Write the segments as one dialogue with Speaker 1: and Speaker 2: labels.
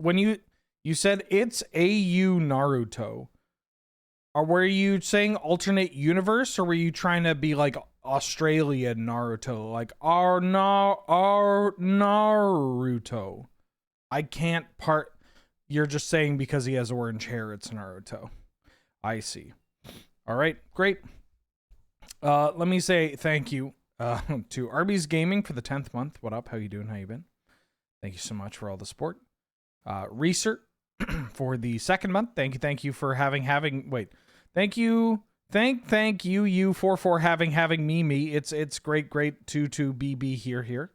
Speaker 1: when you said it's AU Naruto, or were you saying alternate universe, or were you trying to be like Australian Naruto, like our Naruto? I can't part. You're just saying because he has orange hair, it's Naruto. I see. All right, great. Let me say thank you to Arby's Gaming for the 10th month. What up? How you doing? How you been? Thank you so much for all the support. Research for the 2nd month. Thank you for having. Wait, thank you you for having me. It's great to be here.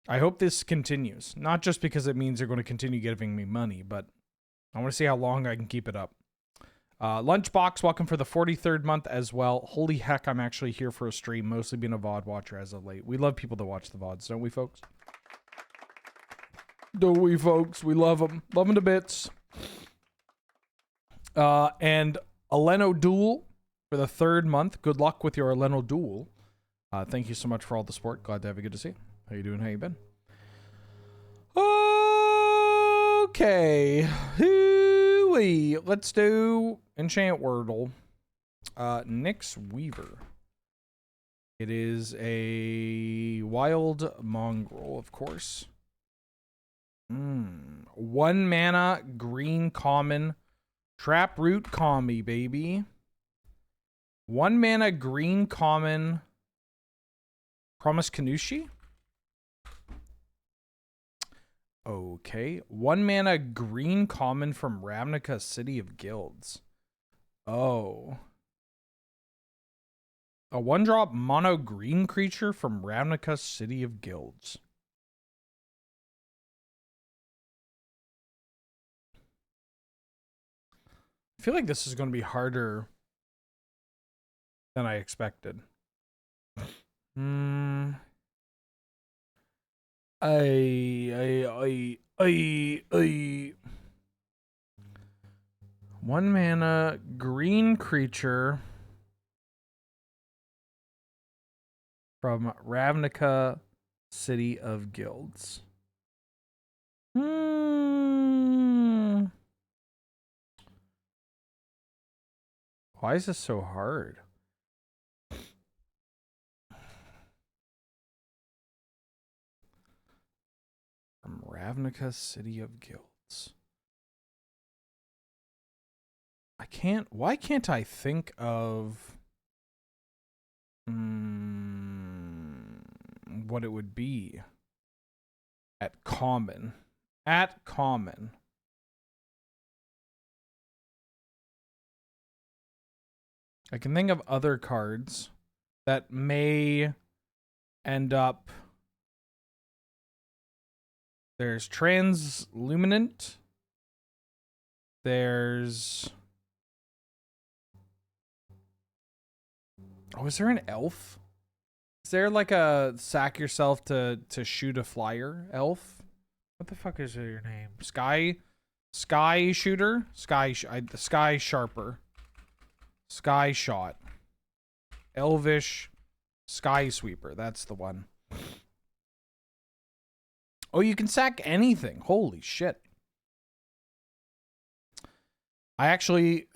Speaker 1: I hope this continues. Not just because it means they're going to continue giving me money, but I want to see how long I can keep it up. Lunchbox, welcome for the 43rd month as well. Holy heck, I'm actually here for a stream, mostly being a VOD watcher as of late. We love people that watch the VODs, don't we, folks? Don't we, folks? We love them. Love them to bits. And Aleno Duel for the 3rd month. Good luck with your Aleno Duel. Thank you so much for all the support. Glad to have you. Good to see you. How you doing? How you been? Okay. Hooey. Let's do Enchant Worldle. Nyx Weaver. It is a wild mongrel, of course. 1 mana, green common, Traproot Combi, baby. 1 mana, green common, Promise Kanushi. Okay. 1 mana, green common from Ravnica, City of Guilds. Oh. A 1-drop mono green creature from Ravnica, City of Guilds. I feel like this is going to be harder than I expected. 1 mana, green creature from Ravnica, City of Guilds. Why is this so hard? From Ravnica, City of Guilds. Why can't I think of what it would be at common? At common. I can think of other cards that may end up. There's Transluminant. There's... Oh, is there an elf? Is there like a sack yourself to shoot a flyer elf? What the fuck is your name? Sky Shooter? Sky Sharper. Sky Shot. Elvish Sky Sweeper. That's the one. Oh, you can sack anything. Holy shit. I actually...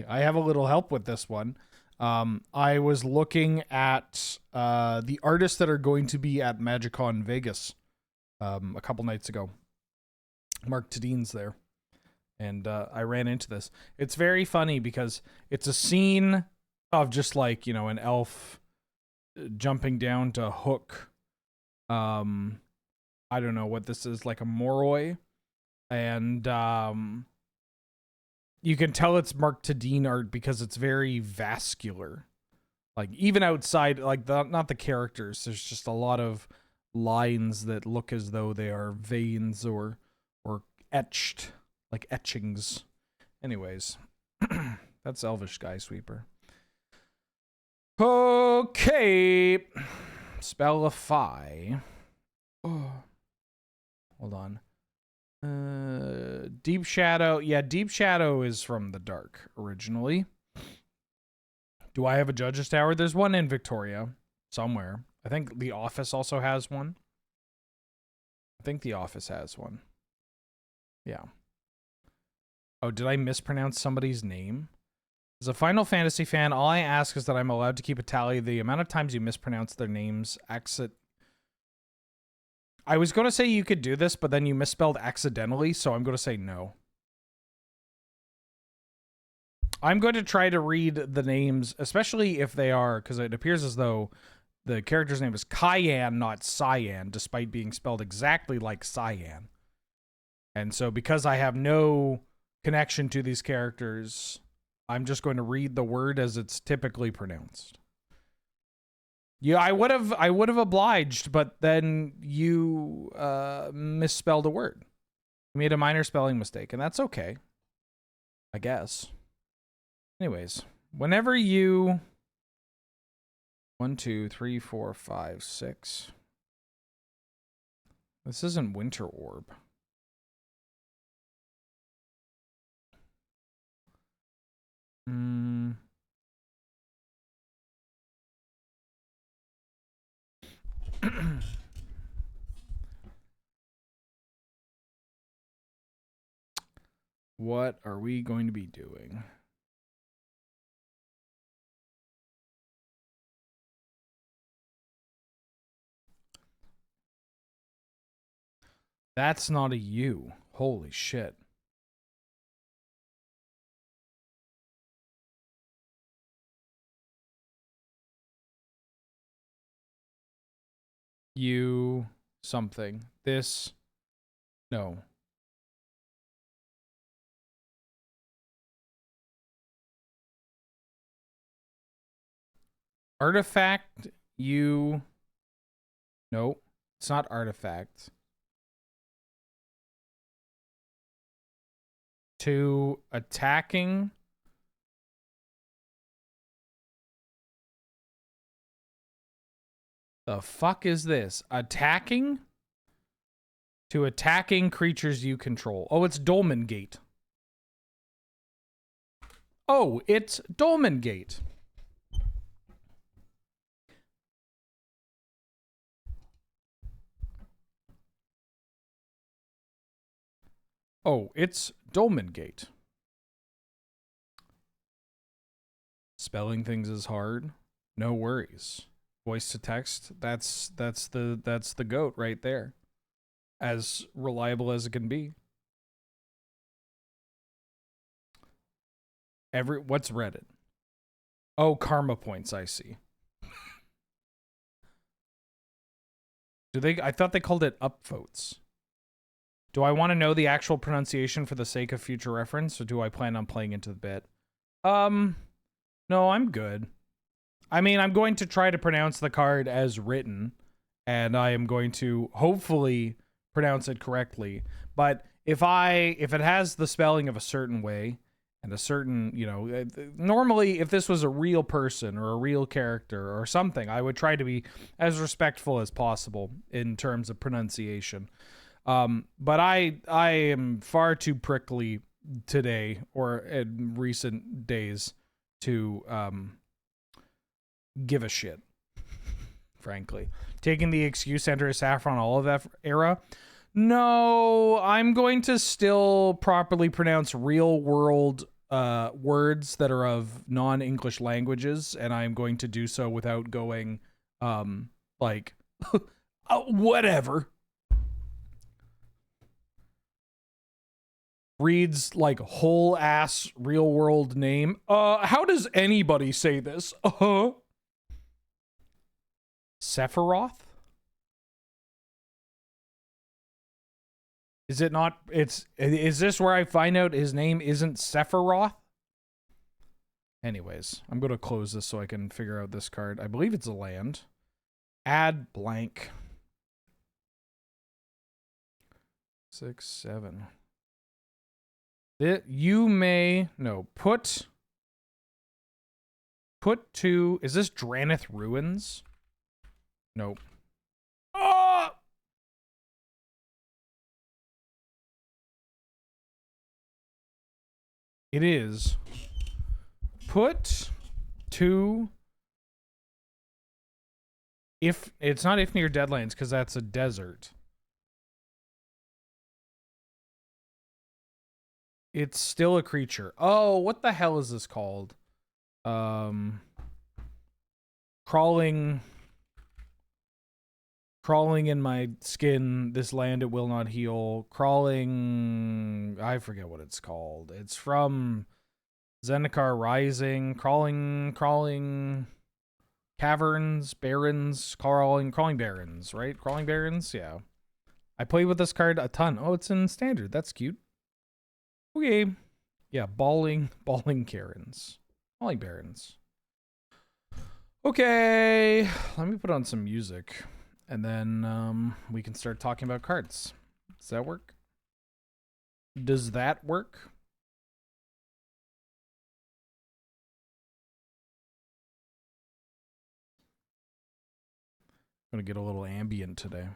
Speaker 1: I have a little help with this one. I was looking at the artists that are going to be at MagicCon Vegas a couple nights ago. Mark Tadin's there. And I ran into this. It's very funny because it's a scene of just like, you know, an elf jumping down to hook. I don't know what this is, like a Moroi. And you can tell it's Mark Tadin art because it's very vascular. Like even outside, like not the characters. There's just a lot of lines that look as though they are veins or etched. Like etchings. Anyways, that's Elvish Sky Sweeper. Okay. Spellify. Oh. Hold on. Deep Shadow. Yeah, Deep Shadow is from the Dark originally. Do I have a Judge's Tower? There's one in Victoria somewhere. I think The Office also has one. I think The Office has one. Yeah. Oh, did I mispronounce somebody's name? As a Final Fantasy fan, all I ask is that I'm allowed to keep a tally of the amount of times you mispronounce their names. I was going to say you could do this, but then you misspelled accidentally, so I'm going to say no. I'm going to try to read the names, especially if they are, because it appears as though the character's name is Cayenne, not Cyan, despite being spelled exactly like Cyan. And so because I have no connection to these characters, I'm just going to read the word as it's typically pronounced. Yeah, I would have obliged, but then you misspelled a word. You made a minor spelling mistake, and that's okay, I guess. Anyways, whenever you 1, 2, 3, 4, 5, 6. This isn't Winter Orb. What are we going to be doing? That's not a U. Holy shit. U something. This. No. Artifact. U. Nope. It's not artifact. To attacking. The fuck is this? Attacking? To attacking creatures you control. Oh, it's Dolmen Gate. Oh, it's Dolmen Gate. Oh, it's Dolmen Gate. Spelling things is hard. No worries. Voice to text, that's the goat right there. As reliable as it can be. What's Reddit? Oh, karma points, I see. I thought they called it upvotes. Do I want to know the actual pronunciation for the sake of future reference, or do I plan on playing into the bit? No, I'm good. I mean, I'm going to try to pronounce the card as written, and I am going to hopefully pronounce it correctly. But if it has the spelling of a certain way and a certain, normally if this was a real person or a real character or something, I would try to be as respectful as possible in terms of pronunciation. But I am far too prickly today or in recent days to give a shit, frankly. Taking the excuse enter a Saffron Olive era. No, I'm going to still properly pronounce real world words that are of non-English languages, and I'm going to do so without going like whatever. Reads like whole ass real world name. How does anybody say this? Sephiroth? Is it not? Is this where I find out his name isn't Sephiroth? Anyways, I'm going to close this so I can figure out this card. I believe it's a land. Add blank. 6, 7. You may, no, put to, is this Draneth Ruins? Nope. Oh! It is put to, if, it's not if near Deadlands because that's a desert. It's still a creature. Oh, what the hell is this called? Crawling in my skin. This land it will not heal. Crawling. I forget what it's called. It's from Zendikar Rising. Crawling. Caverns, barrens, crawling barrens, right? Crawling barrens, yeah. I play with this card a ton. Oh, it's in standard. That's cute. Okay. Yeah, balling Karens. Balling barrens. Okay. Let me put on some music. And then we can start talking about cards. Does that work? Does that work? I'm going to get a little ambient today.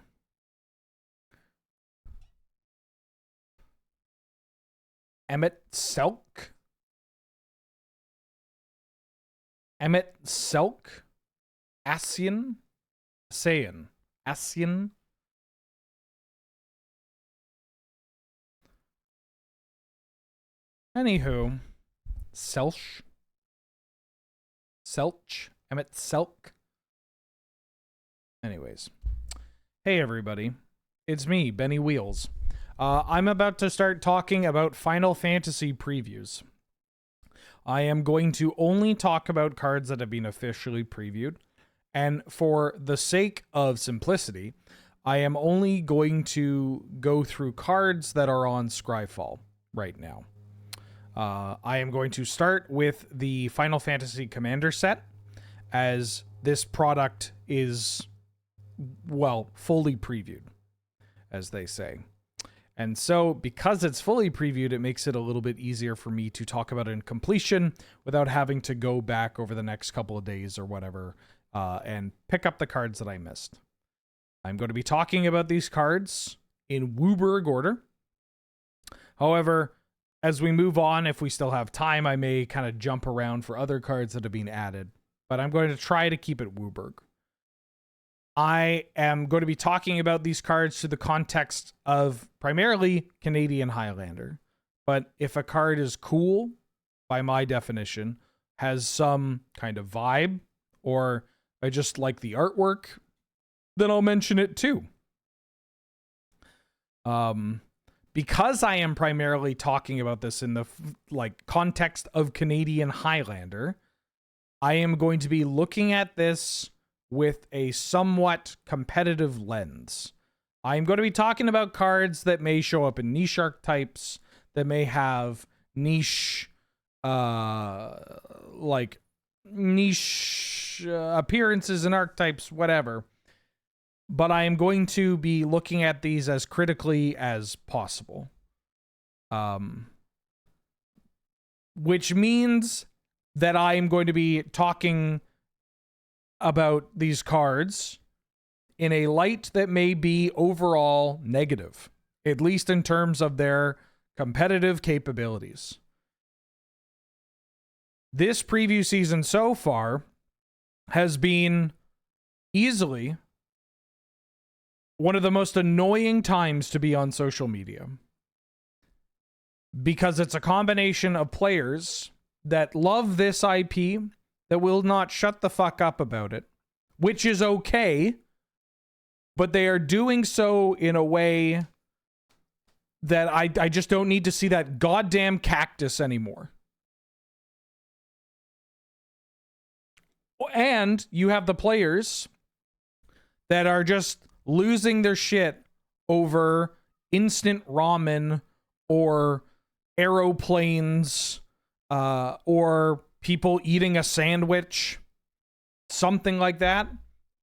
Speaker 1: Emmett Selk? Emmett Selk? Asian? Sayan. Asian? Anywho. Selch? Emmett Selk? Anyways. Hey everybody. It's me, Benny Wheels. I'm about to start talking about Final Fantasy previews. I am going to only talk about cards that have been officially previewed. And for the sake of simplicity, I am only going to go through cards that are on Scryfall right now. I am going to start with the Final Fantasy Commander set, as this product is, well, fully previewed, as they say. And so, because it's fully previewed, it makes it a little bit easier for me to talk about it in completion without having to go back over the next couple of days or whatever and pick up the cards that I missed. I'm going to be talking about these cards in Wooburg order. However, as we move on, if we still have time, I may kind of jump around for other cards that have been added. But I'm going to try to keep it Wooburg. I am going to be talking about these cards through the context of primarily Canadian Highlander. But if a card is cool, by my definition, has some kind of vibe, or I just like the artwork, then I'll mention it too. Because I am primarily talking about this in the context of Canadian Highlander, I am going to be looking at this with a somewhat competitive lens. I'm going to be talking about cards that may show up in niche archetypes, that may have niche appearances and archetypes, whatever. But I am going to be looking at these as critically as possible. Which means that I am going to be talking about these cards in a light that may be overall negative, at least in terms of their competitive capabilities. This preview season so far has been easily one of the most annoying times to be on social media, because it's a combination of players that love this IP that will not shut the fuck up about it, which is okay, but they are doing so in a way that I just don't need to see that goddamn cactus anymore. And you have the players that are just losing their shit over instant ramen or aeroplanes or people eating a sandwich, something like that.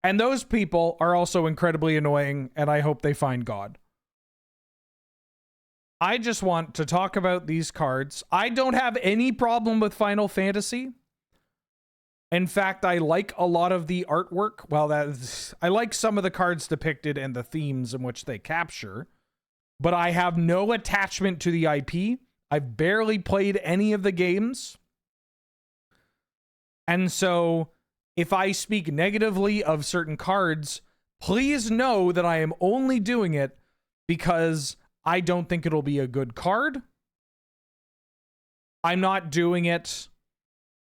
Speaker 1: And those people are also incredibly annoying, and I hope they find God. I just want to talk about these cards. I don't have any problem with Final Fantasy. In fact, I like a lot of the artwork. Well, I like some of the cards depicted and the themes in which they capture, but I have no attachment to the IP. I've barely played any of the games. And so, if I speak negatively of certain cards, please know that I am only doing it because I don't think it'll be a good card, I'm not doing it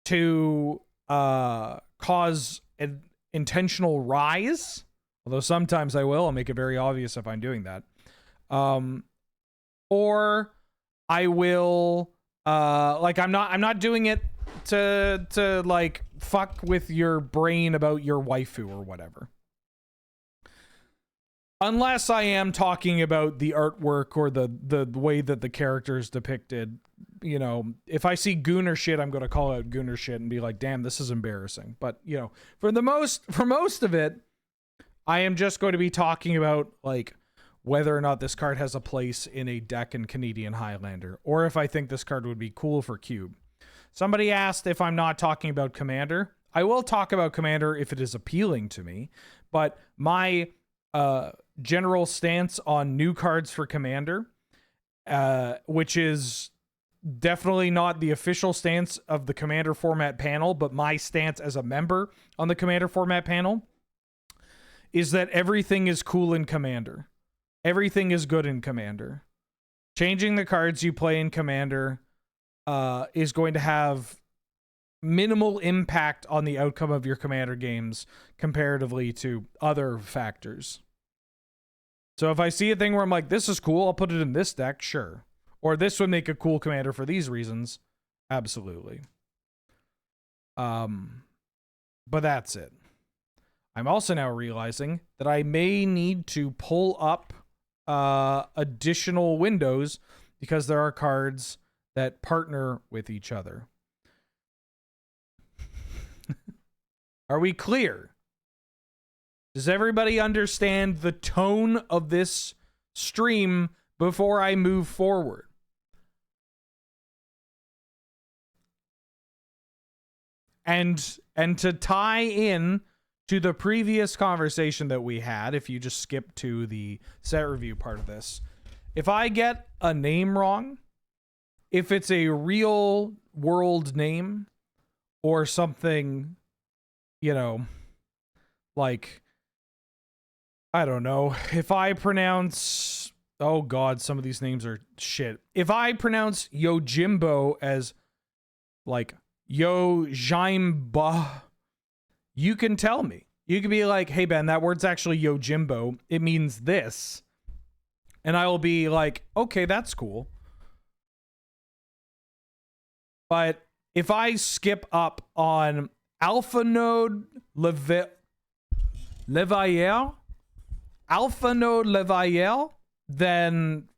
Speaker 1: to cause an intentional rise, although sometimes I will. I'll make it very obvious if I'm doing that. Or I will like I'm not doing it to like fuck with your brain about your waifu or whatever. Unless I am talking about the artwork or the way that the character is depicted. You know, if I see Gooner shit, I'm going to call out Gooner shit and be like, damn, this is embarrassing. But, you know, for most of it, I am just going to be talking about, like, whether or not this card has a place in a deck in Canadian Highlander, or if I think this card would be cool for Cube. Somebody asked if I'm not talking about Commander. I will talk about Commander if it is appealing to me, but my general stance on new cards for Commander, which is definitely not the official stance of the Commander format panel, but my stance as a member on the Commander format panel, is that everything is cool in Commander. Everything is good in Commander. Changing the cards you play in Commander is going to have minimal impact on the outcome of your Commander games comparatively to other factors. So if I see a thing where I'm like, this is cool, I'll put it in this deck, sure. Or this would make a cool Commander for these reasons, absolutely. But that's it. I'm also now realizing that I may need to pull up additional windows because there are cards that partner with each other. Are we clear? Does everybody understand the tone of this stream before I move forward? And to tie in to the previous conversation that we had, if you just skip to the set review part of this, if I get a name wrong, if it's a real world name or something, you know, like, I don't know, if I pronounce, oh God, some of these names are shit. If I pronounce Yojimbo as like Yojimba, you can tell me. You can be like, hey Ben, that word's actually Yojimbo. It means this. And I will be like, okay, that's cool. But if I skip up on Alpha Node Levayer, then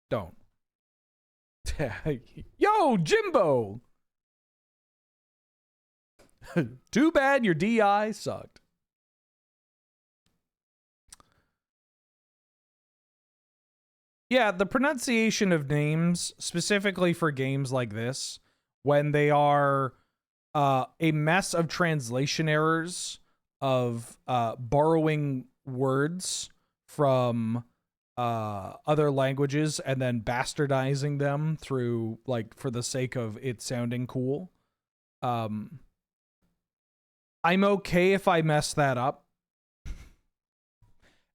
Speaker 1: don't. Yo, Jimbo! Too bad your DI sucked. Yeah, the pronunciation of names, specifically for games like this, when they are a mess of translation errors, of borrowing words from other languages and then bastardizing them through, like, for the sake of it sounding cool. I'm okay if I mess that up.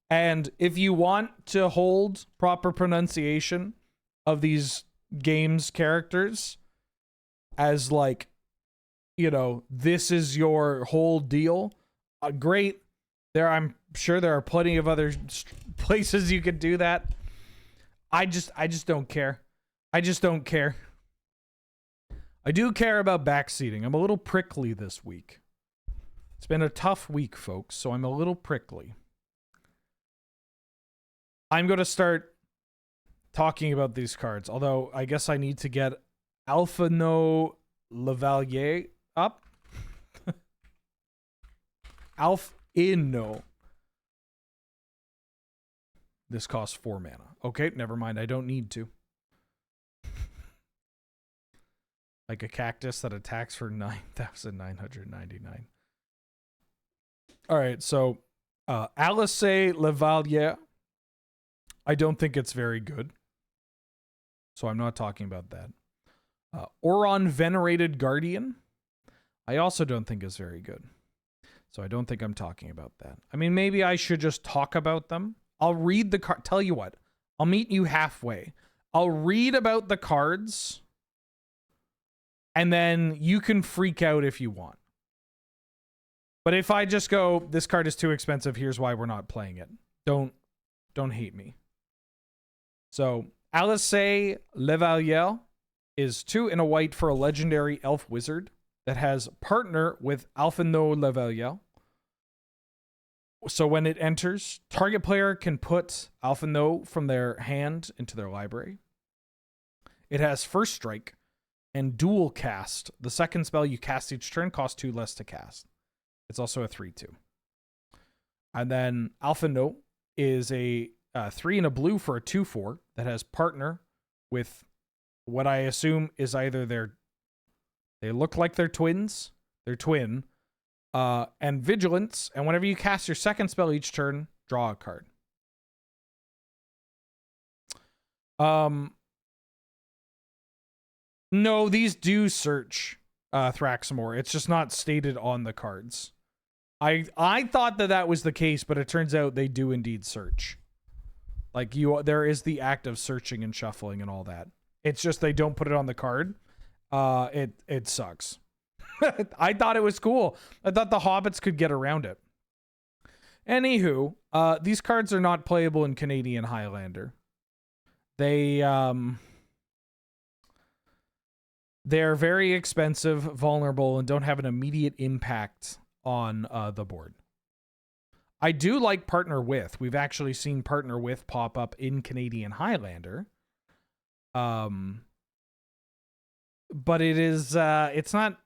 Speaker 1: And if you want to hold proper pronunciation of these games characters as, like, you know, this is your whole deal, great. I'm sure there are plenty of other places you could do that. I just don't care. I just don't care. I do care about backseating. I'm a little prickly this week. It's been a tough week, folks, so I'm a little prickly. I'm going to start talking about these cards, although I guess I need to get Alpha No Levalier up. Alpha-Inno. This costs 4 mana. Okay, never mind. I don't need to. Like a cactus that attacks for 9,999. All right, so Alice Levalier. I don't think it's very good. So I'm not talking about that. Oron Venerated Guardian. I also don't think is very good. So I don't think I'm talking about that. I mean, maybe I should just talk about them. I'll read the card. Tell you what. I'll meet you halfway. I'll read about the cards, and then you can freak out if you want. But if I just go, this card is too expensive, here's why we're not playing it. Don't hate me. So, Alice Levalier is 2 and a white for a legendary elf wizard that has partner with Alphino Levalier. So when it enters, target player can put Alphino from their hand into their library. It has first strike and dual cast. The second spell you cast each turn costs 2 less to cast. It's also a 3/2. And then Alphino is a 3 and a blue for a 2/4 that has partner with what I assume is either they look like they're twins, they're twin, and vigilance, and whenever you cast your second spell each turn, draw a card. No, these do search Thraxamore. It's just not stated on the cards. I thought that was the case, but it turns out they do indeed search. Like there is the act of searching and shuffling and all that. It's just they don't put it on the card. It sucks. I thought it was cool. I thought the hobbits could get around it. Anywho, these cards are not playable in Canadian Highlander. They're very expensive, vulnerable, and don't have an immediate impact on the board. I do like Partner With. We've actually seen Partner With pop up in Canadian Highlander. But it is it's not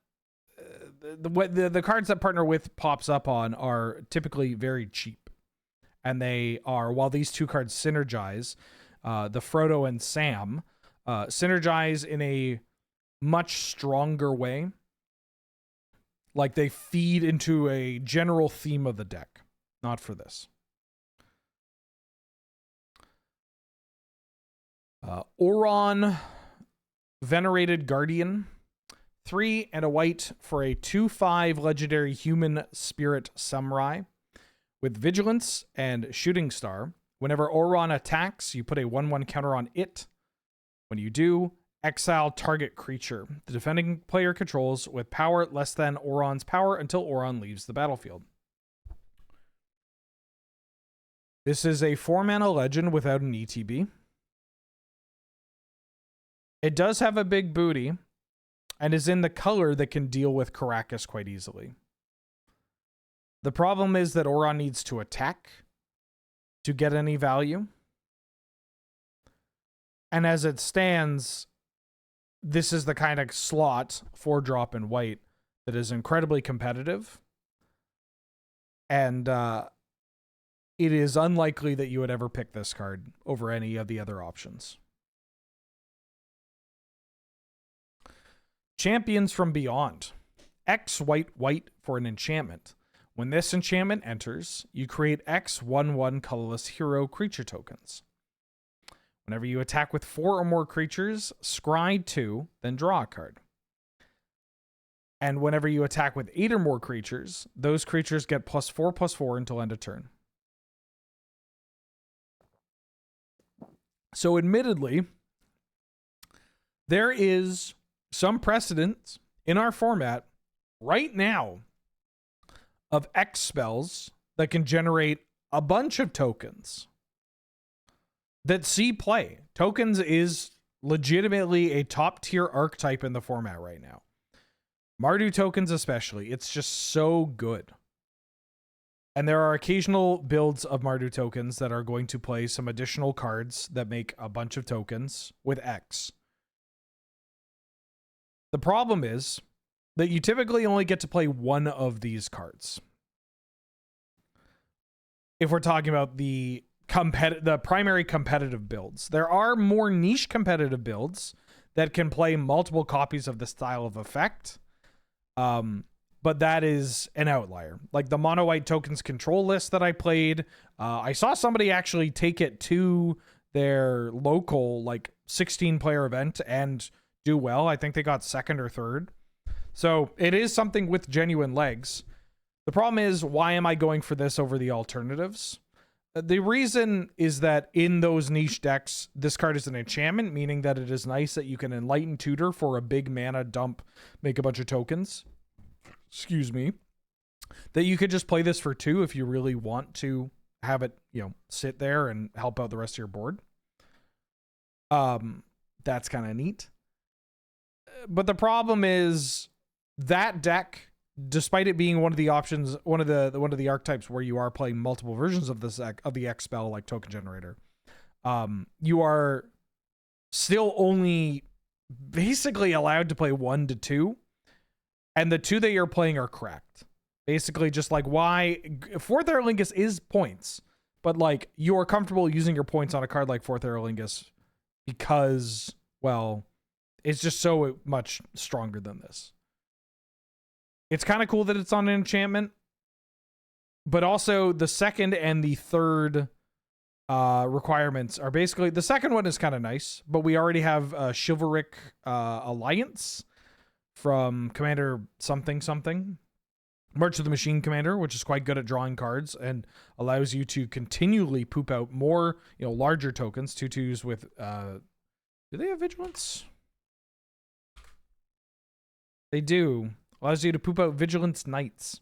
Speaker 1: the cards that Partner With pops up on are typically very cheap, and they are, while these two cards synergize, the Frodo and Sam synergize in a much stronger way. Like they feed into a general theme of the deck. Not for this. Oron, Venerated Guardian. 3 and a white for a 2/5 legendary human spirit samurai with vigilance and shooting star. Whenever Oron attacks, you put a 1/1 counter on it. When you do, exile target creature the defending player controls with power less than Oron's power until Oron leaves the battlefield. This is a 4-mana legend without an ETB. It does have a big booty and is in the color that can deal with Caracas quite easily. The problem is that Oron needs to attack to get any value. And as it stands, this is the kind of slot, 4-drop in white, that is incredibly competitive. And it is unlikely that you would ever pick this card over any of the other options. Champions from Beyond. X white for an enchantment. When this enchantment enters, you create X 1/1 colorless hero creature tokens. Whenever you attack with 4 or more creatures, scry 2, then draw a card. And whenever you attack with 8 or more creatures, those creatures get +4/+4 until end of turn. So admittedly, there is some precedent in our format right now of X spells that can generate a bunch of tokens that see play. Tokens is legitimately a top tier archetype in the format right now. Mardu tokens especially. It's just so good. And there are occasional builds of Mardu tokens that are going to play some additional cards that make a bunch of tokens with X. The problem is that you typically only get to play one of these cards. If we're talking about the primary competitive builds. There are more niche competitive builds that can play multiple copies of the style of effect. But that is an outlier. Like the mono white tokens control list that I played. I saw somebody actually take it to their local 16-player event and do well. I think they got 2nd or 3rd. So it is something with genuine legs. The problem is, why am I going for this over the alternatives? The reason is that in those niche decks, this card is an enchantment, meaning that it is nice that you can Enlighten Tutor for a big mana dump, make a bunch of tokens. Excuse me. That you could just play this for 2 if you really want to have it, sit there and help out the rest of your board. That's kind of neat. But the problem is that deck, despite it being one of the options, one of the archetypes where you are playing multiple versions of this of the X spell, like Token Generator, you are still only basically allowed to play 1 to 2, and the 2 that you're playing are cracked. Basically, just like why Fourth Aerolingus is points, but like you are comfortable using your points on a card like Fourth Aerolingus because, well, it's just so much stronger than this. It's kind of cool that it's on an enchantment, but also the second and the third requirements are basically, the second one is kind of nice, but we already have a Chivalric Alliance from Commander something. March of the Machine Commander, which is quite good at drawing cards and allows you to continually poop out more, larger tokens, 2/2s with, do they have Vigilance? They do. Allows you to poop out Vigilance Knights.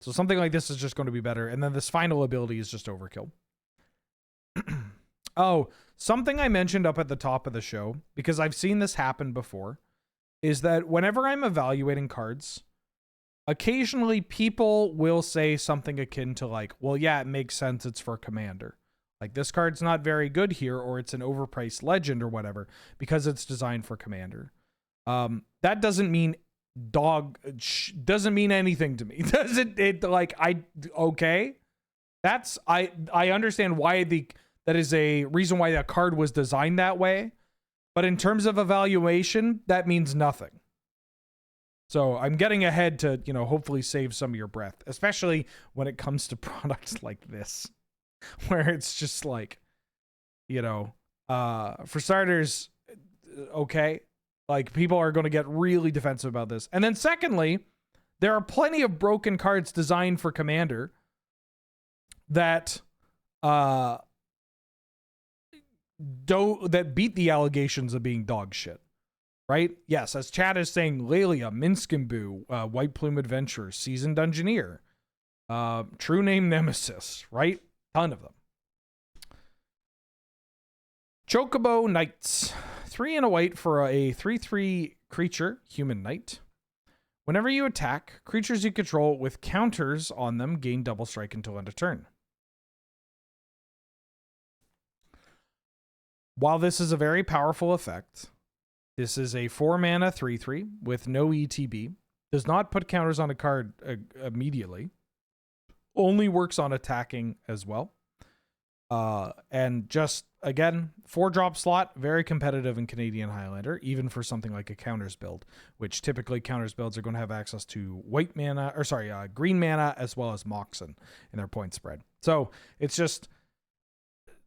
Speaker 1: So something like this is just going to be better. And then this final ability is just overkill. Oh, something I mentioned up at the top of the show, because I've seen this happen before, is that whenever I'm evaluating cards, occasionally people will say something akin to like, well, yeah, it makes sense. It's for Commander. Like, this card's not very good here, or it's an overpriced legend or whatever, because it's designed for Commander. That doesn't mean doesn't mean anything to me. Okay. I understand why that is a reason why that card was designed that way. But in terms of evaluation, that means nothing. So I'm getting ahead to, hopefully save some of your breath, especially when it comes to products like this, where it's just like, for starters, okay, like people are going to get really defensive about this. And then secondly, there are plenty of broken cards designed for Commander that beat the allegations of being dog shit. Right? Yes, as Chad is saying, Lelia, Minskimbu, White Plume Adventurer, Seasoned Dungeoneer, True Name Nemesis, right? Ton of them. Chocobo Knights. 3 and a white for a 3/3 creature, human knight. Whenever you attack, creatures you control with counters on them gain double strike until end of turn. While this is a very powerful effect, this is a 4 mana 3/3 with no ETB. Does not put counters on a card immediately. Only works on attacking as well. And just, again, 4-drop slot, very competitive in Canadian Highlander, even for something like a counters build, which typically counters builds are going to have access to green mana as well as Moxen in their point spread. So it's just,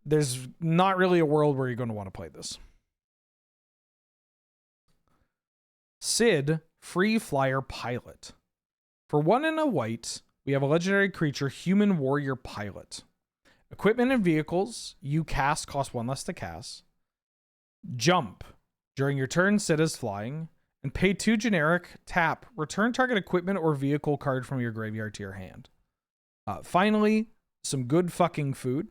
Speaker 1: there's not really a world where you're going to want to play this. Sid, Free Flyer Pilot. For 1 and a white, we have a legendary creature, Human Warrior Pilot. Equipment and vehicles you cast cost 1 less to cast. Jump. During your turn, Sid is flying. And pay 2 generic. Tap. Return target equipment or vehicle card from your graveyard to your hand. Finally, some good fucking food.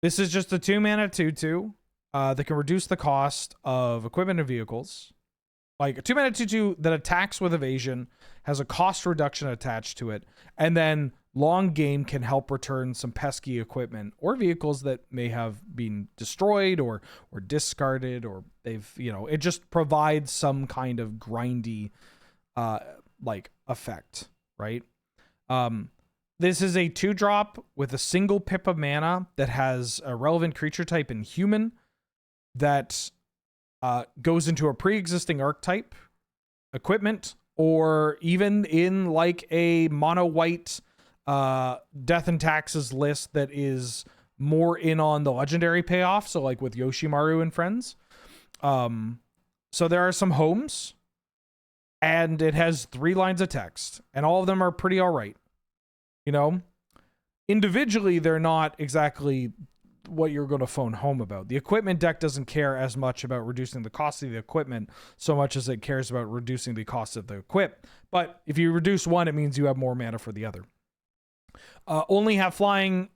Speaker 1: This is just a 2 mana 2/2 that can reduce the cost of equipment and vehicles. Like a 2 mana 2/2 that attacks with evasion, has a cost reduction attached to it, and then long game can help return some pesky equipment or vehicles that may have been destroyed or discarded, or they've, it just provides some kind of grindy effect, right? This is a 2-drop with a single pip of mana that has a relevant creature type in human that goes into a pre-existing archetype, equipment, or even in like a mono-white Death and Taxes list that is more in on the legendary payoff, so like with Yoshimaru and friends. So there are some homes, and it has 3 lines of text, and all of them are pretty all right. individually, they're not exactly what you're going to phone home about. The equipment deck doesn't care as much about reducing the cost of the equipment so much as it cares about reducing the cost of the equip. But if you reduce one, it means you have more mana for the other. Only having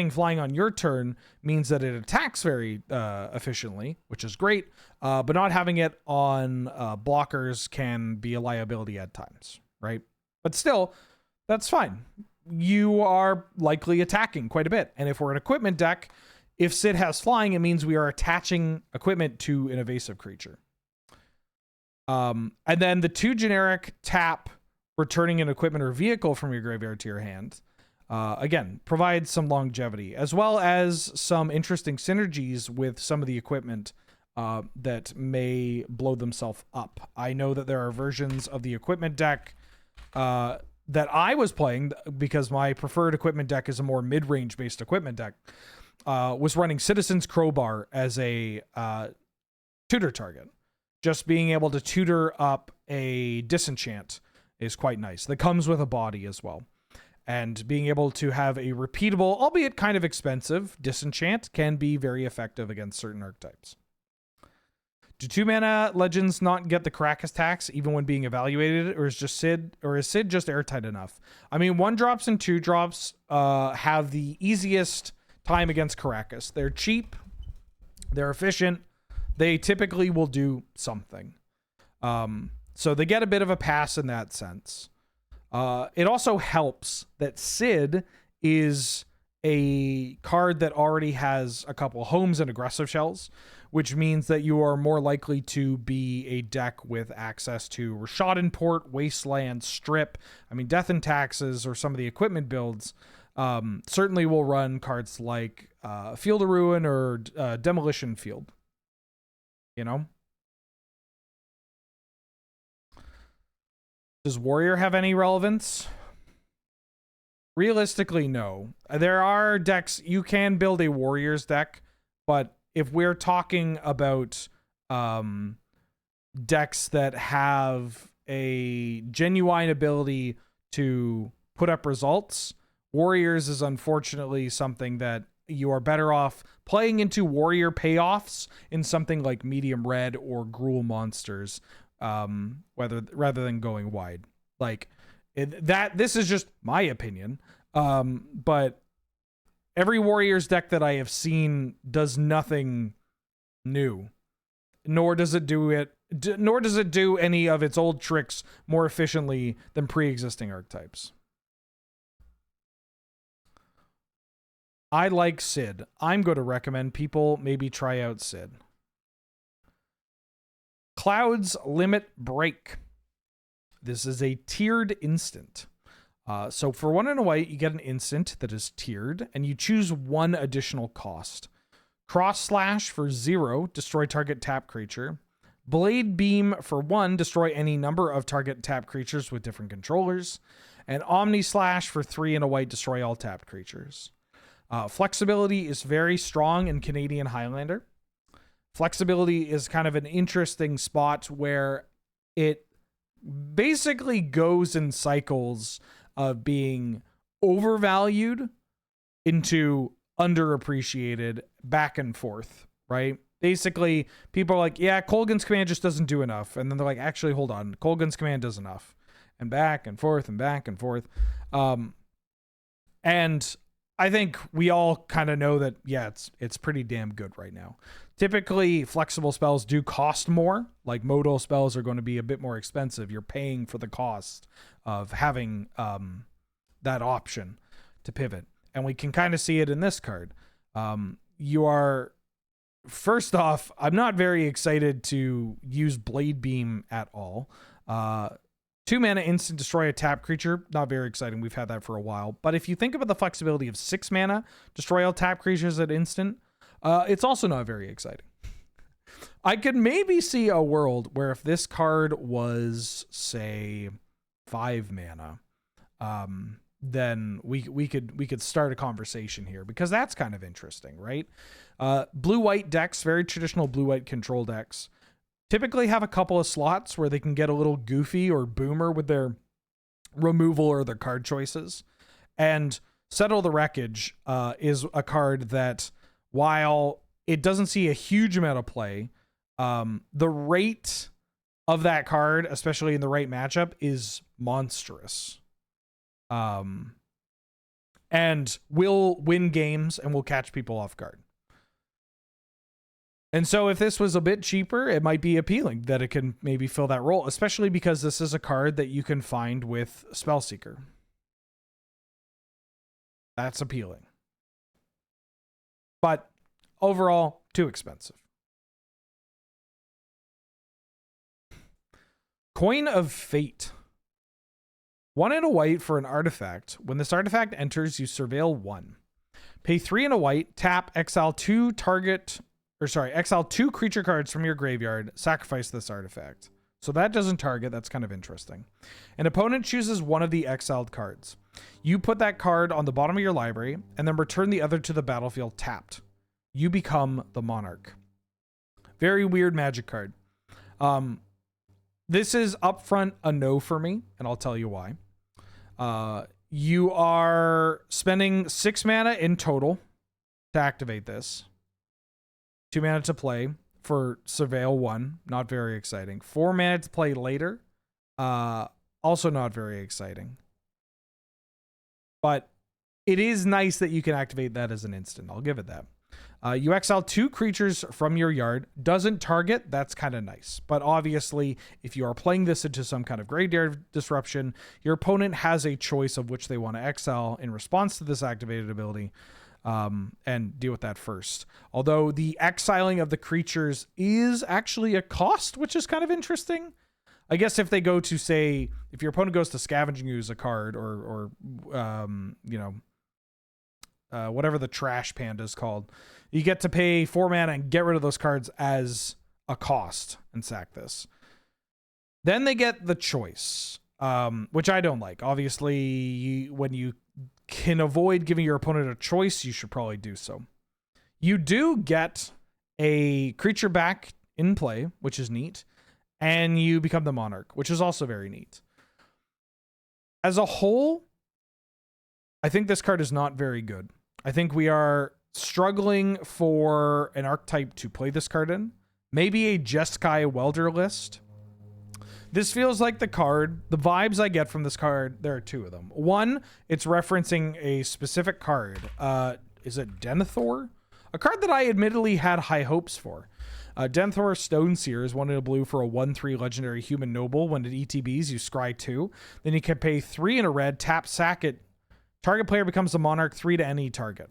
Speaker 1: flying on your turn means that it attacks very efficiently, which is great. But not having it on blockers can be a liability at times, right? But still, that's fine. You are likely attacking quite a bit. And if we're an equipment deck, if Sid has flying, it means we are attaching equipment to an evasive creature. And then the 2 generic tap, returning an equipment or vehicle from your graveyard to your hand, again, provides some longevity, as well as some interesting synergies with some of the equipment that may blow themselves up. I know that there are versions of the equipment deck that I was playing, because my preferred equipment deck is a more mid-range based equipment deck, was running Citizen's Crowbar as a tutor target. Just being able to tutor up a Disenchant is quite nice. That comes with a body as well. And being able to have a repeatable, albeit kind of expensive, Disenchant can be very effective against certain archetypes. Do 2-mana legends not get the Caracas tax even when being evaluated, or is Sid just airtight enough? I mean, 1-drops and 2-drops have the easiest time against Caracas. They're cheap, they're efficient, they typically will do something. So they get a bit of a pass in that sense. It also helps that Sid is a card that already has a couple homes and aggressive shells, which means that you are more likely to be a deck with access to Rashad Port, Wasteland, Strip. I mean, Death and Taxes, or some of the equipment builds certainly will run cards like Field of Ruin or Demolition Field. You know? Does Warrior have any relevance? Realistically, no. There are decks, you can build a Warriors deck, but if we're talking about decks that have a genuine ability to put up results, Warriors is unfortunately something that you are better off playing into Warrior payoffs in something like Medium Red or Gruul Monsters, rather than going wide. Like this is just my opinion, but every Warriors deck that I have seen does nothing new, nor does it do any of its old tricks more efficiently than pre-existing archetypes. I like Sid. I'm going to recommend people maybe try out Sid. Cloud's Limit Break. This is a tiered instant. So for 1 and a white, you get an instant that is tiered, and you choose 1 additional cost. Cross Slash for 0, destroy target tap creature. Blade Beam for 1, destroy any number of target tap creatures with different controllers. And Omni Slash for 3 and a white, destroy all tapped creatures. Flexibility is very strong in Canadian Highlander. Flexibility is kind of an interesting spot where it basically goes in cycles of being overvalued into underappreciated, back and forth, right? Basically, people are like, yeah, Kolgan's Command just doesn't do enough. And then they're like, actually, hold on. Kolgan's Command does enough. And back and forth and back and forth. And I think we all kind of know that, yeah, it's pretty damn good right now. Typically, flexible spells do cost more. Like modal spells are going to be a bit more expensive. You're paying for the cost of having that option to pivot. And we can kind of see it in this card. You are, first off, I'm not very excited to use Blade Beam at all. 2 mana instant destroy a tap creature. Not very exciting. We've had that for a while. But if you think about the flexibility of 6 mana, destroy all tap creatures at instant, it's also not very exciting. I could maybe see a world where if this card was, say, 5 mana, then we could start a conversation here, because that's kind of interesting, right? Blue-white decks, very traditional blue-white control decks, typically have a couple of slots where they can get a little goofy or boomer with their removal or their card choices. And Settle the Wreckage is a card that, while it doesn't see a huge amount of play, the rate of that card, especially in the right matchup, is monstrous. And will win games and will catch people off guard. And so if this was a bit cheaper, it might be appealing that it can maybe fill that role, especially because this is a card that you can find with Spellseeker. That's appealing. But overall, too expensive. Coin of Fate. 1 and a white for an artifact. When this artifact enters, you surveil 1. Pay 3 and a white, tap, exile 2 exile 2 creature cards from your graveyard, sacrifice this artifact. So that doesn't target, that's kind of interesting. An opponent chooses one of the exiled cards. You put that card on the bottom of your library, and then return the other to the battlefield tapped. You become the Monarch. Very weird Magic card. This is upfront a no for me, and I'll tell you why. You are spending 6 mana in total to activate this. 2 mana to play for Surveil 1. Not very exciting. 4 mana to play later. Also not very exciting. But it is nice that you can activate that as an instant. I'll give it that. You exile 2 creatures from your yard. Doesn't target. That's kind of nice. But obviously, if you are playing this into some kind of graveyard disruption, your opponent has a choice of which they want to exile in response to this activated ability, and deal with that first. Although the exiling of the creatures is actually a cost, which is kind of interesting. I guess if they go to, say, if your opponent goes to Scavenging Ooze a card, or whatever the Trash Panda is called, you get to pay 4 mana and get rid of those cards as a cost and sack this. Then they get the choice, which I don't like. Obviously, when you can avoid giving your opponent a choice, you should probably do so. You do get a creature back in play, which is neat, and you become the Monarch, which is also very neat. As a whole, I think this card is not very good. I think we are struggling for an archetype to play this card in. Maybe a Jeskai Welder list. This feels like the card. The vibes I get from this card, there are 2 of them. One, it's referencing a specific card. Is it Denethor? A card that I admittedly had high hopes for. Denethor Stoneseer is 1 in a blue for a 1/3 legendary human noble. When it ETBs, you scry 2. Then you can pay 3 in a red, tap, sack it. Target player becomes the Monarch, 3 to any target.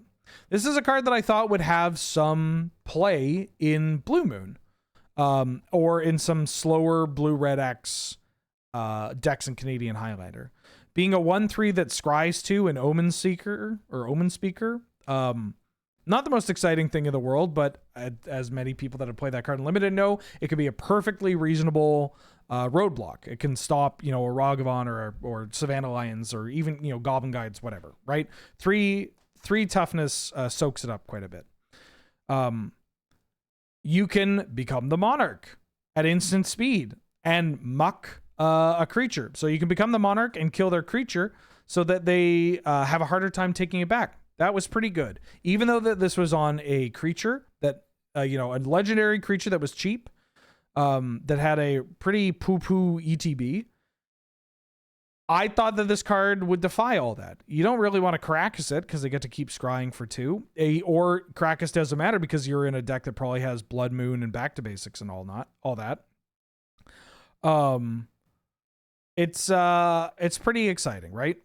Speaker 1: This is a card that I thought would have some play in Blue Moon, or in some slower Blue-Red X decks in Canadian Highlander. Being a 1/3 that scries 2 an Omen Seeker or Omen Speaker, not the most exciting thing in the world, but as many people that have played that card in Limited know, it can be a perfectly reasonable roadblock. It can stop, a Ragavan or Savannah Lions, or even, Goblin Guides, whatever, right? 3 toughness soaks it up quite a bit. You can become the Monarch at instant speed and muck a creature. So you can become the Monarch and kill their creature so that they have a harder time taking it back. That was pretty good. Even though this was on a creature that, a legendary creature that was cheap, that had a pretty poo-poo ETB, I thought that this card would defy all that. You don't really want to Caracas it because they get to keep scrying for 2. Or Caracas doesn't matter because you're in a deck that probably has Blood Moon and Back to Basics and all that. It's pretty exciting, right?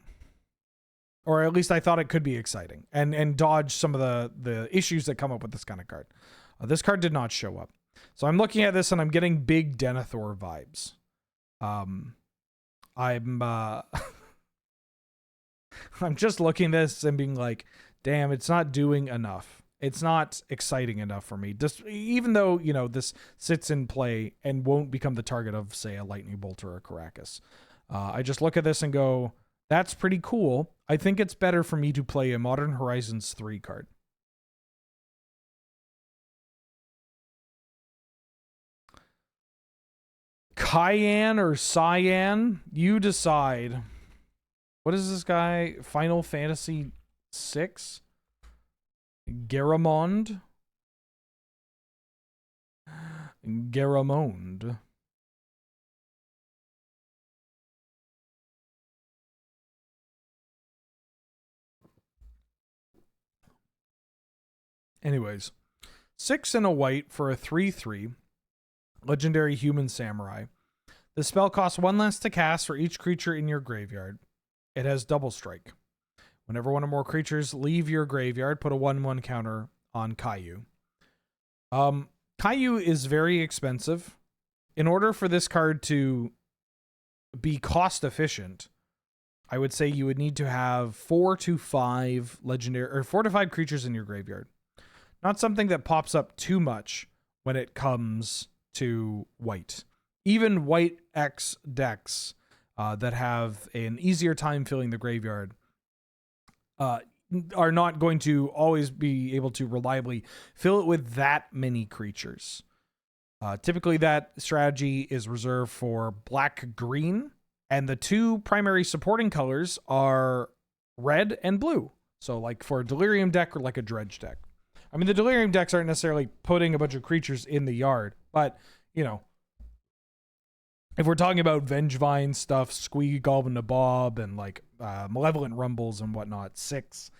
Speaker 1: Or at least I thought it could be exciting, and dodge some of the issues that come up with this kind of card. This card did not show up. So I'm looking at this and I'm getting big Denethor vibes. I'm just looking at this and being like, damn, it's not doing enough. It's not exciting enough for me. Just even though, this sits in play and won't become the target of, say, a Lightning Bolt or a Caracas. I just look at this and go, that's pretty cool. I think it's better for me to play a Modern Horizons 3 card. Cyan or Cyan, you decide. What is this guy? Final Fantasy 6. Garamond. Garamond. Anyways, 6 and a white for a 3/3 legendary human samurai. The spell costs 1 less to cast for each creature in your graveyard. It has double strike. Whenever one or more creatures leave your graveyard, put a 1/1 counter on Caillou. Caillou is very expensive. In order for this card to be cost efficient, I would say you would need to have 4 to 5 legendary or 4 to 5 creatures in your graveyard. Not something that pops up too much when it comes to white. Even white X decks that have an easier time filling the graveyard are not going to always be able to reliably fill it with that many creatures. Typically, that strategy is reserved for black-green, and the 2 primary supporting colors are red and blue. So, like for a Delirium deck or like a Dredge deck. I mean, the Delirium decks aren't necessarily putting a bunch of creatures in the yard, but, you know, if we're talking about Vengevine stuff, Squee, Goblin Nabob, and like Malevolent Rumbles and whatnot, 6.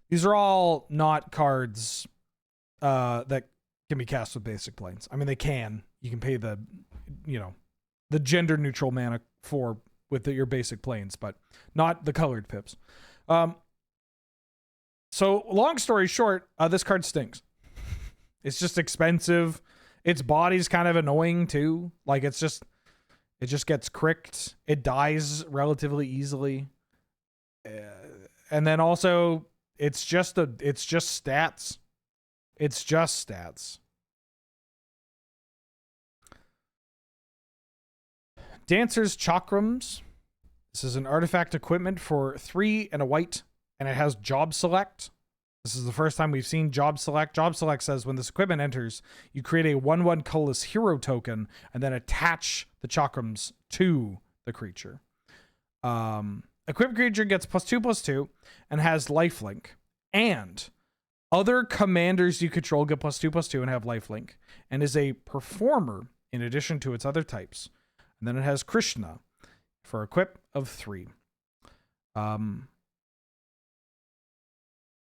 Speaker 1: These are all not cards that can be cast with basic planes. I mean, they can. You can pay the, you know, the gender neutral mana for with your basic planes, but not the colored pips. So long story short, this card stinks. It's just expensive. Its body's kind of annoying too. Like it just gets cricked. It dies relatively easily. And then also it's just stats. It's just stats. Dancer's Chakrams. This is an artifact equipment for 3 and a white, and it has Job Select. This is the first time we've seen Job Select. Job Select says when this equipment enters, you create a 1/1 colorless hero token and then attach the Chakrams to the creature. Equipped creature gets +2/+2 and has lifelink. And other commanders you control get +2/+2 and have lifelink, and is a performer in addition to its other types. And then it has Krishna for equip of 3.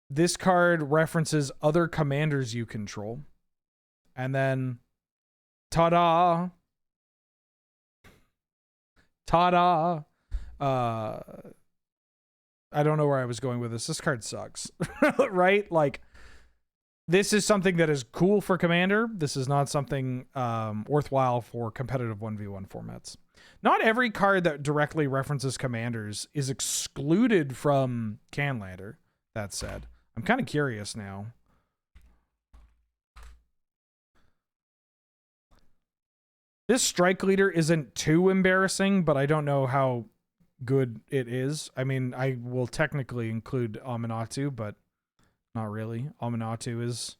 Speaker 1: This card references other commanders you control. And then, ta-da! Ta-da! I don't know where I was going with this. This card sucks. Right? Like, this is something that is cool for Commander. This is not something worthwhile for competitive 1v1 formats. Not every card that directly references commanders is excluded from Canlander, that said. I'm kind of curious now. This Strike Leader isn't too embarrassing, but I don't know how good it is. I mean, I will technically include Aminatu, but not really. Aminatu is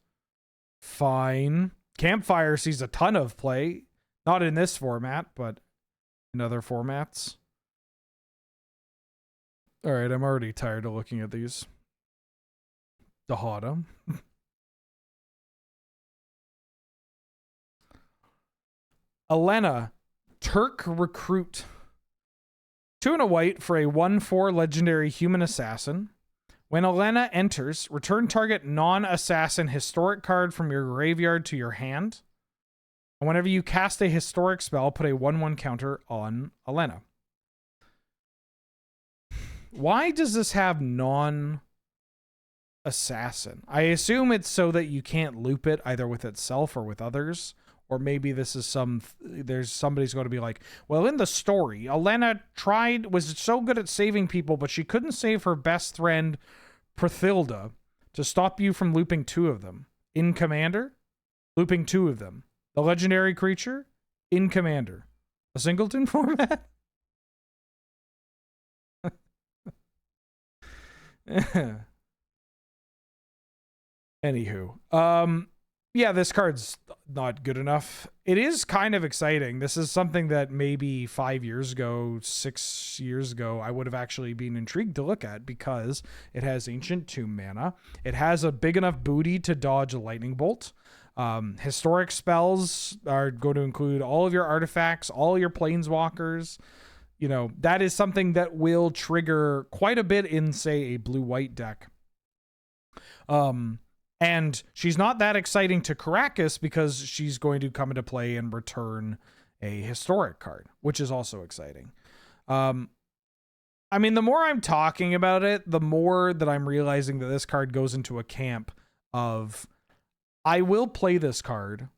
Speaker 1: fine. Campfire sees a ton of play. Not in this format, but in other formats. All right, I'm already tired of looking at these. Dahada. Elena, Turk Recruit. 2 and a white for a 1/4 legendary human assassin. When Elena enters, return target non-assassin historic card from your graveyard to your hand. And whenever you cast a historic spell, put a 1/1 counter on Elena. Why does this have non-assassin? I assume it's so that you can't loop it either with itself or with others. Or maybe this is somebody's going to be like, well, in the story, Elena was so good at saving people, but she couldn't save her best friend, Prithilda, to stop you from looping 2 of them. In Commander, looping 2 of them. The legendary creature, in Commander. A singleton format? Anywho. Yeah, this card's not good enough. It is kind of exciting. This is something that maybe 5 years ago, 6 years ago, I would have actually been intrigued to look at because it has Ancient Tomb mana. It has a big enough booty to dodge a lightning bolt. Historic spells are going to include all of your artifacts, all your planeswalkers. You know, that is something that will trigger quite a bit in, say, a blue-white deck. And she's not that exciting to Caracas because she's going to come into play and return a historic card, which is also exciting. I mean, the more I'm talking about it, the more that I'm realizing that this card goes into a camp of, I will play this card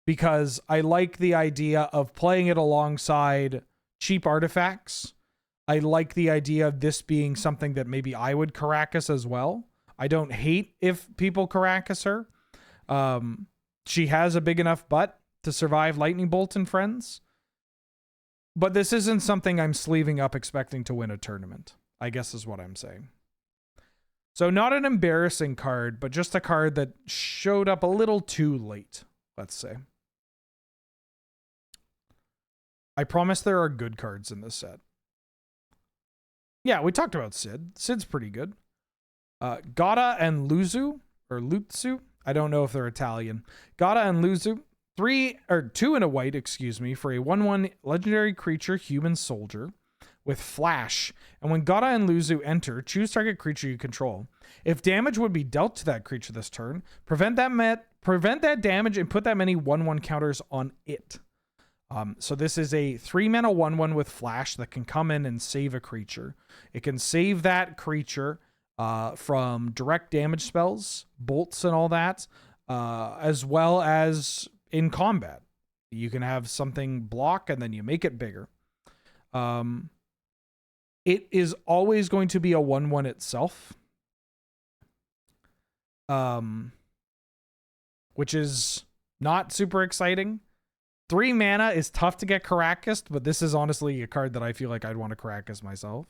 Speaker 1: because I like the idea of playing it alongside cheap artifacts. I like the idea of this being something that maybe I would Caracas as well. I don't hate if people Caracas her. She has a big enough butt to survive Lightning Bolt and friends. But this isn't something I'm sleeving up expecting to win a tournament, I guess is what I'm saying. So not an embarrassing card, but just a card that showed up a little too late, let's say. I promise there are good cards in this set. Yeah, we talked about Sid. Sid's pretty good. Gata and Luzu, or Lutsu. I don't know if they're Italian. Gata and Luzu. 2 and a white, for a 1/1 legendary creature human soldier with flash. And when Gata and Luzu enter, choose target creature you control. If damage would be dealt to that creature this turn, prevent that damage and put that many 1/1 counters on it. So this is a 3-mana 1/1 with flash that can come in and save a creature. It can save that creature from direct damage spells, bolts and all that, as well as in combat. You can have something block and then you make it bigger. It is always going to be a 1/1 itself. Which is not super exciting. 3 mana is tough to get Caracas, but this is honestly a card that I feel like I'd want to Caracas myself.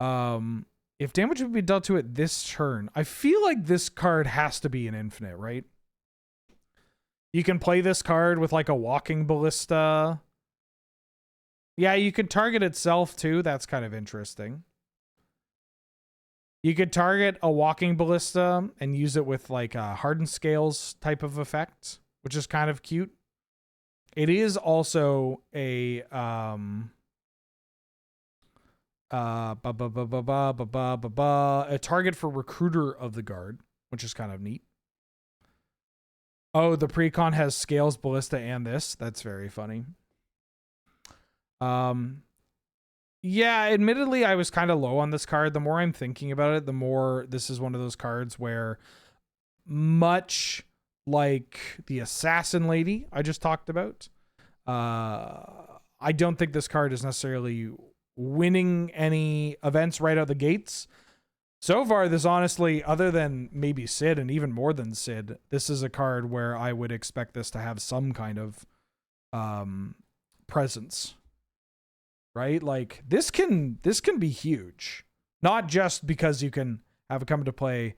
Speaker 1: If damage would be dealt to it this turn, I feel like this card has to be an infinite, right? You can play this card with like a Walking Ballista. Yeah, you could target itself too. That's kind of interesting. You could target a Walking Ballista and use it with like a Hardened Scales type of effect, which is kind of cute. It is also a a target for Recruiter of the Guard, which is kind of neat. Oh, the precon has Scales, Ballista, and this. That's very funny. Yeah, admittedly, I was kind of low on this card. The more I'm thinking about it, the more this is one of those cards where, much like the Assassin Lady I just talked about, I don't think this card is necessarily winning any events right out the gates. So far, this honestly, other than maybe Sid and even more than Sid, this is a card where I would expect this to have some kind of presence. Right? Like this can be huge. Not just because you can have it come into play,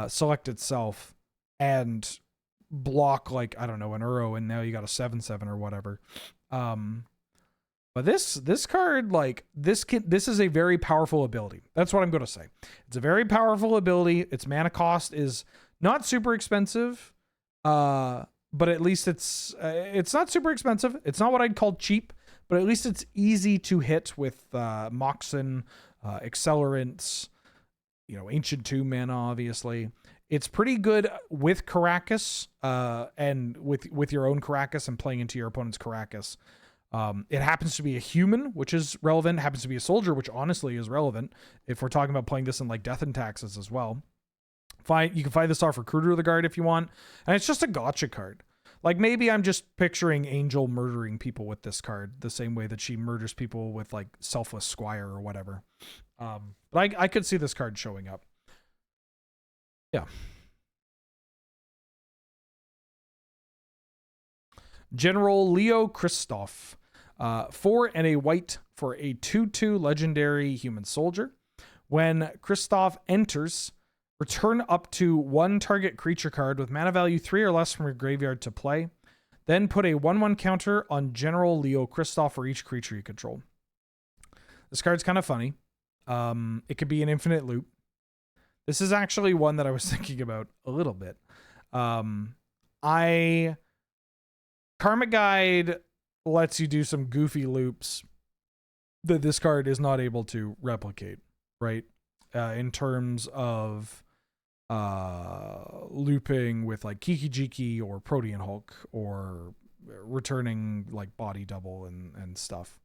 Speaker 1: select itself and block like, I don't know, an Uro, and now you got a 7/7 or whatever. But this card, like this is a very powerful ability. That's what I'm going to say. It's a very powerful ability. Its mana cost is not super expensive, but at least it's not super expensive. It's not what I'd call cheap, but at least it's easy to hit with Moxen, Accelerants, Ancient Tomb mana, obviously. It's pretty good with Caracas, and with your own Caracas and playing into your opponent's Caracas. It happens to be a human, which is relevant. It happens to be a soldier, which honestly is relevant if we're talking about playing this in like Death and Taxes as well. You can find this off Recruiter of the Guard if you want, and it's just a gotcha card. Like maybe I'm just picturing Angel murdering people with this card the same way that she murders people with like Selfless Squire or whatever. But I could see this card showing up. Yeah. General Leo Christoph. 4 and a white for a 2/2 legendary human soldier. When Christoph enters, Return up to one target creature card with mana value 3 or less from your graveyard to play. Then put a 1/1 counter on General Leo Kristoff for each creature you control. This card's kind of funny. It could be an infinite loop. This is actually one that I was thinking about a little bit. Karmic Guide lets you do some goofy loops that this card is not able to replicate, right? In terms of looping with like Kiki Jiki or Protean Hulk or returning like body double and stuff.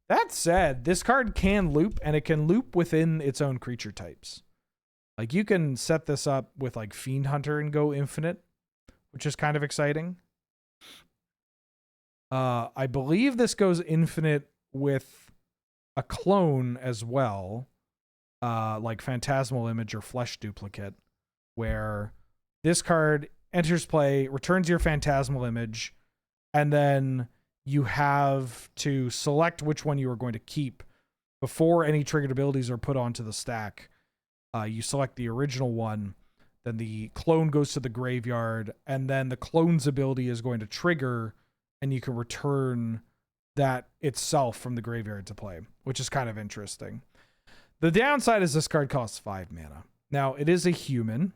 Speaker 1: That said, this card can loop, and it can loop within its own creature types. Like you can set this up with like Fiend Hunter and go infinite, which is kind of exciting. I believe this goes infinite with a clone as well, like Phantasmal Image or Flesh Duplicate, where this card enters play, returns your Phantasmal Image, and then you have to select which one you are going to keep before any triggered abilities are put onto the stack. You select the original one, then the clone goes to the graveyard, and then the clone's ability is going to trigger, and you can return that itself from the graveyard to play, which is kind of interesting. The downside is this card costs 5 mana. Now, it is a human,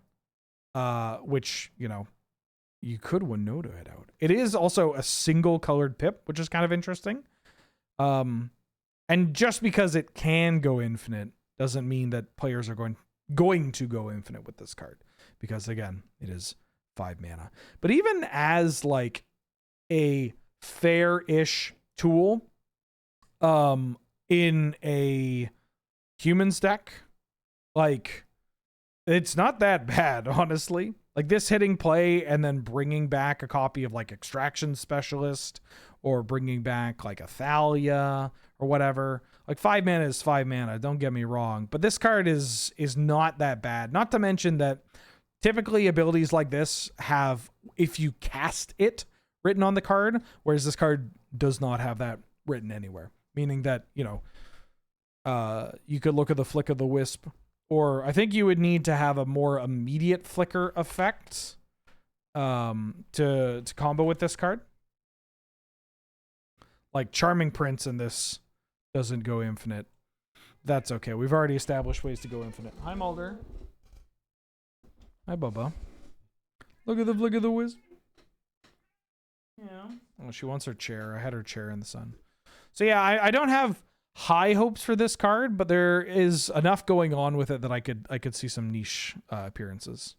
Speaker 1: which, you know, you could Winota it out. It is also a single colored pip, which is kind of interesting. And just because it can go infinite doesn't mean that players are going to go infinite with this card. Because again, it is 5 mana. But even as like a fair-ish tool in a humans deck, like it's not that bad, honestly. Like this hitting play and then bringing back a copy of like Extraction Specialist or bringing back like a Thalia or whatever. Like 5 mana is 5 mana, don't get me wrong. But this card is not that bad. Not to mention that typically abilities like this have, if you cast it, written on the card, whereas this card does not have that written anywhere. Meaning that, you know, you could look at the Flick of the Wisp, or I think you would need to have a more immediate flicker effect to combo with this card. Like Charming Prince in this doesn't go infinite. That's okay. We've already established ways to go infinite. Hi, Mulder. Hi, Bubba. Look at the Flick of the Wisp. Yeah. Oh, she wants her chair. I had her chair in the sun. So yeah, I don't have high hopes for this card, but there is enough going on with it that I could see some niche appearances.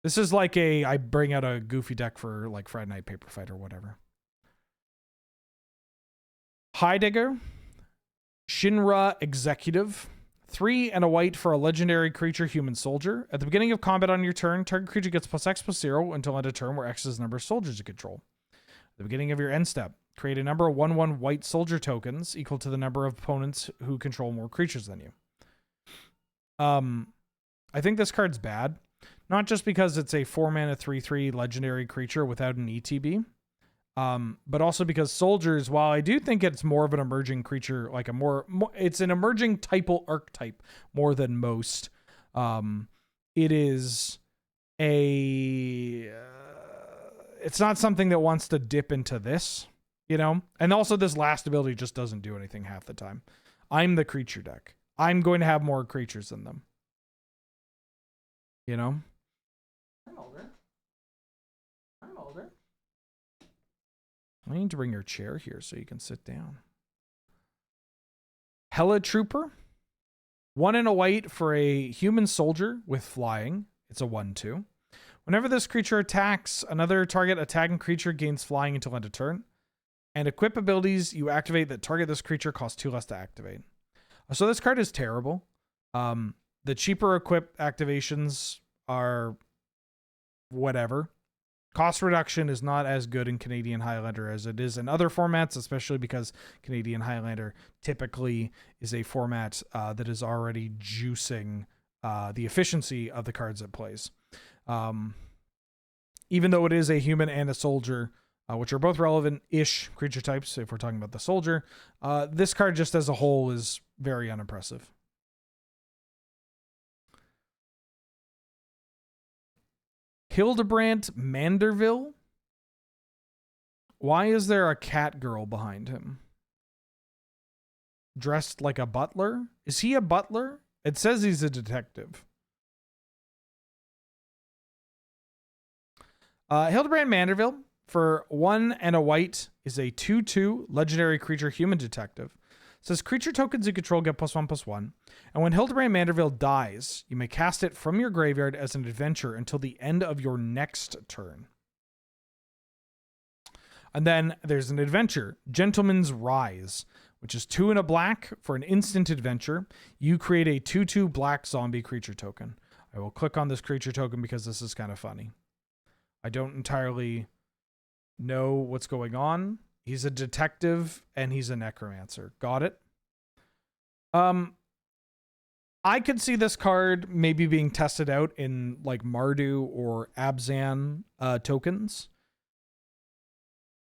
Speaker 1: This is like I bring out a goofy deck for like Friday Night Paper Fight or whatever. High Digger, Shinra Executive, 3 and a white for a legendary creature human soldier. At the beginning of combat on your turn, target creature gets +X/+0 until end of turn, where X is the number of soldiers you control. At the beginning of your end step, create a number of 1/1 white soldier tokens equal to the number of opponents who control more creatures than you. I think this card's bad. Not just because it's a 4 mana 3/3 legendary creature without an ETB, but also because soldiers, while I do think it's more of an emerging creature, like it's an emerging typal archetype more than most. It is it's not something that wants to dip into this, you know? And also this last ability just doesn't do anything half the time. I'm the creature deck. I'm going to have more creatures than them. You know? I'm older. I need to bring your chair here so you can sit down. Hella Trooper. 1 and a white for a human soldier with flying. It's a 1/2. Whenever this creature attacks, another target attacking creature gains flying until end of turn. And equip abilities you activate that target this creature cost 2 less to activate. So this card is terrible. The cheaper equip activations are whatever. Cost reduction is not as good in Canadian Highlander as it is in other formats, especially because Canadian Highlander typically is a format that is already juicing the efficiency of the cards it plays. Even though it is a human and a soldier, which are both relevant-ish creature types, if we're talking about the soldier, this card just as a whole is very unimpressive. Hildebrandt Manderville. Why is there a cat girl behind him? Dressed like a butler? Is he a butler? It says he's a detective. Hildebrandt Manderville, for 1 and a white, is a 2/2 legendary creature human detective. It says creature tokens you control get +1/+1. And when Hildebrandt Manderville dies, you may cast it from your graveyard as an adventure until the end of your next turn. And then there's an adventure, Gentleman's Rise, which is 2 and a black for an instant adventure. You create a 2/2 black zombie creature token. I will click on this creature token because this is kind of funny. I don't entirely know what's going on. He's a detective and he's a necromancer. Got it. I could see this card maybe being tested out in like Mardu or Abzan tokens.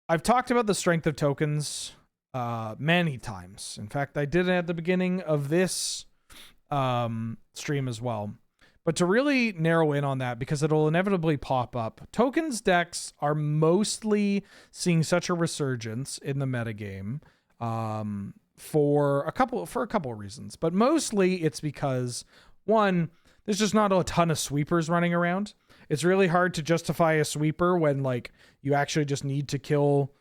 Speaker 1: I've talked about the strength of tokens many times. In fact, I did it at the beginning of this stream as well. But to really narrow in on that, because it'll inevitably pop up, tokens decks are mostly seeing such a resurgence in the metagame for a couple of reasons. But mostly it's because, one, there's just not a ton of sweepers running around. It's really hard to justify a sweeper when like you actually just need to kill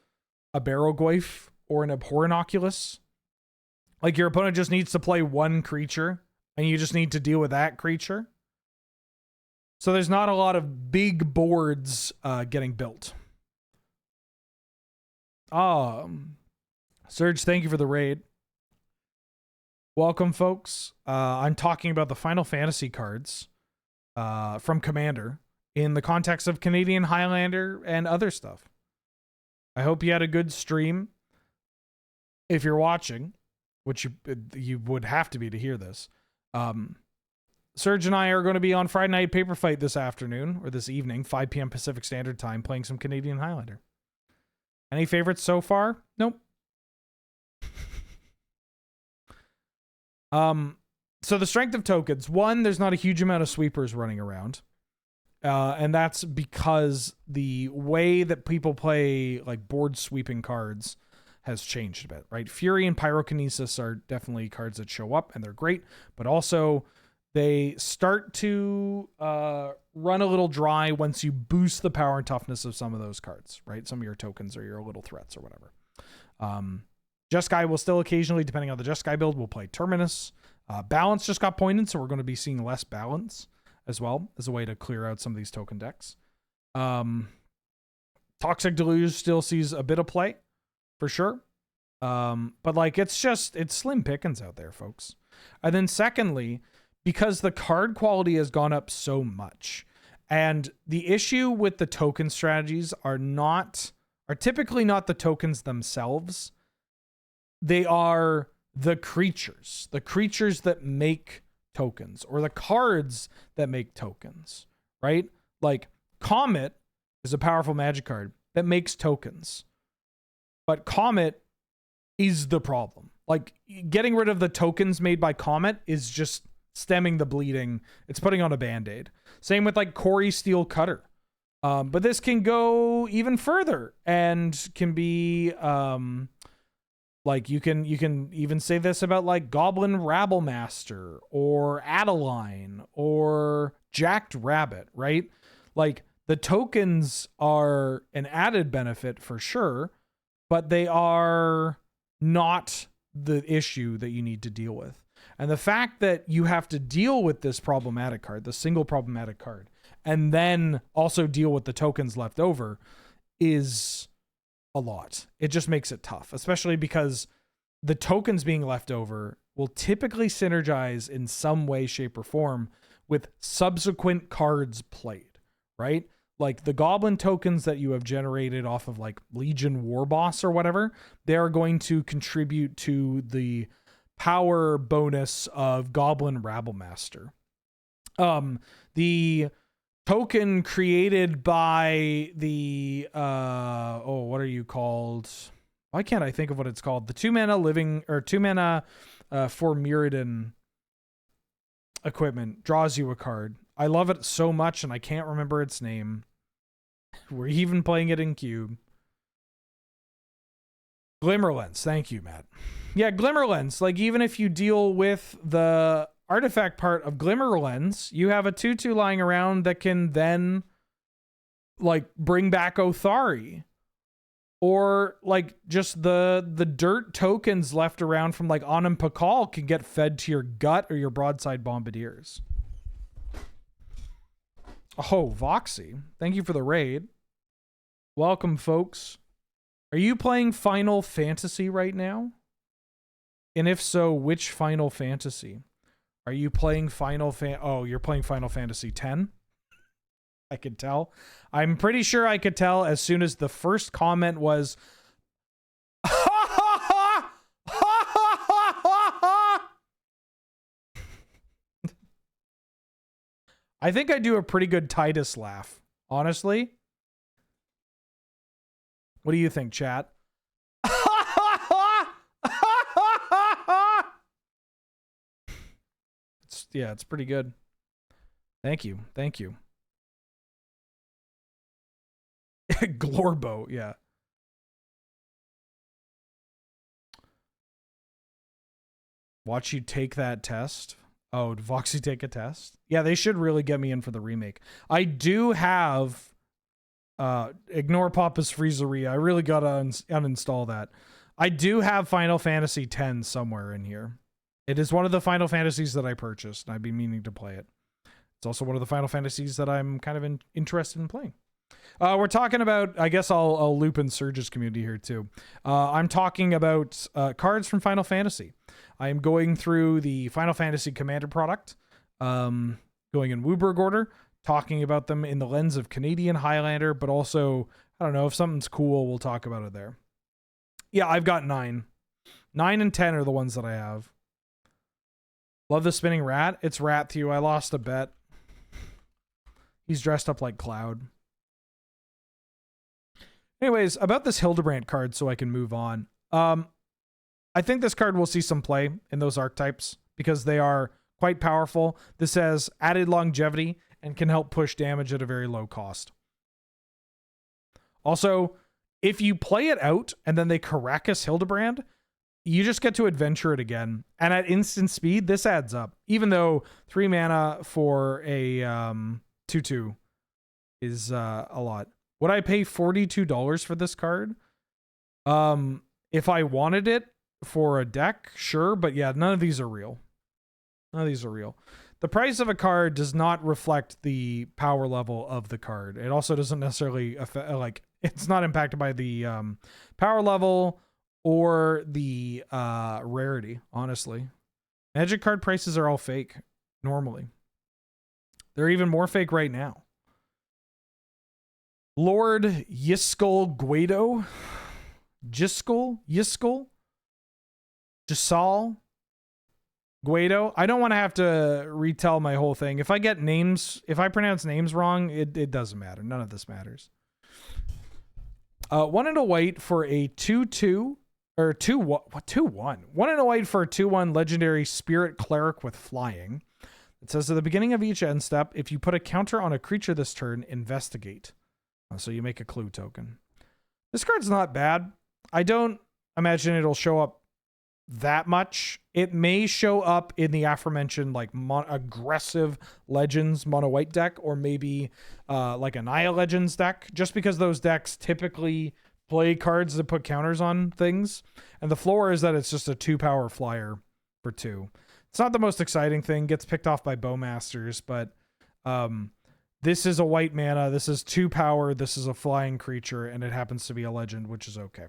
Speaker 1: a Barrowgoyf or an Abhorrenoculus. Like your opponent just needs to play one creature and you just need to deal with that creature. So there's not a lot of big boards getting built. Serge, thank you for the raid. Welcome, folks. I'm talking about the Final Fantasy cards from Commander in the context of Canadian Highlander and other stuff. I hope you had a good stream. If you're watching, which you would have to be to hear this, Serge and I are going to be on Friday Night Paper Fight this afternoon, or this evening, 5 p.m. Pacific Standard Time, playing some Canadian Highlander. Any favorites so far? Nope. So the strength of tokens. One, there's not a huge amount of sweepers running around. And that's because the way that people play like board sweeping cards has changed a bit, right? Fury and Pyrokinesis are definitely cards that show up and they're great, but also they start to run a little dry once you boost the power and toughness of some of those cards, right? Some of your tokens or your little threats or whatever. Jeskai will still occasionally, depending on the Jeskai build, will play Terminus. Balance just got pointed, so we're going to be seeing less balance as well as a way to clear out some of these token decks. Toxic Deluge still sees a bit of play, for sure. But like it's slim pickings out there, folks. And then secondly, because the card quality has gone up so much, and the issue with the token strategies are typically not the tokens themselves. They are the creatures that make tokens, or the cards that make tokens, right? Like Comet is a powerful magic card that makes tokens, but Comet is the problem. Like getting rid of the tokens made by Comet is just stemming the bleeding. It's putting on a band-aid. Same with like Corey Steel Cutter. But this can go even further and can be like you can even say this about like Goblin Rabblemaster or Adeline or Jacked Rabbit, right? Like the tokens are an added benefit for sure, but they are not the issue that you need to deal with. And the fact that you have to deal with this problematic card, the single problematic card, and then also deal with the tokens left over is a lot. It just makes it tough, especially because the tokens being left over will typically synergize in some way, shape, or form with subsequent cards played, right? Like the goblin tokens that you have generated off of like Legion Warboss or whatever, they are going to contribute to the power bonus of Goblin Rabblemaster. The token created by the what are you called? Why can't I think of what it's called? The 2-mana living or 2-mana for Mirrodin equipment draws you a card. I love it so much and I can't remember its name. We're even playing it in Cube. Glimmerlens. Thank you, Matt. Yeah, Glimmerlens. Like, even if you deal with the artifact part of Glimmerlens, you have a 2/2 lying around that can then, like, bring back Othari. Or, like, just the dirt tokens left around from, like, Anam Pakal can get fed to your gut or your broadside bombardiers. Oh, Voxy. Thank you for the raid. Welcome, folks. Are you playing Final Fantasy right now? And if so, which Final Fantasy? Are you playing Oh, you're playing Final Fantasy X? I could tell. I'm pretty sure I could tell as soon as the first comment was... I think I do a pretty good Titus laugh, honestly. What do you think, chat? It's pretty good. Thank you. Thank you. Glorbo, yeah. Watch you take that test. Oh, did Voxy take a test? Yeah, they should really get me in for the remake. I do have... ignore Papa's Freezery. I really gotta uninstall that. I do have Final Fantasy X somewhere in here. It is one of the Final Fantasies that I purchased, and I've been meaning to play it. It's also one of the Final Fantasies that I'm kind of interested in playing. We're talking about, I guess I'll loop in Surge's community here too. I'm talking about cards from Final Fantasy. I'm going through the Final Fantasy Commander product, going in Wooburg order, talking about them in the lens of Canadian Highlander, but also, I don't know, if something's cool, we'll talk about it there. Yeah, I've got 9. 9 and 10 are the ones that I have. Love the spinning rat. It's Rat Thew. I lost a bet. He's dressed up like Cloud. Anyways, about this Hildebrand card so I can move on. I think this card will see some play in those archetypes because they are quite powerful. This has added longevity and can help push damage at a very low cost. Also, if you play it out and then they Caracas Hildebrand, you just get to adventure it again. And at instant speed, this adds up. Even though 3 mana for a 2/2 is a lot. Would I pay $42 for this card? If I wanted it for a deck, sure. But yeah, none of these are real. None of these are real. The price of a card does not reflect the power level of the card. It also doesn't necessarily affect, like, it's not impacted by the power level or the rarity, honestly. Magic card prices are all fake, normally. They're even more fake right now. Lord Yiskel Guido. Giskel? Gisal? Guido. I don't want to have to retell my whole thing. If I get names, if I pronounce names wrong, it doesn't matter. None of this matters. 1 and a white for a 2/2 or 2/1. 1 and a white for a 2/1 legendary spirit cleric with flying. It says at the beginning of each end step, if you put a counter on a creature this turn, investigate. So you make a clue token. This card's not bad. I don't imagine it'll show up that much. It may show up in the aforementioned like aggressive Legends mono white deck, or maybe like a Naya Legends deck, just because those decks typically play cards that put counters on things. And the floor is that it's just a 2-power flyer for 2. It's not the most exciting thing, gets picked off by Bowmasters, but this is a white mana, this is 2 power, this is a flying creature, and it happens to be a legend, which is okay.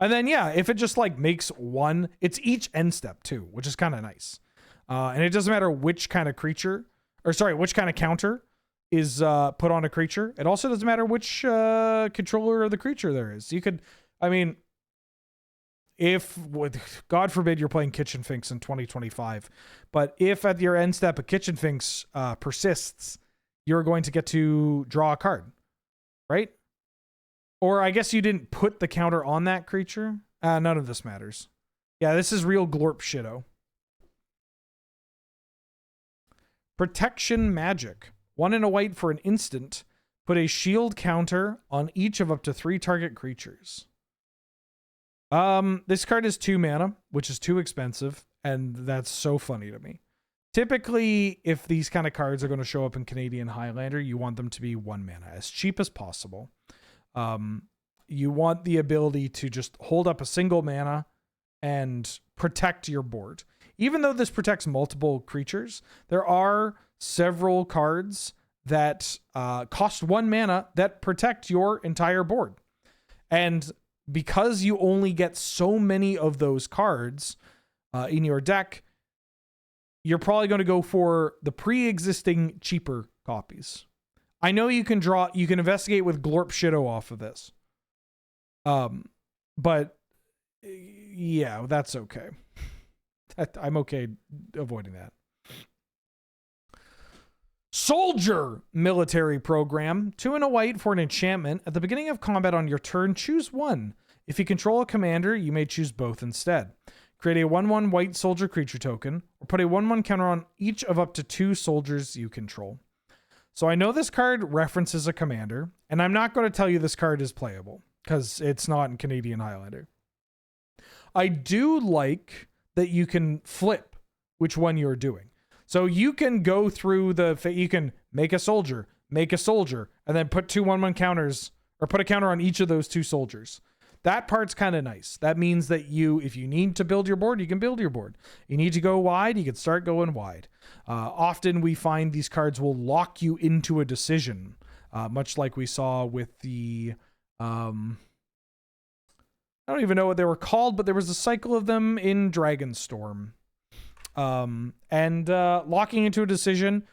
Speaker 1: And then, yeah, if it just like makes 1, it's each end step too, which is kind of nice. And it doesn't matter which kind of creature, or sorry, which kind of counter is put on a creature. It also doesn't matter which controller of the creature there is. You could, I mean, if, God forbid, you're playing Kitchen Finks in 2025, but if at your end step a Kitchen Finks persists, you're going to get to draw a card, right? Or I guess you didn't put the counter on that creature. None of this matters. Yeah, this is real glorp shitto. Protection Magic. 1 and a white for an instant. Put a shield counter on each of up to 3 target creatures. This card is 2 mana, which is too expensive, and that's so funny to me. Typically, if these kind of cards are going to show up in Canadian Highlander, you want them to be 1 mana, as cheap as possible. You want the ability to just hold up a single mana and protect your board. Even though this protects multiple creatures, there are several cards that cost 1 mana that protect your entire board. And because you only get so many of those cards in your deck, you're probably going to go for the pre-existing cheaper copies. I know you can investigate with Glorp Shido off of this. But yeah, that's okay. I'm okay avoiding that. Soldier military program. 2 and a white for an enchantment. At the beginning of combat on your turn, choose 1. If you control a commander, you may choose both instead. Create a 1/1 white soldier creature token, or put a 1/1 counter on each of up to 2 soldiers you control. So I know this card references a commander, and I'm not going to tell you this card is playable, because it's not in Canadian Highlander. I do like that you can flip which one you're doing. So you can go through you can make a soldier, and then put 2 1/1 counters, or put a counter on each of those 2 soldiers. That part's kind of nice. That means that if you need to build your board, you can build your board. You need to go wide, you can start going wide. Often we find these cards will lock you into a decision, much like we saw with the... I don't even know what they were called, but there was a cycle of them in Dragonstorm. Locking into a decision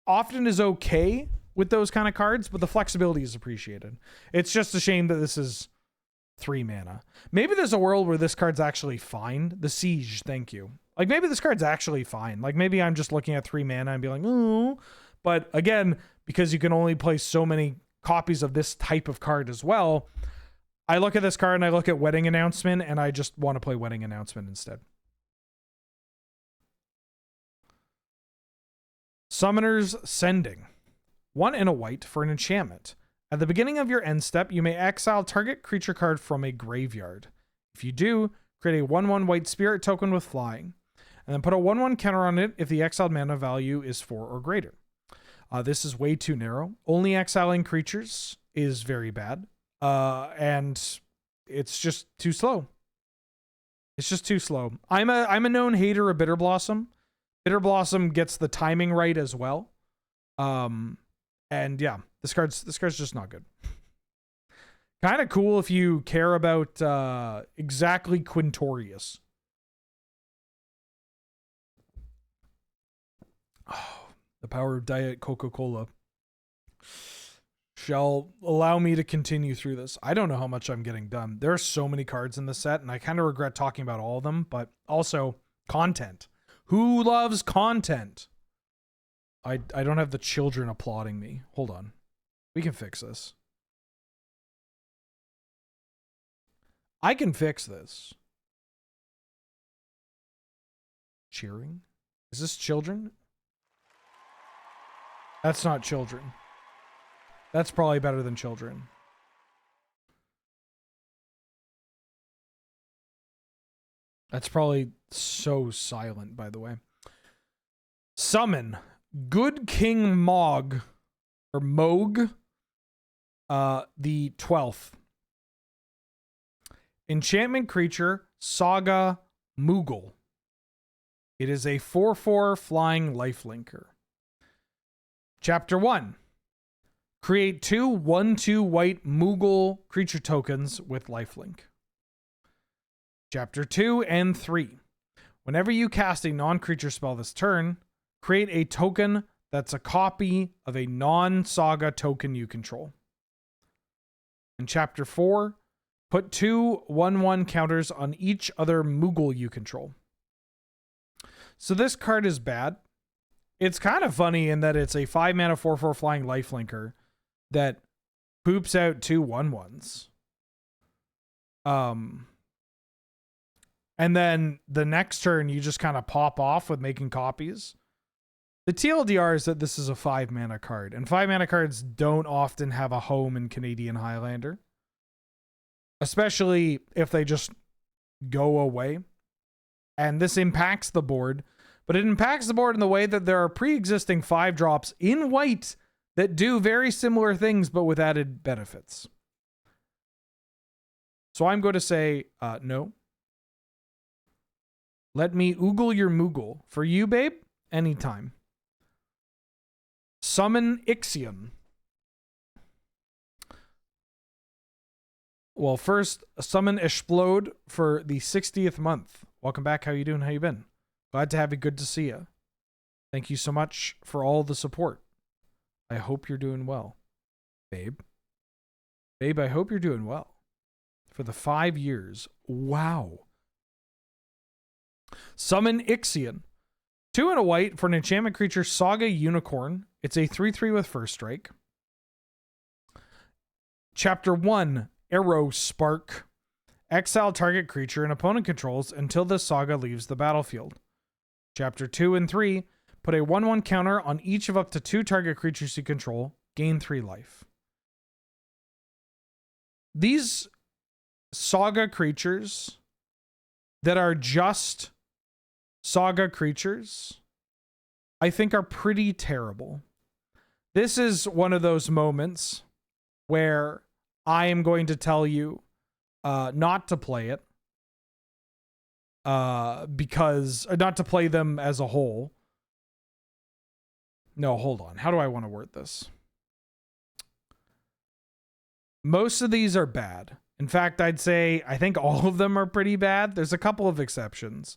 Speaker 1: often is okay with those kind of cards, but the flexibility is appreciated. It's just a shame that this is 3 mana. Maybe there's a world where this card's actually fine. The Siege, thank you. Like, maybe this card's actually fine. Like, maybe I'm just looking at 3 mana and be like, oh. But again, because you can only play so many copies of this type of card as well, I look at this card and I look at Wedding Announcement, and I just want to play Wedding Announcement instead. Summoner's Sending. 1 and a white for an enchantment. At the beginning of your end step, you may exile target creature card from a graveyard. If you do, create a 1/1 white spirit token with flying, and then put a 1/1 counter on it if the exiled mana value is 4 or greater. This is way too narrow. Only exiling creatures is very bad. And it's just too slow. It's just too slow. I'm a known hater of Bitter Blossom. Bitter Blossom gets the timing right as well. And yeah, this card's just not good. Kind of cool if you care about exactly Quintorius. Oh, the power of Diet Coca-Cola shall allow me to continue through this. I don't know how much I'm getting done. There are so many cards in this set, and I kind of regret talking about all of them, but also content. Who loves content? I don't have the children applauding me. Hold on. We can fix this. I can fix this. Cheering? Is this children? That's not children. That's probably better than children. That's probably so silent, by the way. Summon Good King Mog, or Moog, the 12th. Enchantment creature, Saga Moogle. It is a 4/4 flying lifelinker. Chapter 1. Create 2 1/2 white Moogle creature tokens with lifelink. Chapter 2 and 3. Whenever you cast a non-creature spell this turn, create a token that's a copy of a non-saga token you control. In Chapter 4, put 2 1/1 counters on each other Moogle you control. So this card is bad. It's kind of funny in that it's a 5 mana 4/4 flying lifelinker that poops out 2 1/1s. And then the next turn you just kind of pop off with making copies. The TLDR is that this is a 5-mana card, and 5-mana cards don't often have a home in Canadian Highlander, especially if they just go away. And this impacts the board, but it impacts the board in the way that there are pre-existing 5-drops in white that do very similar things, but with added benefits. So I'm going to say no. Let me oogle your moogle. For you, babe, anytime. Summon Ixion. Well, first, summon Explode for the 60th month. Welcome back. How you doing? How you been? Glad to have you. Good to see you. Thank you so much for all the support. I hope you're doing well. Babe. Babe, I hope you're doing well. For the 5 years. Wow. Summon Ixion. 2 and a white for an enchantment creature, Saga Unicorn. It's a 3/3 with first strike. Chapter 1, Arrow Spark. Exile target creature an opponent controls until the saga leaves the battlefield. Chapter 2 and 3, put a 1/1 counter on each of up to 2 target creatures you control. Gain 3 life. These saga creatures that are just saga creatures, I think are pretty terrible. This is one of those moments where I am going to tell you not to play it. Because not to play them as a whole. No, hold on. How do I want to word this? Most of these are bad. In fact, I'd say I think all of them are pretty bad. There's a couple of exceptions.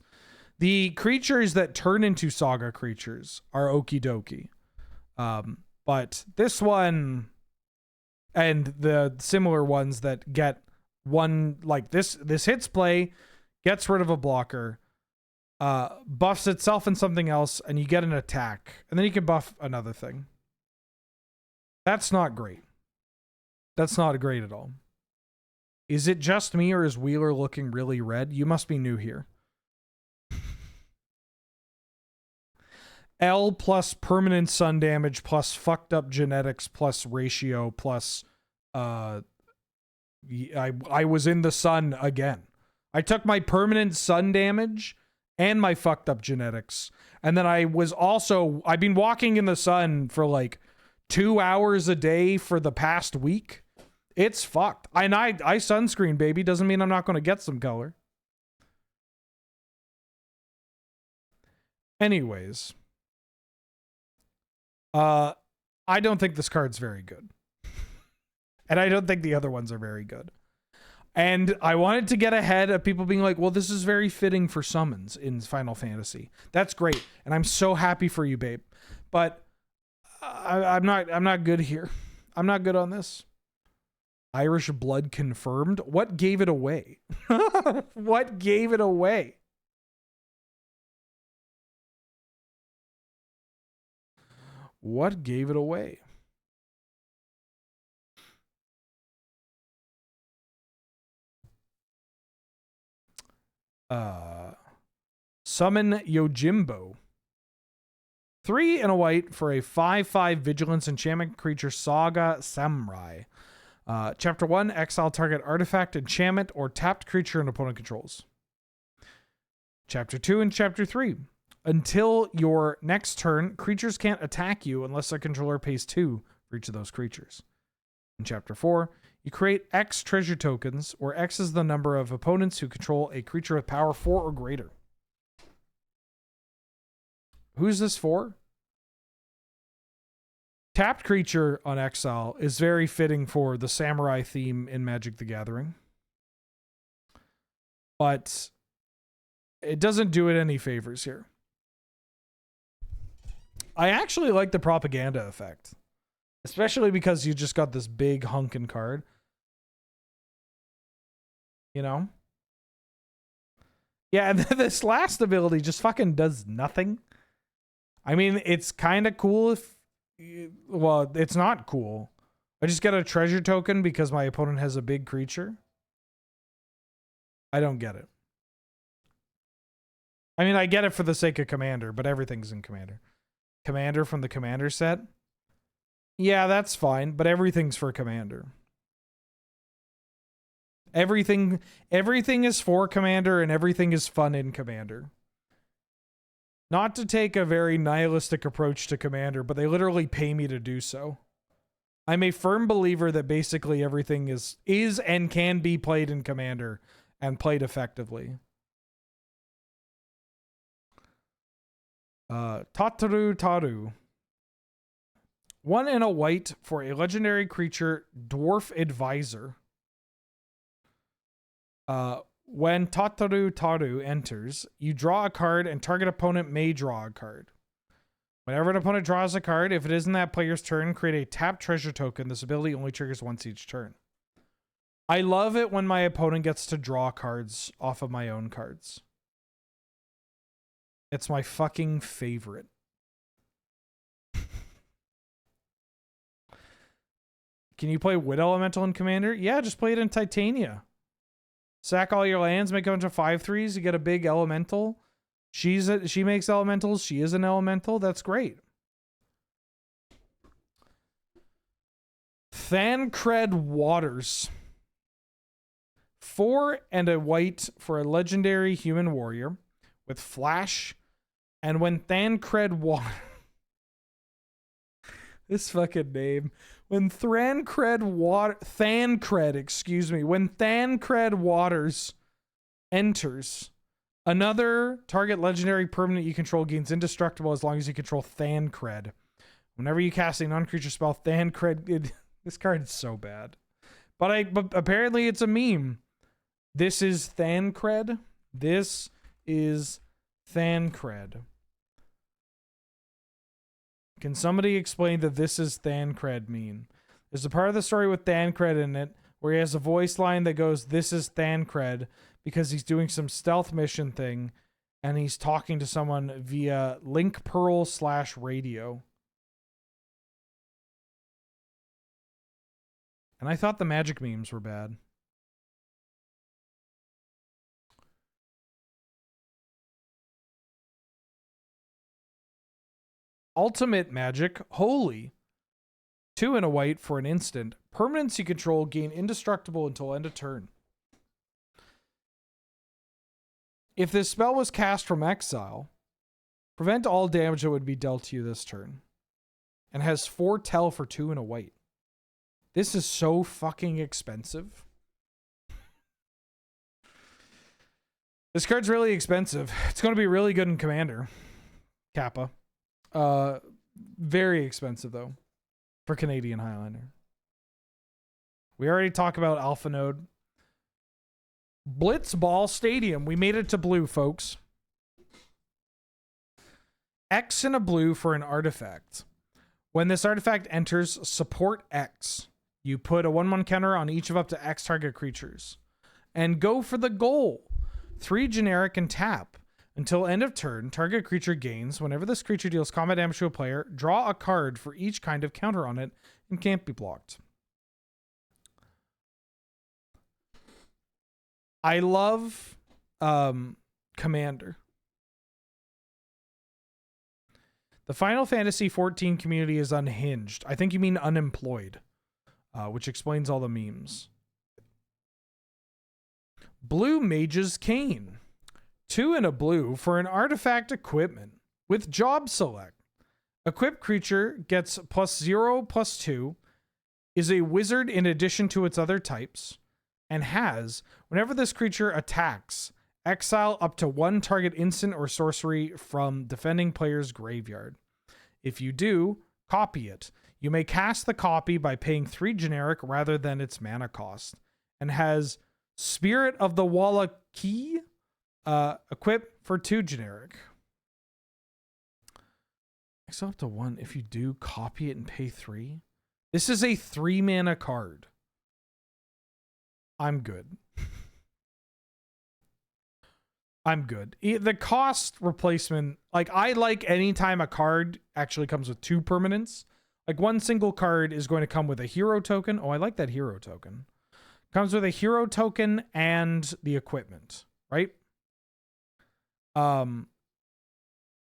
Speaker 1: The creatures that turn into saga creatures are okie dokie. But this one and the similar ones that get one, like this hits play, gets rid of a blocker, buffs itself and something else, and you get an attack. And then you can buff another thing. That's not great. That's not great at all. Is it just me, or is Wheeler looking really red? You must be new here. L plus permanent sun damage plus fucked up genetics plus ratio plus I was in the sun again. I took my permanent sun damage and my fucked up genetics. And then I've been walking in the sun for like 2 hours a day for the past week. It's fucked. And I sunscreen, baby. Doesn't mean I'm not going to get some color. Anyways. I don't think this card's very good. And I don't think the other ones are very good. And I wanted to get ahead of people being like, well, this is very fitting for summons in Final Fantasy. That's great. And I'm so happy for you, babe. But I'm not good here. I'm not good on this. Irish blood confirmed. What gave it away? What gave it away? What gave it away? Summon Yojimbo. 3 and a white for a 5/5 vigilance enchantment creature, Saga Samurai. Chapter 1, exile target artifact, enchantment, or tapped creature an opponent controls. Chapter 2 and Chapter 3. Until your next turn, creatures can't attack you unless their controller pays 2 for each of those creatures. In Chapter 4, you create X treasure tokens, where X is the number of opponents who control a creature with power 4 or greater. Who's this for? Tapped creature on exile is very fitting for the samurai theme in Magic the Gathering. But it doesn't do it any favors here. I actually like the propaganda effect. Especially because you just got this big hunkin' card. You know? Yeah, and this last ability just fucking does nothing. I mean, it's kind of cool if... Well, it's not cool. I just get a treasure token because my opponent has a big creature. I don't get it. I mean, I get it for the sake of Commander, but everything's in Commander. Commander from the Commander set. Yeah, that's fine, but everything's for Commander. Everything is for Commander, and everything is fun in Commander. Not to take a very nihilistic approach to Commander, but they literally pay me to do so. I'm a firm believer that basically everything is and can be played in Commander and played effectively. Tataru Taru. 1 and a white for a legendary creature, Dwarf Advisor. When Tataru Taru enters, you draw a card and target opponent may draw a card. Whenever an opponent draws a card, if it isn't that player's turn, create a tapped treasure token. This ability only triggers once each turn. I love it when my opponent gets to draw cards off of my own cards. It's my fucking favorite. Can you play Wood Elemental in Commander? Yeah, just play it in Titania. Sack all your lands, make a bunch of 5/3s, you get a big elemental. She makes elementals, she is an elemental, that's great. Thancred Waters. 4 and a white for a legendary human warrior with flash. And when Thancred Waters... This fucking name. When Thancred Waters enters, another target legendary permanent you control gains indestructible as long as you control Thancred. Whenever you cast a non-creature spell, Thancred... This card is so bad. But apparently it's a meme. This is Thancred. This is Thancred. Can somebody explain that this is Thancred mean? There's a part of the story with Thancred in it where he has a voice line that goes, "This is Thancred," because he's doing some stealth mission thing and he's talking to someone via link pearl /radio. And I thought the magic memes were bad. Ultimate Magic, Holy. 2 and a white for an instant. Permanents you control gain indestructible until end of turn. If this spell was cast from exile, prevent all damage that would be dealt to you this turn. And has 4 tell for 2 and a white. This is so fucking expensive. This card's really expensive. It's going to be really good in Commander. Kappa. Very expensive though for Canadian Highlander. We already talked about Alpha Node. Blitzball Stadium. We made it to blue, folks. X and a blue for an artifact. When this artifact enters, support X. You put a 1/1 counter on each of up to X target creatures. And go for the goal. 3 generic and tap. Until end of turn, target creature gains. Whenever this creature deals combat damage to a player, draw a card for each kind of counter on it and can't be blocked. I love Commander. The Final Fantasy XIV community is unhinged. I think you mean unemployed, which explains all the memes. Blue Mage's Cane. 2 and a blue for an artifact equipment with job select. Equipped creature gets +0/+2, is a wizard in addition to its other types, and has, whenever this creature attacks, exile up to 1 target instant or sorcery from defending player's graveyard. If you do, copy it. You may cast the copy by paying 3 generic rather than its mana cost, and has Spirit of the Wallachie, equip for 2 generic. Exile up to 1. If you do, copy it and pay 3. This is a 3 mana card. I'm good. I'm good. The cost replacement, like, I like anytime a card actually comes with 2 permanents. Like, 1 single card is going to come with a hero token. Oh, I like that hero token. Comes with a hero token and the equipment, right?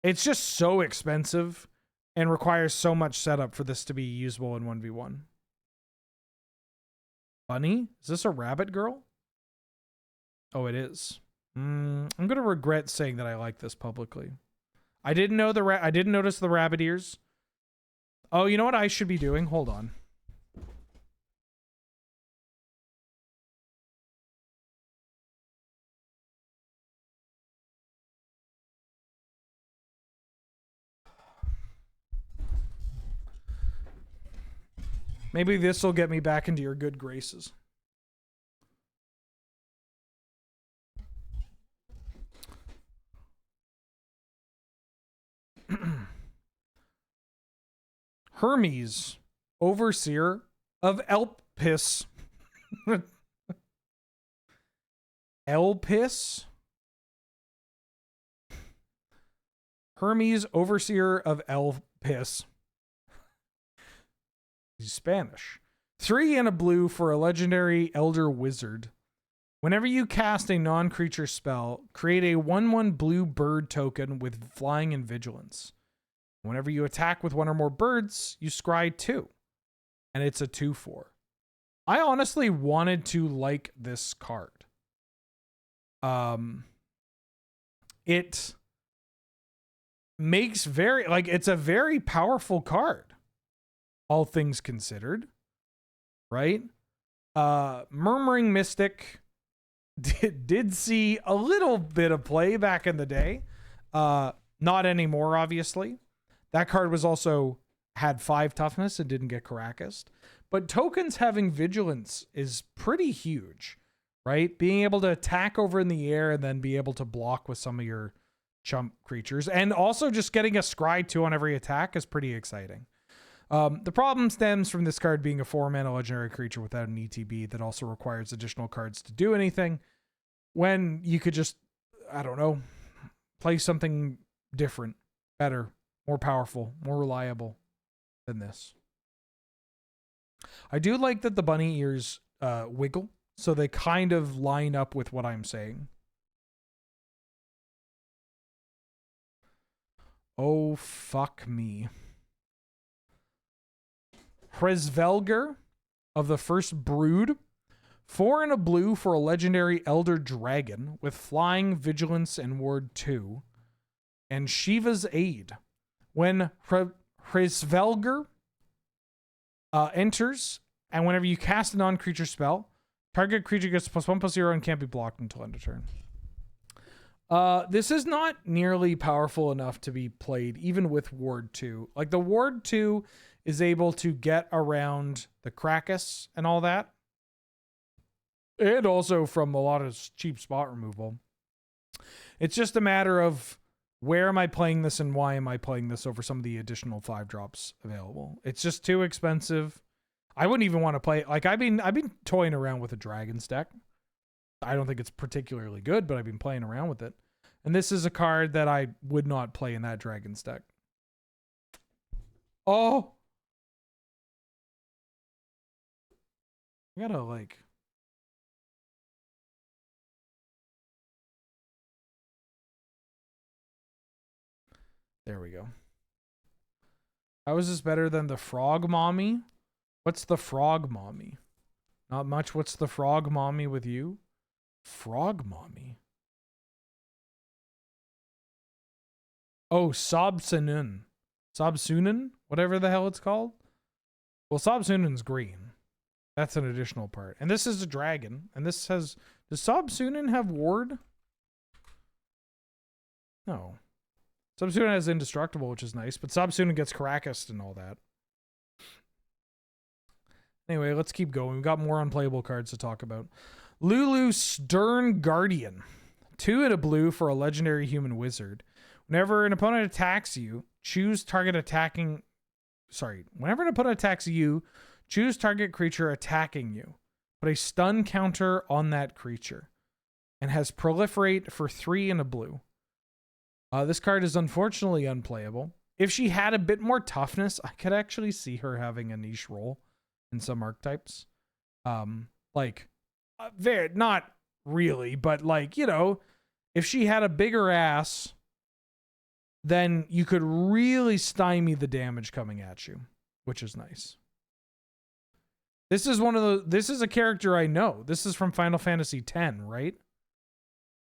Speaker 1: It's just so expensive and requires so much setup for this to be usable in 1v1. Bunny? Is this a rabbit girl? Oh, it is. I'm gonna regret saying that I like this publicly. I didn't know I didn't notice the rabbit ears. Oh, you know what I should be doing? Hold on. Maybe this will get me back into your good graces. Hermes, overseer of Elpis. Elpis? Hermes, overseer of Elpis. He's Spanish. 3 and a blue for a legendary elder wizard. Whenever you cast a non-creature spell, create a 1/1 blue bird token with flying and vigilance. Whenever you attack with one or more birds, you scry 2. And it's a 2/4. I honestly wanted to like this card. It makes it's a very powerful card, all things considered, right? Murmuring Mystic did see a little bit of play back in the day. Not anymore, obviously. That card was also had 5 toughness and didn't get Caracased. But tokens having vigilance is pretty huge, right? Being able to attack over in the air and then be able to block with some of your chump creatures. And also just getting a scry 2 on every attack is pretty exciting. The problem stems from this card being a 4-mana legendary creature without an ETB that also requires additional cards to do anything, when you could just, I don't know, play something different, better, more powerful, more reliable than this. I do like that the bunny ears wiggle, so they kind of line up with what I'm saying. Oh, fuck me. Hresvelger of the First Brood. 4 and a blue for a legendary elder dragon with flying, vigilance, and ward 2. And Shiva's Aid. When Hresvelger enters, and whenever you cast a non-creature spell, target creature gets +1/+0 and can't be blocked until end of turn. This is not nearly powerful enough to be played even with ward 2. Like, the ward 2 is able to get around the Krakus and all that. And also from a lot of cheap spot removal. It's just a matter of where am I playing this and why am I playing this over some of the additional 5 drops available. It's just too expensive. I wouldn't even want to play. Like, I've been toying around with a Dragon's deck. I don't think it's particularly good, but I've been playing around with it. And this is a card that I would not play in that Dragon's deck. Oh! I gotta, like... There we go. How is this better than the Frog Mommy? What's the Frog Mommy? Not much. What's the Frog Mommy with you? Frog Mommy. Oh, Sobsunun. Sobsunun? Whatever the hell it's called. Well, Sobsunun's green. That's an additional part. And this is a dragon. And this has... Does Sobsunun have ward? No. Sobsunun has indestructible, which is nice. But Sobsunun gets Caracased and all that. Anyway, let's keep going. We've got more unplayable cards to talk about. Lulu Stern Guardian. 2 and a blue for a legendary human wizard. Whenever an opponent attacks you, choose target attacking... Sorry. Whenever an opponent attacks you, choose target creature attacking you. Put a stun counter on that creature. And has proliferate for 3 and a blue. This card is unfortunately unplayable. If she had a bit more toughness, I could actually see her having a niche role in some archetypes. Not really, but like, you know, if she had a bigger ass then you could really stymie the damage coming at you, which is nice. This is this is a character I know. This is from Final Fantasy X, right?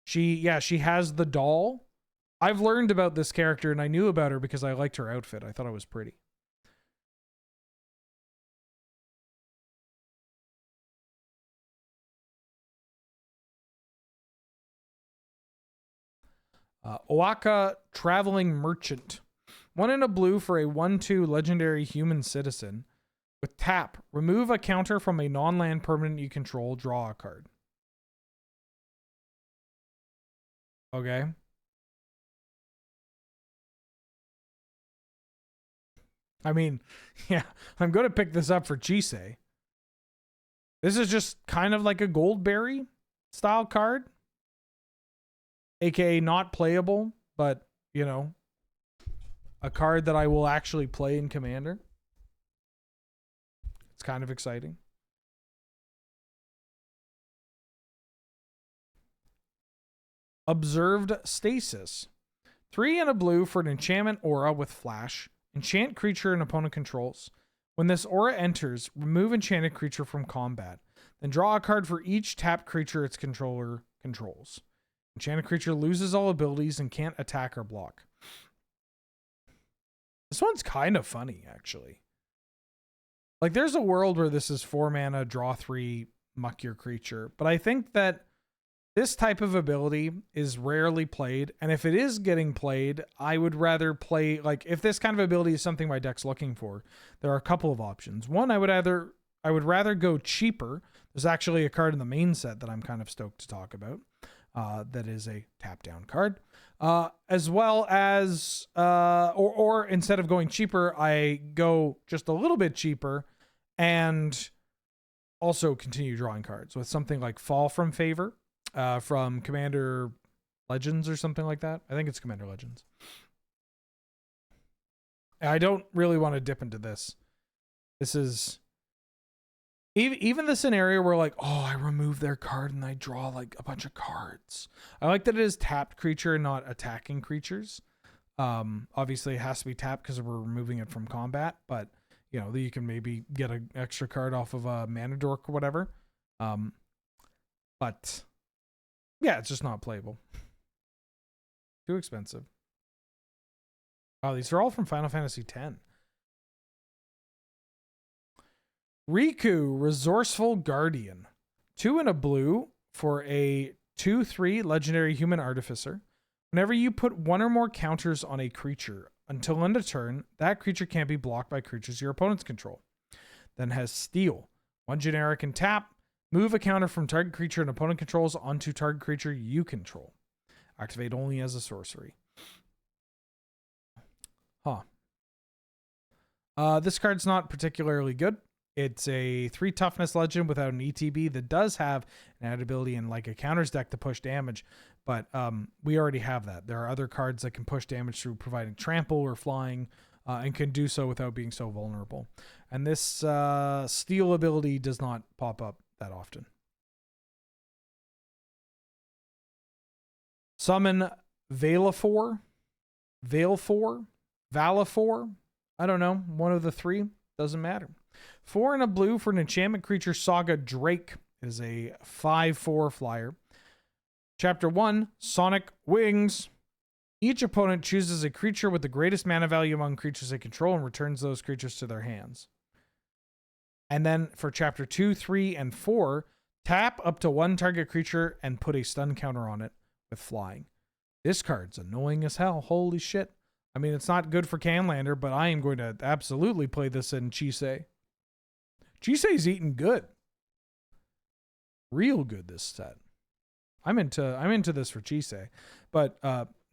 Speaker 1: She has the doll. I've learned about this character and I knew about her because I liked her outfit. I thought it was pretty. Oaka Traveling Merchant. 1 and a blue for a 1/2 legendary human citizen. With tap, remove a counter from a non-land permanent you control, draw a card. Okay. I mean, yeah, I'm going to pick this up for Chisei. This is just kind of like a Goldberry style card. AKA not playable, but, you know, a card that I will actually play in Commander. It's kind of exciting. Observed Stasis. 3 and a blue for an enchantment aura with flash. Enchant creature an opponent controls. When this aura enters, remove enchanted creature from combat. Then draw a card for each tapped creature its controller controls. Enchanted creature loses all abilities and can't attack or block. This one's kind of funny, actually. Like, there's a world where this is 4 mana, draw 3, muck your creature. But I think that this type of ability is rarely played. And if it is getting played, I would rather play, like, if this kind of ability is something my deck's looking for, there are a couple of options. One, I would rather go cheaper. There's actually a card in the main set that I'm kind of stoked to talk about. That is a tap down card. As well as, or instead of going cheaper, I go just a little bit cheaper and also continue drawing cards with something like Fall from Favor, from Commander Legends or something like that. I think it's Commander Legends. I don't really want to dip into this. This is even the scenario where, like, oh, I remove their card and I draw like a bunch of cards. I like that it is tapped creature and not attacking creatures. Obviously it has to be tapped because we're removing it from combat, but you know, you can maybe get an extra card off of a mana dork or whatever. But yeah, it's just not playable. Too expensive. Oh, these are all from Final Fantasy X. Riku, Resourceful Guardian. 2 and a blue for a 2/3 legendary human artificer. Whenever you put 1 or more counters on a creature until end of turn, that creature can't be blocked by creatures your opponents control. Then has Steal. 1 generic and tap. Move a counter from target creature an opponent controls onto target creature you control. Activate only as a sorcery. Huh. This card's not particularly good. It's a 3 toughness legend without an ETB that does have an added ability in like a counters deck to push damage, but we already have that. There are other cards that can push damage through providing trample or flying, and can do so without being so vulnerable. And this Steal ability does not pop up that often. Summon Valefor. I don't know. One of the 3. Doesn't matter. 4 and a blue for an enchantment creature, Saga Drake. It is a 5/4 flyer. Chapter 1, Sonic Wings. Each opponent chooses a creature with the greatest mana value among creatures they control and returns those creatures to their hands. And then for chapter 2, 3, and 4, tap up to 1 target creature and put a stun counter on it with flying. This card's annoying as hell. Holy shit. I mean, it's not good for Canlander, but I am going to absolutely play this in Chisei. Chisei's eating good. Real good this set. I'm into this for Chisei, but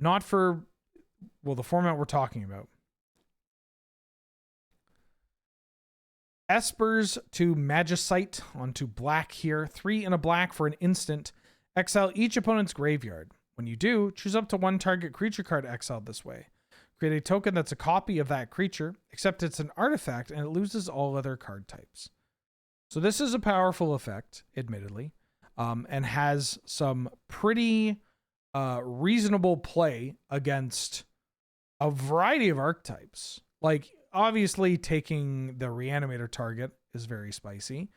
Speaker 1: not for, well, the format we're talking about. Espers to Magicite onto black here. 3 and a black for an instant. Exile each opponent's graveyard. When you do, choose up to 1 target creature card exiled this way. Create a token that's a copy of that creature, except it's an artifact and it loses all other card types. So this is a powerful effect, admittedly, and has some pretty reasonable play against a variety of archetypes. Like, obviously, taking the Reanimator target is very spicy,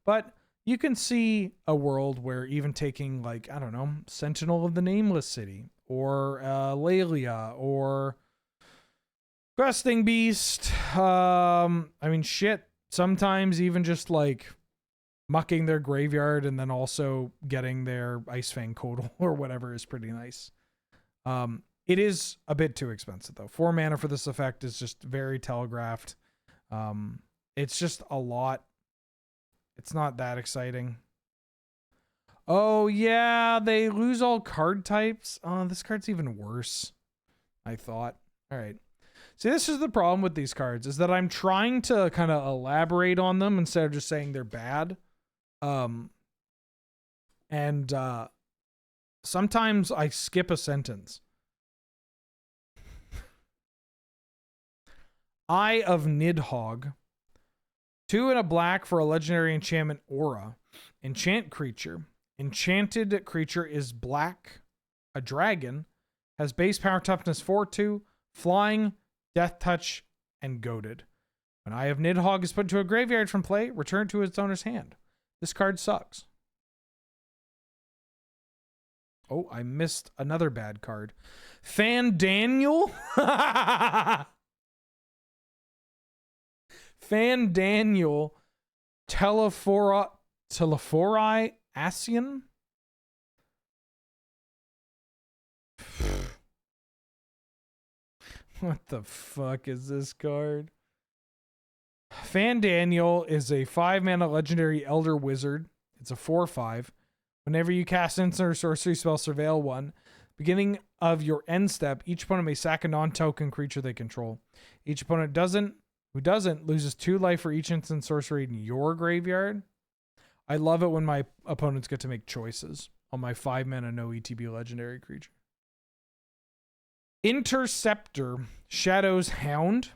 Speaker 1: but you can see a world where even taking, like, I don't know, Sentinel of the Nameless City, or Lelia, or Questing Beast. I mean, shit. Sometimes even just, like, mucking their graveyard and then also getting their Icefang Codal or whatever is pretty nice. It is a bit too expensive though. 4 mana for this effect is just very telegraphed. It's just a lot. It's not that exciting. Oh yeah, they lose all card types. Oh, this card's even worse, I thought. All right. See, this is the problem with these cards, is that I'm trying to kind of elaborate on them instead of just saying they're bad. Sometimes I skip a sentence. Eye of Nidhogg. 2 and a black for a legendary enchantment aura. Enchant creature. Enchanted creature is black. A dragon. Has base power toughness 4/2. Flying, death touch, and goaded. When Eye of Nidhogg is put into a graveyard from play, return to its owner's hand. This card sucks. Oh, I missed another bad card. Fandaniel? Fandaniel Telephori Asian? What the fuck is this card? Fandaniel is a 5-mana legendary elder wizard. It's a 4/5. Whenever you cast instant or sorcery spell, surveil 1. Beginning of your end step, each opponent may sack a non-token creature they control. Each opponent who doesn't loses 2 life for each instant sorcery in your graveyard. I love it when my opponents get to make choices on my 5-mana no ETB legendary creature. Interceptor Shadow's Hound.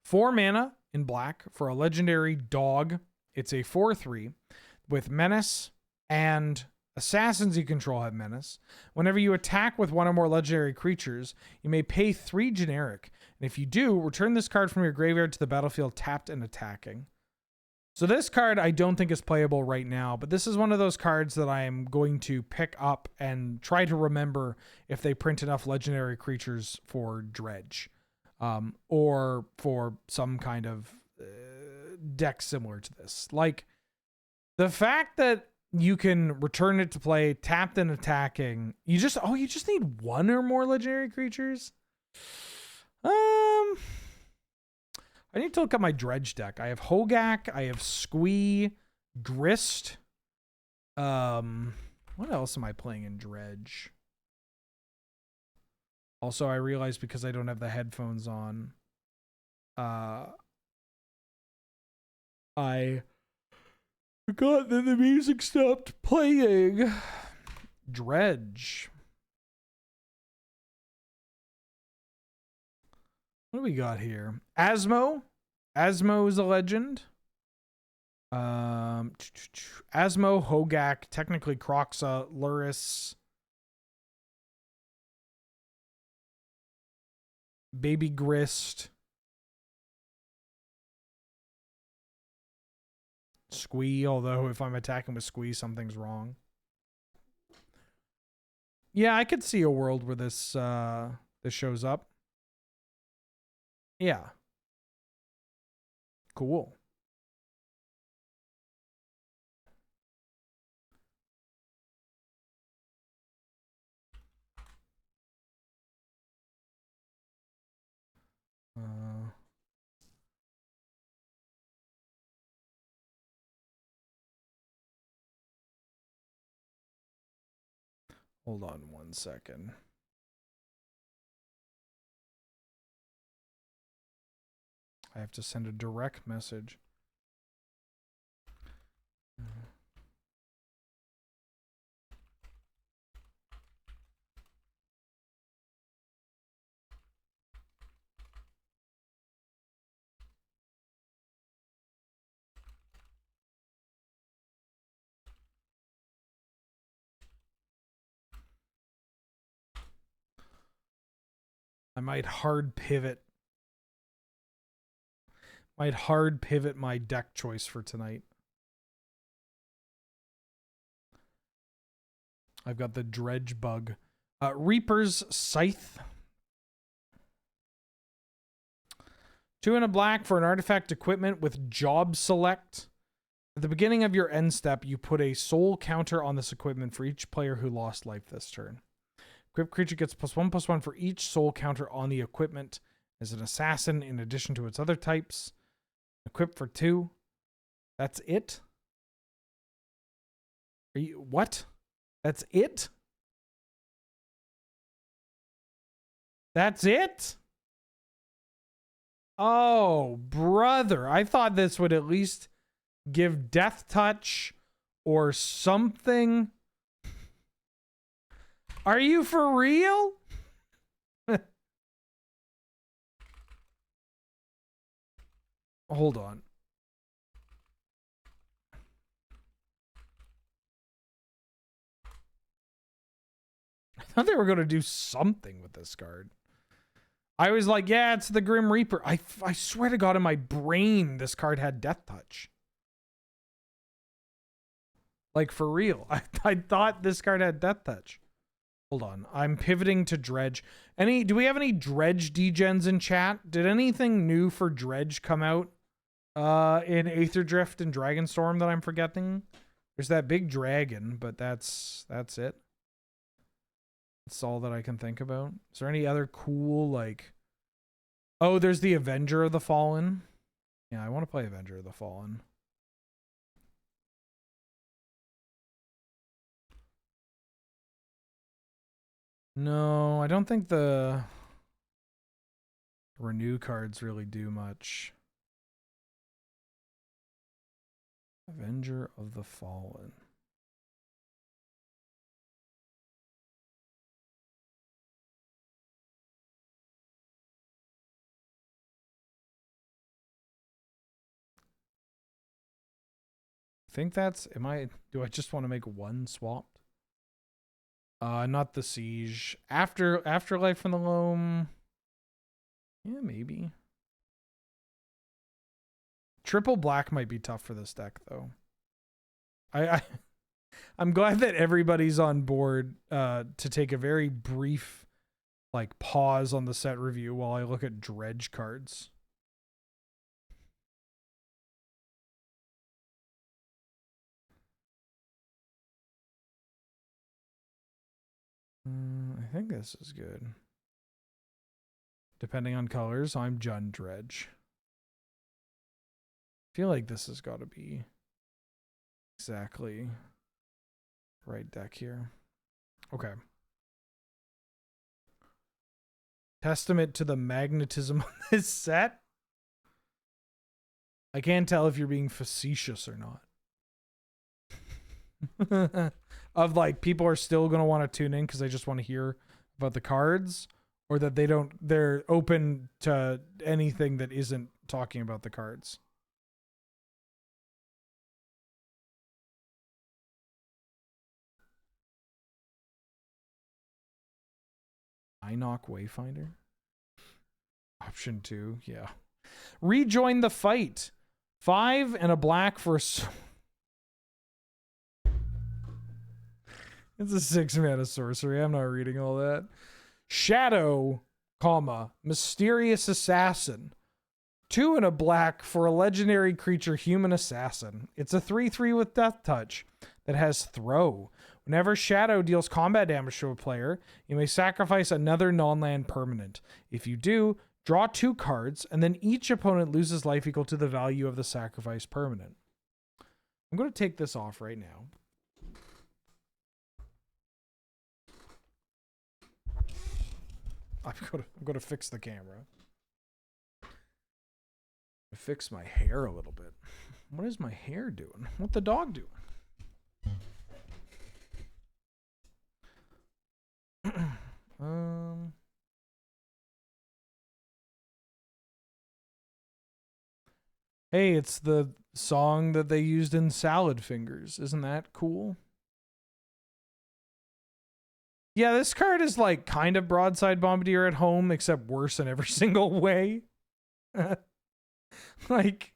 Speaker 1: 4 mana in black for a legendary dog. It's a 4/3 with menace, and assassins you control have menace. Whenever you attack with 1 or more legendary creatures, you may pay 3 generic. And if you do, return this card from your graveyard to the battlefield tapped and attacking. So this card I don't think is playable right now, but this is one of those cards that I am going to pick up and try to remember if they print enough legendary creatures for Dredge. Or for some kind of deck similar to this. Like, the fact that you can return it to play tapped and attacking, you just need 1 or more legendary creatures. I need to look at my Dredge deck. I have Hogak, I have Squee, Grist. What else am I playing in Dredge? Also, I realized because I don't have the headphones on, I forgot that the music stopped playing. Dredge. What do we got here? Asmo. Asmo is a legend. Asmo, Hogak, technically Croxa, Luris, Baby Grist, Squee, although if I'm attacking with Squee, something's wrong. Yeah, I could see a world where this this shows up. Yeah. Cool. Hold on 1 second. I have to send a direct message. I might hard pivot. Might hard pivot my deck choice for tonight. I've got the Dredge Bug. Reaper's Scythe. 2 and a black for an artifact equipment with job select. At the beginning of your end step, you put a soul counter on this equipment for each player who lost life this turn. Equipped creature gets +1/+1 for each soul counter on the equipment as an assassin in addition to its other types. Equipped for 2. That's it? Are you what? That's it? That's it? Oh, brother. I thought this would at least give Death Touch or something. Are you for real? Hold on. I thought they were going to do something with this card. I was like, yeah, it's the Grim Reaper. I swear to God, in my brain, this card had Death Touch. Like, for real. I thought this card had Death Touch. Hold on. I'm pivoting to Dredge. Do we have any Dredge degens in chat? Did anything new for Dredge come out in Aether Drift and Dragonstorm that I'm forgetting? There's that big dragon, but that's it. That's all that I can think about. Is there any other cool, like... Oh, there's the Avenger of the Fallen. Yeah, I want to play Avenger of the Fallen. No, I don't think the renew cards really do much. Avenger of the Fallen. I think that's... Do I just want to make one swapped? Not the Siege. Afterlife from the Loam. Yeah, maybe. Triple black might be tough for this deck, though. I'm glad that everybody's on board to take a very brief like pause on the set review while I look at Dredge cards. I think this is good. Depending on colors, I'm Jun Dredge. I feel like this has got to be exactly right deck here. Okay. Testament to the magnetism of this set. I can't tell if you're being facetious or not. Of like, people are still going to want to tune in because they just want to hear about the cards, or that they're open to anything that isn't talking about the cards. Inoc Wayfinder. Option 2, yeah. Rejoin the fight. 5 and a black for a... It's a 6-mana sorcery. I'm not reading all that. Shadow, mysterious assassin. 2 and a black for a legendary creature, human assassin. It's a 3/3 with death touch that has throw. Whenever Shadow deals combat damage to a player, you may sacrifice another non-land permanent. If you do, draw 2 cards, and then each opponent loses life equal to the value of the sacrifice permanent. I'm going to take this off right now. I'm going to fix the camera. Fix my hair a little bit. What is my hair doing? What the dog doing? Hey, it's the song that they used in Salad Fingers. Isn't that cool? Yeah, this card is like kind of Broadside Bombardier at home, except worse in every single way. Like,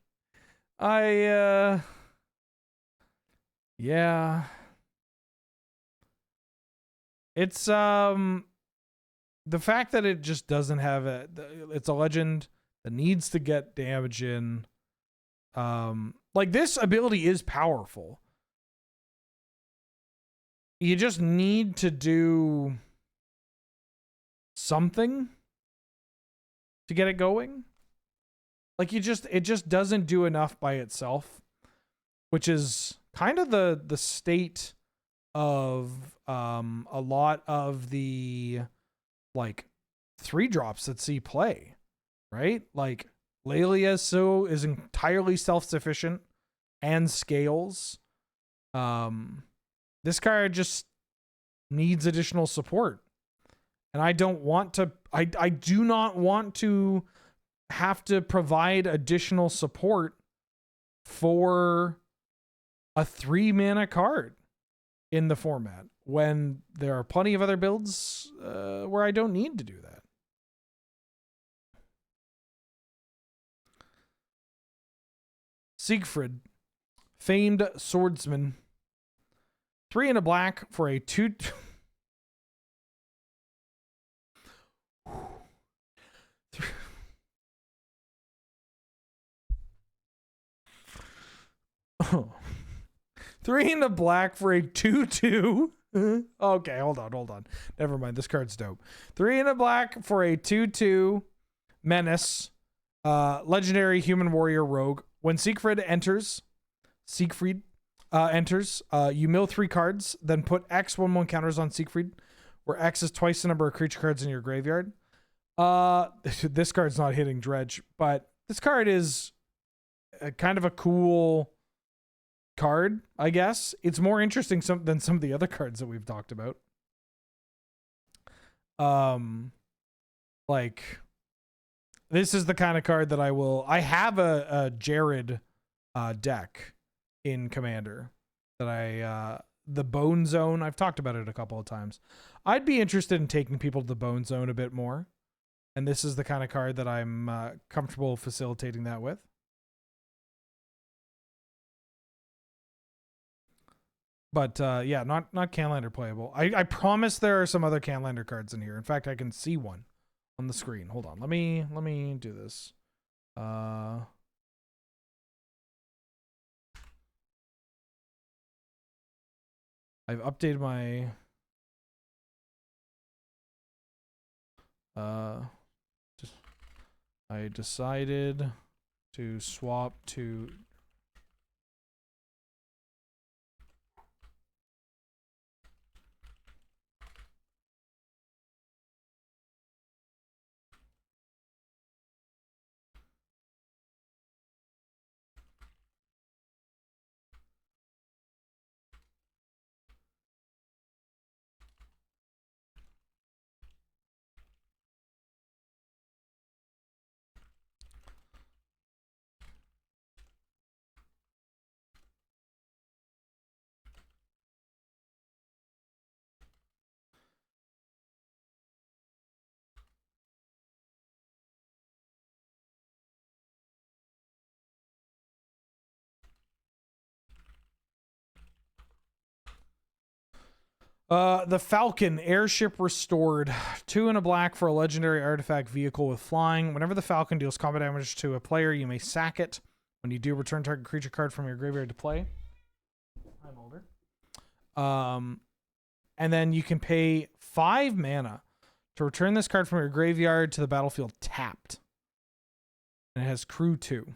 Speaker 1: yeah. It's, the fact that it just doesn't have it's a legend that needs to get damage in. Like, this ability is powerful. You just need to do something to get it going. Like, it just doesn't do enough by itself, which is kind of the state of a lot of the like 3-drops that see play, right? Like, Lelia is entirely self-sufficient and scales. This card just needs additional support. And I don't want to, I do not want to have to provide additional support for a 3-mana card in the format when there are plenty of other builds where I don't need to do that. Siegfried, Famed Swordsman. 3 and a black for a 2. Oh. 3 and a black for a 2/2. Okay, hold on. Never mind. This card's dope. 3 and a black for a 2/2 menace. Legendary human warrior rogue. When Siegfried enters, you mill 3 cards, then put X 1/1 counters on Siegfried, where X is twice the number of creature cards in your graveyard. This card's not hitting Dredge, but this card is kind of a cool card, I guess. It's more interesting than some of the other cards that we've talked about. Like, this is the kind of card that I have a Jared deck in Commander that the Bone Zone, I've talked about it a couple of times. I'd be interested in taking people to the Bone Zone a bit more. And this is the kind of card that I'm comfortable facilitating that with. But yeah, not Canlander playable. I promise there are some other Canlander cards in here. In fact, I can see one on the screen. Hold on. Let me do this. I've updated my I decided to swap to the Falcon, airship restored. 2 and a black for a legendary artifact vehicle with flying. Whenever the Falcon deals combat damage to a player, you may sack it. When you do, return target creature card from your graveyard to play. I'm older. And then you can pay 5 mana to return this card from your graveyard to the battlefield tapped. And it has crew 2.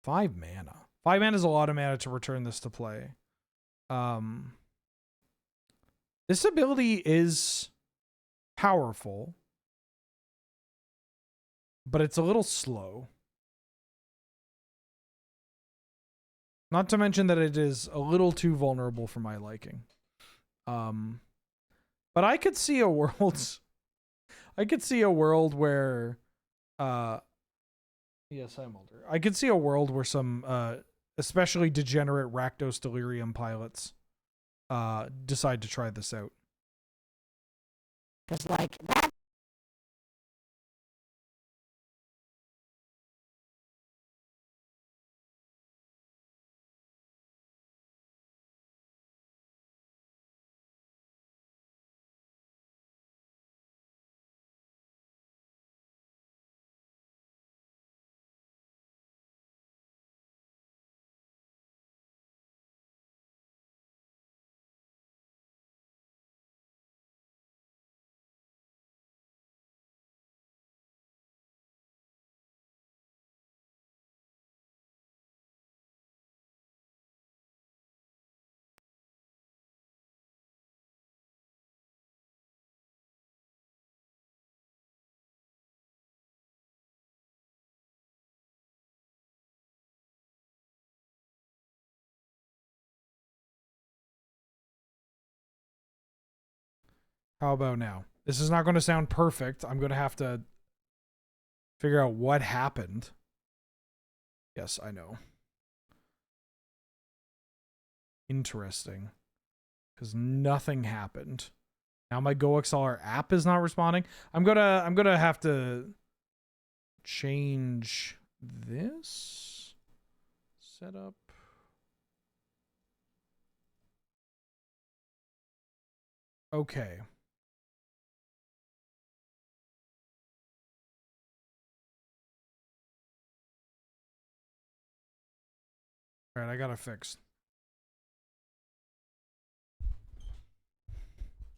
Speaker 1: 5 mana. 5 mana is a lot of mana to return this to play. This ability is powerful, but it's a little slow. Not to mention that it is a little too vulnerable for my liking. But I could see a world where yes, I'm older. I could see a world where some especially degenerate Rakdos Delirium pilots decide to try this out.
Speaker 2: Because, like, that.
Speaker 1: How about now? This is not going to sound perfect. I'm going to have to figure out what happened. Yes, I know. Interesting. Because nothing happened. Now my GoXLR app is not responding. I'm gonna have to change this setup. Okay. All right, I got it fixed.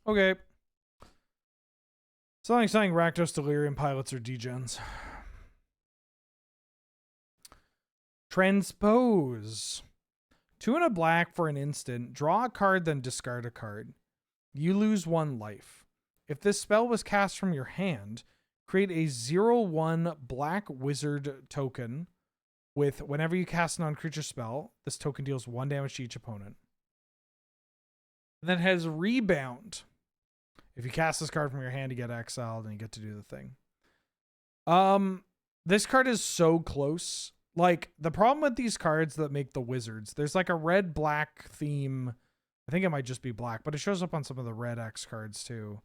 Speaker 1: Okay. Something Rakdos, Delirium, Pilots, or Degens. Transpose. 2 and a black for an instant. Draw a card, then discard a card. You lose 1 life. If this spell was cast from your hand, create a 0/1 black wizard token with whenever you cast a non-creature spell, this token deals 1 damage to each opponent. And then has rebound. If you cast this card from your hand, you get exiled and you get to do the thing. This card is so close. Like, the problem with these cards that make the wizards, there's like a red-black theme. I think it might just be black, but it shows up on some of the red X cards too,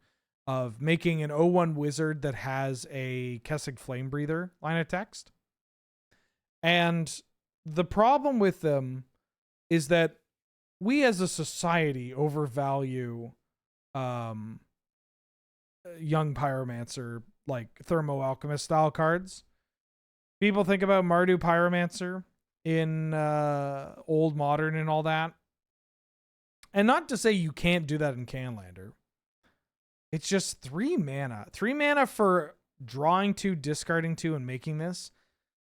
Speaker 1: of making an 0/1 wizard that has a Kessig Flame Breather line of text. And the problem with them is that we as a society overvalue young pyromancer, like thermo alchemist style cards. People think about Mardu Pyromancer in old modern and all that. And not to say you can't do that in Canlander. It's just 3 mana. 3 mana for drawing 2, discarding 2, and making this.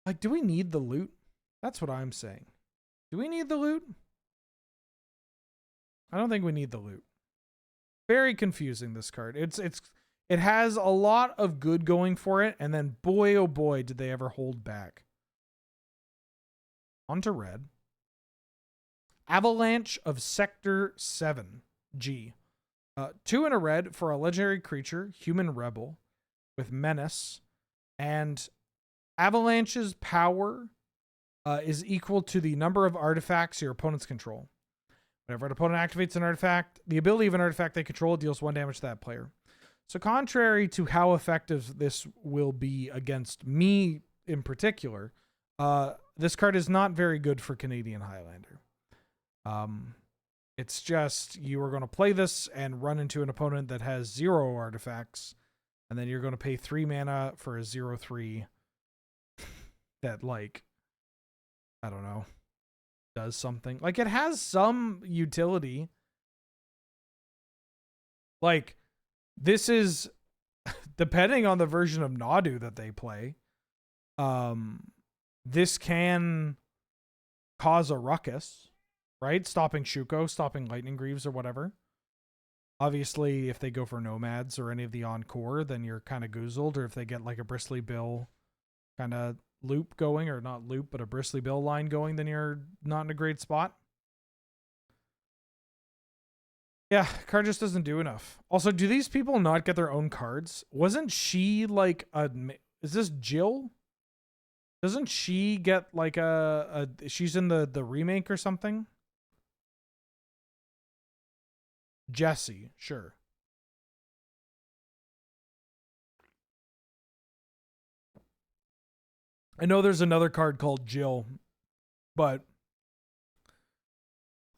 Speaker 1: Like, do we need the loot? That's what I'm saying. Do we need the loot? I don't think we need the loot. Very confusing, this card. It has a lot of good going for it, and then boy, oh boy, did they ever hold back. On to red. Avalanche of Sector 7, G. 2 in a red for a legendary creature, Human Rebel, with Menace. And Avalanche's power is equal to the number of artifacts your opponents control. Whenever an opponent activates an artifact, the ability of an artifact they control deals 1 damage to that player. So contrary to how effective this will be against me in particular, this card is not very good for Canadian Highlander. It's just you are going to play this and run into an opponent that has 0 artifacts, and then you're going to pay 3 mana for a 0/3 that, like, I don't know, does something. Like, it has some utility. Like, this is, depending on the version of Nadu that they play, this can cause a ruckus, right? Stopping Shuko, stopping Lightning Greaves or whatever. Obviously, if they go for Nomads or any of the Encore, then you're kind of goozled. Or if they get like a Bristly Bill kind of loop going, or not loop, but a Bristly Bill line going, then you're not in a great spot. Yeah, card just doesn't do enough. Also, do these people not get their own cards? Wasn't she like a... Is this Jill? Doesn't she get like she's in the remake or something? Jessie, sure. I know there's another card called Jill, but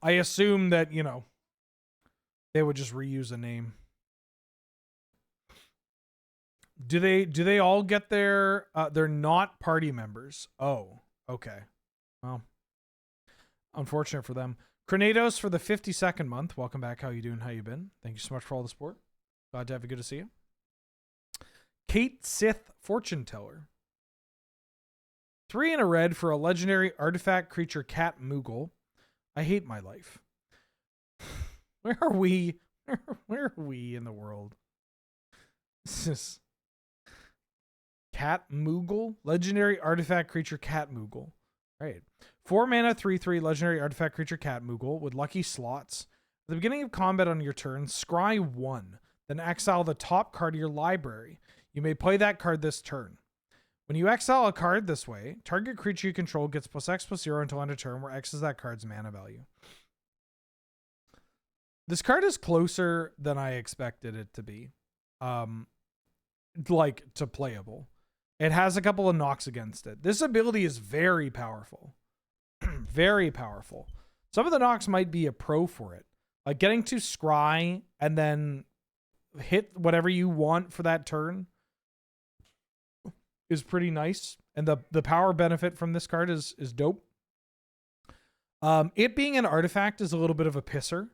Speaker 1: I assume that, you know, they would just reuse a name. Do they all get their they're not party members? Oh, okay. Well, unfortunate for them. Crenados for the 52nd month. Welcome back. How you doing? How you been? Thank you so much for all the support. Glad to have you. Good to see you. Kate Sith Fortune Teller. 3 in a red for a legendary artifact creature cat Moogle. I hate my life. Where are we? Where are we in the world? This is Cat Moogle? Legendary artifact creature Cat Moogle. Right. 4 mana, 3/3 legendary artifact creature Cat Moogle with lucky slots. At the beginning of combat on your turn, scry 1. Then exile the top card of your library. You may play that card this turn. When you exile a card this way, target creature you control gets +X/+0 until end of turn, where X is that card's mana value. This card is closer than I expected it to be. Like, to playable. It has a couple of knocks against it. This ability is very powerful. Very powerful. Some of the knocks might be a pro for it. Like getting to scry and then hit whatever you want for that turn is pretty nice. And the power benefit from this card is dope. It being an artifact is a little bit of a pisser.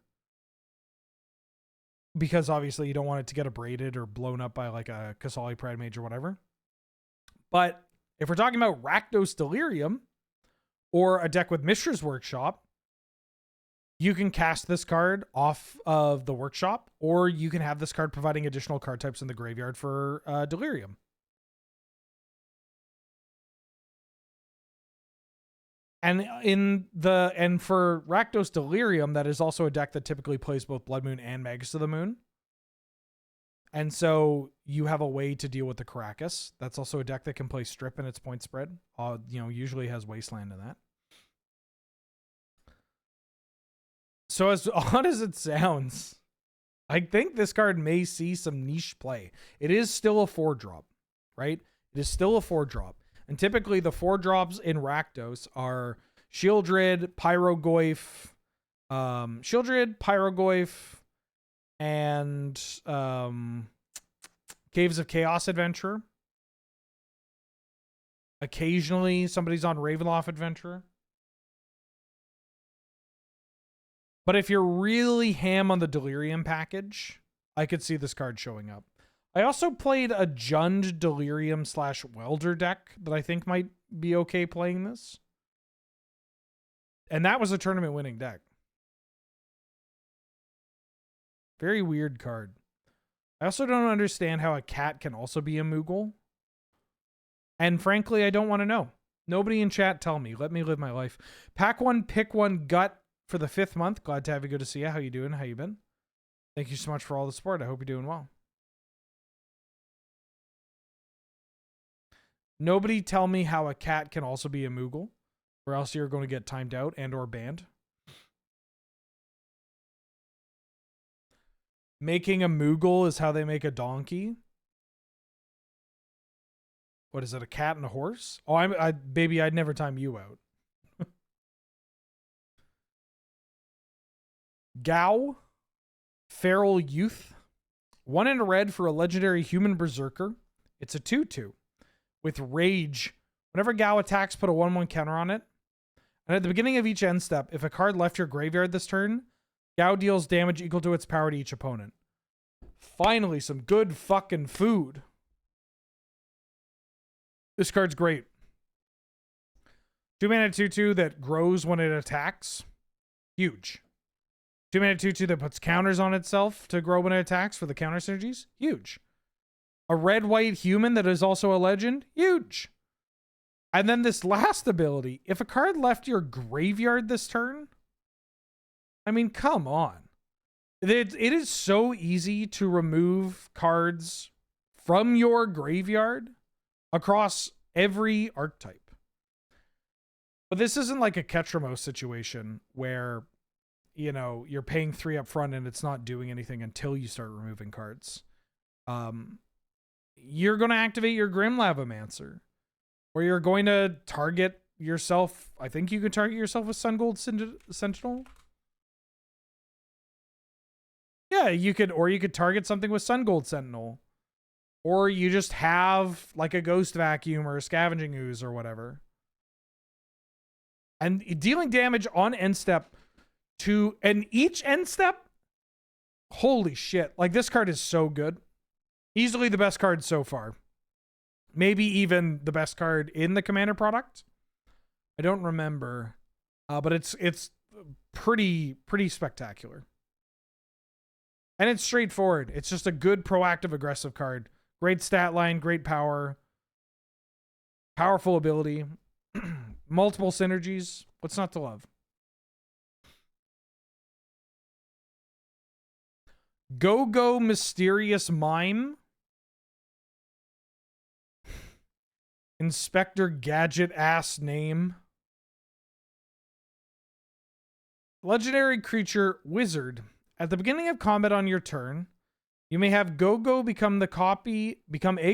Speaker 1: Because obviously you don't want it to get abraded or blown up by like a Kasali Pride Mage or whatever. But if we're talking about Rakdos Delirium or a deck with Mishra's Workshop, you can cast this card off of the workshop, or you can have this card providing additional card types in the graveyard for Delirium. And for Rakdos Delirium, that is also a deck that typically plays both Blood Moon and Magus of the Moon. And so you have a way to deal with the Caracas. That's also a deck that can play Strip in its point spread. Usually has Wasteland in that. So as odd as it sounds, I think this card may see some niche play. It is still a 4-drop, right? It is still a 4-drop. And typically the 4-drops in Rakdos are Shieldred, Pyrogoyf, and Caves of Chaos Adventure. Occasionally somebody's on Ravenloft Adventure. But if you're really ham on the Delirium package, I could see this card showing up. I also played a Jund Delirium / Welder deck that I think might be okay playing this. And that was a tournament winning deck. Very weird card. I also don't understand how a cat can also be a Moogle. And frankly, I don't want to know. Nobody in chat tell me. Let me live my life. Pack 1, pick 1, gut for the 5th month. Glad to have you. Good to see you. How you doing? How you been? Thank you so much for all the support. I hope you're doing well. Nobody tell me how a cat can also be a Moogle, or else you're going to get timed out and or banned. Making a Moogle is how they make a donkey. What is it, a cat and a horse? Oh, baby, I'd never time you out. Gao, Feral Youth. 1 in a red for a legendary human berserker. It's a 2/2 with rage. Whenever Gao attacks, put a 1/1 counter on it. And at the beginning of each end step, if a card left your graveyard this turn, Gao deals damage equal to its power to each opponent. Finally, some good fucking food. This card's great. 2 mana 2/2 that grows when it attacks. Huge. 2 mana 2/2 that puts counters on itself to grow when it attacks for the counter synergies. Huge. A red-white human that is also a legend. Huge. And then this last ability. If a card left your graveyard this turn, I mean, come on. It is so easy to remove cards from your graveyard across every archetype. But this isn't like a Ketramos situation where, you know, you're paying 3 up front and it's not doing anything until you start removing cards. You're going to activate your Grim Lavamancer. Or you're going to target yourself. I think you could target yourself with Sun Gold Sentinel. Yeah, you could, or you could target something with Sun Gold Sentinel. Or you just have like a Ghost Vacuum or a Scavenging Ooze or whatever. And dealing damage on end step and each end step, holy shit. Like, this card is so good. Easily the best card so far. Maybe even the best card in the Commander product. I don't remember. But it's pretty spectacular. And it's straightforward. It's just a good proactive aggressive card. Great stat line, great power. Powerful ability. Multiple synergies. What's not to love? Go Mysterious Mime. Inspector Gadget ass name. Legendary creature Wizard. At the beginning of combat on your turn, you may have Go become a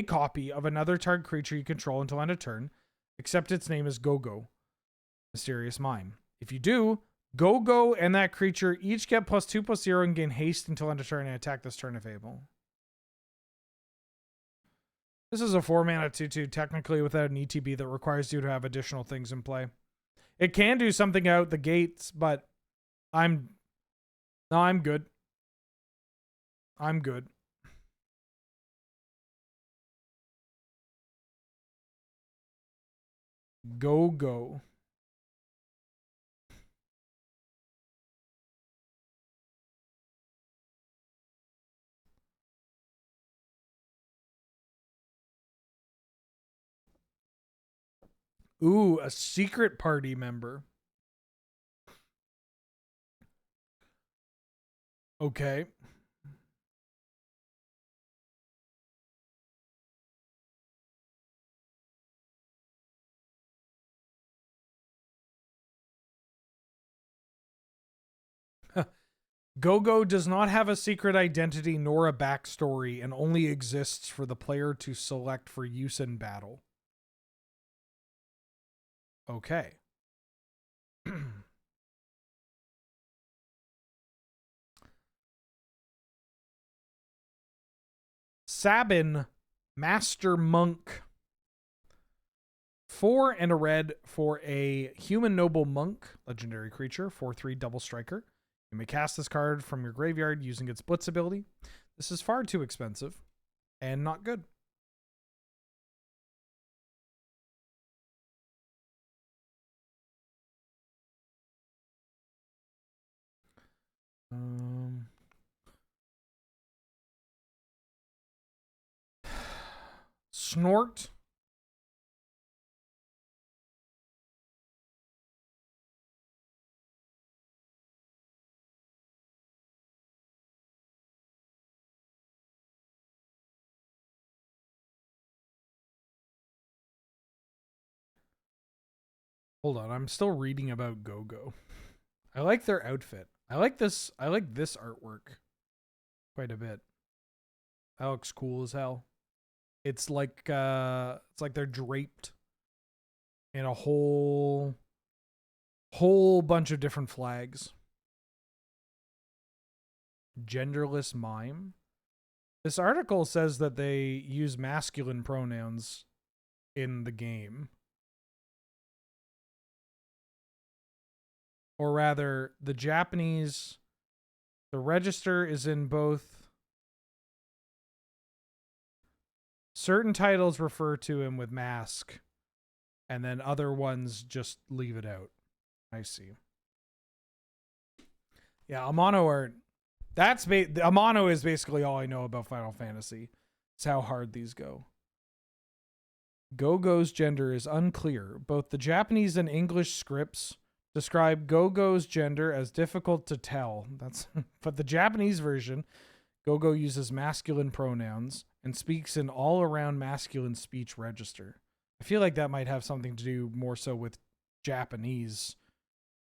Speaker 1: copy of another target creature you control until end of turn, except its name is Go. Mysterious Mime. If you do, Go and that creature each get +2/+0 and gain haste until end of turn and attack this turn if able. This is a 4-mana 2/2, technically without an ETB that requires you to have additional things in play. It can do something out the gates, but I'm good. I'm good. Go. Ooh, a secret party member. Okay. Go does not have a secret identity nor a backstory and only exists for the player to select for use in battle. Okay. Sabin, Master Monk. 4 and a red for a Human Noble Monk, legendary creature, 4/3 double striker. You may cast this card from your graveyard using its Blitz ability. This is far too expensive and not good. Snort. Hold on, I'm still reading about Go. I like their outfit. I like this artwork quite a bit. That looks cool as hell. It's like they're draped in a whole bunch of different flags. Genderless mime. This article says that they use masculine pronouns in the game. Or rather, the register is in both. Certain titles refer to him with mask, and then other ones just leave it out. I see. Yeah, Amano art. Amano is basically all I know about Final Fantasy. It's how hard these go. Go-Go's gender is unclear. Both the Japanese and English scripts describe Go-Go's gender as difficult to tell. But the Japanese version, Go-Go uses masculine pronouns and speaks in all-around masculine speech register. I feel like that might have something to do more so with Japanese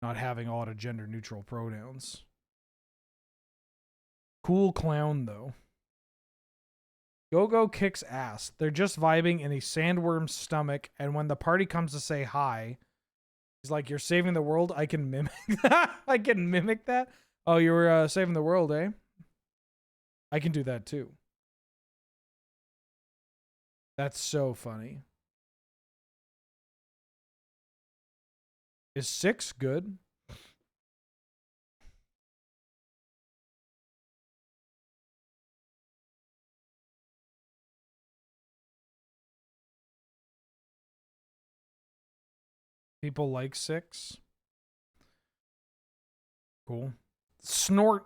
Speaker 1: not having a lot of gender-neutral pronouns. Cool clown, though. Go-Go kicks ass. They're just vibing in a sandworm's stomach, and when the party comes to say hi, he's like, "You're saving the world." I can mimic that. I can mimic that. Oh, you were saving the world, eh? I can do that too. That's so funny. Is 6 good? People like 6. Cool. Snort.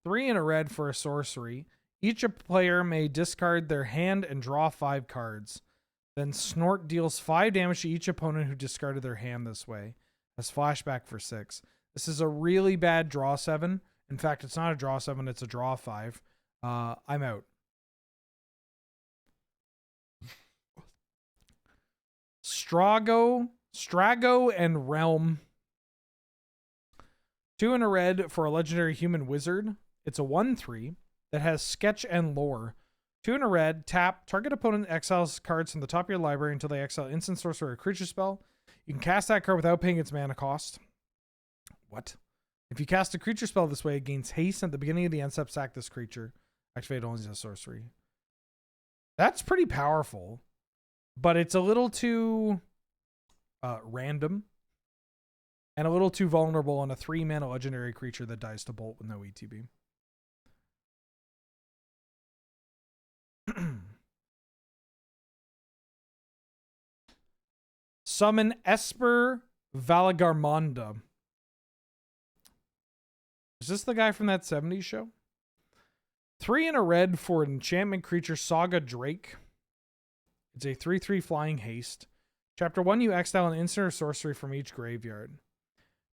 Speaker 1: 3 and a red for a sorcery. Each player may discard their hand and draw 5 cards. Then Snort deals 5 damage to each opponent who discarded their hand this way. Has flashback for 6. This is a really bad draw 7. In fact, it's not a draw 7, it's a draw 5. I'm out. Strago and Realm. 2 and a red for a legendary human wizard. It's a 1/3 that has sketch and lore. 2 and a red, tap, target opponent exiles cards from the top of your library until they exile instant sorcerer or creature spell. You can cast that card without paying its mana cost. What? If you cast a creature spell this way, it gains haste at the beginning of the end step, sack this creature. Activate only as a sorcery. That's pretty powerful, but it's a little too random and a little too vulnerable on a 3-mana legendary creature that dies to bolt with no ETB. Summon Esper Valagarmonda. Is this the guy from that 70s show? 3 and a red for an enchantment creature, Saga Drake. It's a 3/3 flying haste. Chapter 1, you exile an instant or sorcery from each graveyard.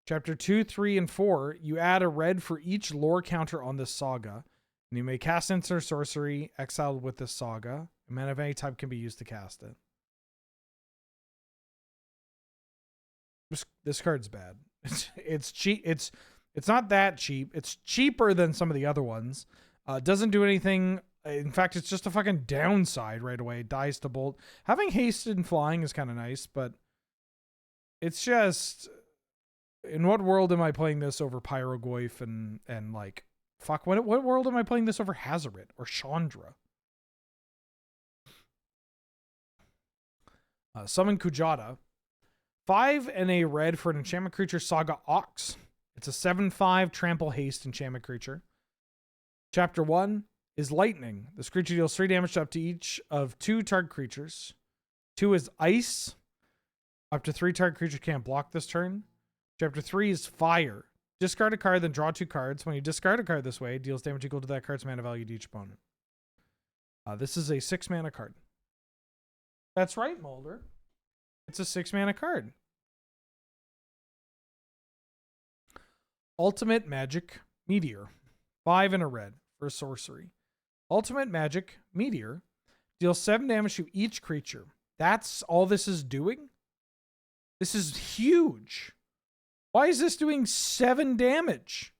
Speaker 1: Chapter 2, 3, and 4, you add a red for each lore counter on this saga. And you may cast instant or sorcery exiled with this saga. A mana of any type can be used to cast it. This card's bad. It's cheap. It's not that cheap. It's cheaper than some of the other ones. Doesn't do anything. In fact, it's just a fucking downside right away. It dies to bolt. Having hasted and flying is kind of nice, but it's just, in what world am I playing this over Pyrogoyf and like, fuck, what world am I playing this over Hazoret or Chandra? Summon Kujata. 5 and a red for an enchantment creature, Saga Ox. It's a 7/5 trample haste enchantment creature. Chapter 1 is Lightning. This creature deals 3 damage up to each of 2 target creatures. 2 is Ice. Up to 3 target creatures can't block this turn. Chapter 3 is Fire. Discard a card, then draw 2 cards. When you discard a card this way, it deals damage equal to that card's mana value to each opponent. This is a 6-mana card. That's right, Mulder. It's a 6-mana card. Ultimate Magic Meteor. 5 and a red for a sorcery. Ultimate Magic Meteor deals 7 damage to each creature. That's all this is doing? This is huge. Why is this doing 7 damage?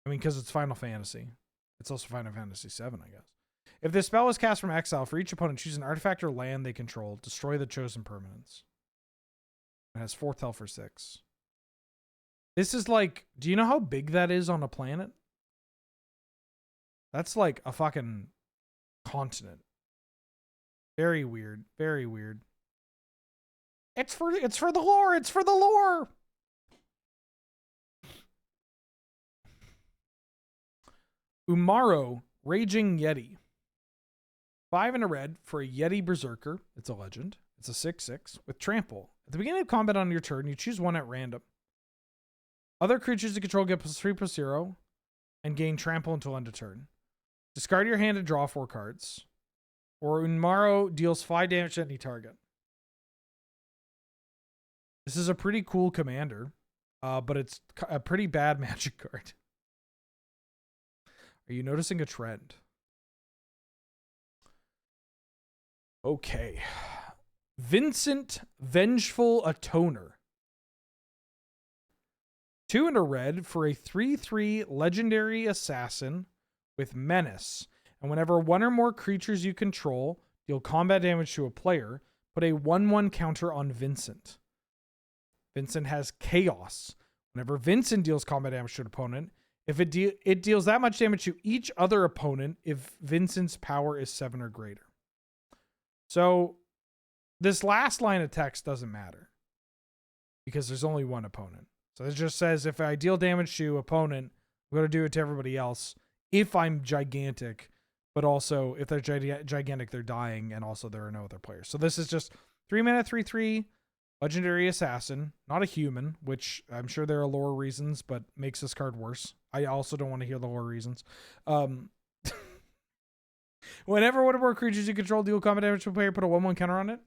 Speaker 1: I mean, because it's Final Fantasy. It's also Final Fantasy 7, I guess. If this spell is cast from exile, for each opponent, choose an artifact or land they control. Destroy the chosen permanents. It has 4th health for 6. This is like, do you know how big that is on a planet? That's like a fucking continent. Very weird. Very weird. It's for the lore. It's for the lore. Umaro, Raging Yeti. 5 and a red for a Yeti Berserker. It's a legend. It's a 6/6 with trample. At the beginning of combat on your turn, you choose one at random. Other creatures you control get +3/+0 and gain trample until end of turn. Discard your hand and draw 4 cards. Or Unmaro deals 5 damage to any target. This is a pretty cool commander, but it's a pretty bad magic card. Are you noticing a trend? Okay. Vincent Vengeful Atoner. 2 and a red for a 3/3 legendary assassin with menace. And And whenever one or more creatures you control deal combat damage to a player, put a 1/1 counter on Vincent. Vincent has Chaos. Whenever Vincent deals combat damage to an opponent, if it deals that much damage to each other opponent if Vincent's power is 7 or greater. So this last line of text doesn't matter because there's only one opponent. So it just says if I deal damage to opponent, I'm going to do it to everybody else if I'm gigantic, but also if they're gigantic, they're dying, and also there are no other players. So this is just 3 mana, 3/3, legendary assassin, not a human, which I'm sure there are lore reasons, but makes this card worse. I also don't want to hear the lore reasons. Whenever one or more creatures you control deal combat damage to a player, put a 1/1 counter on it.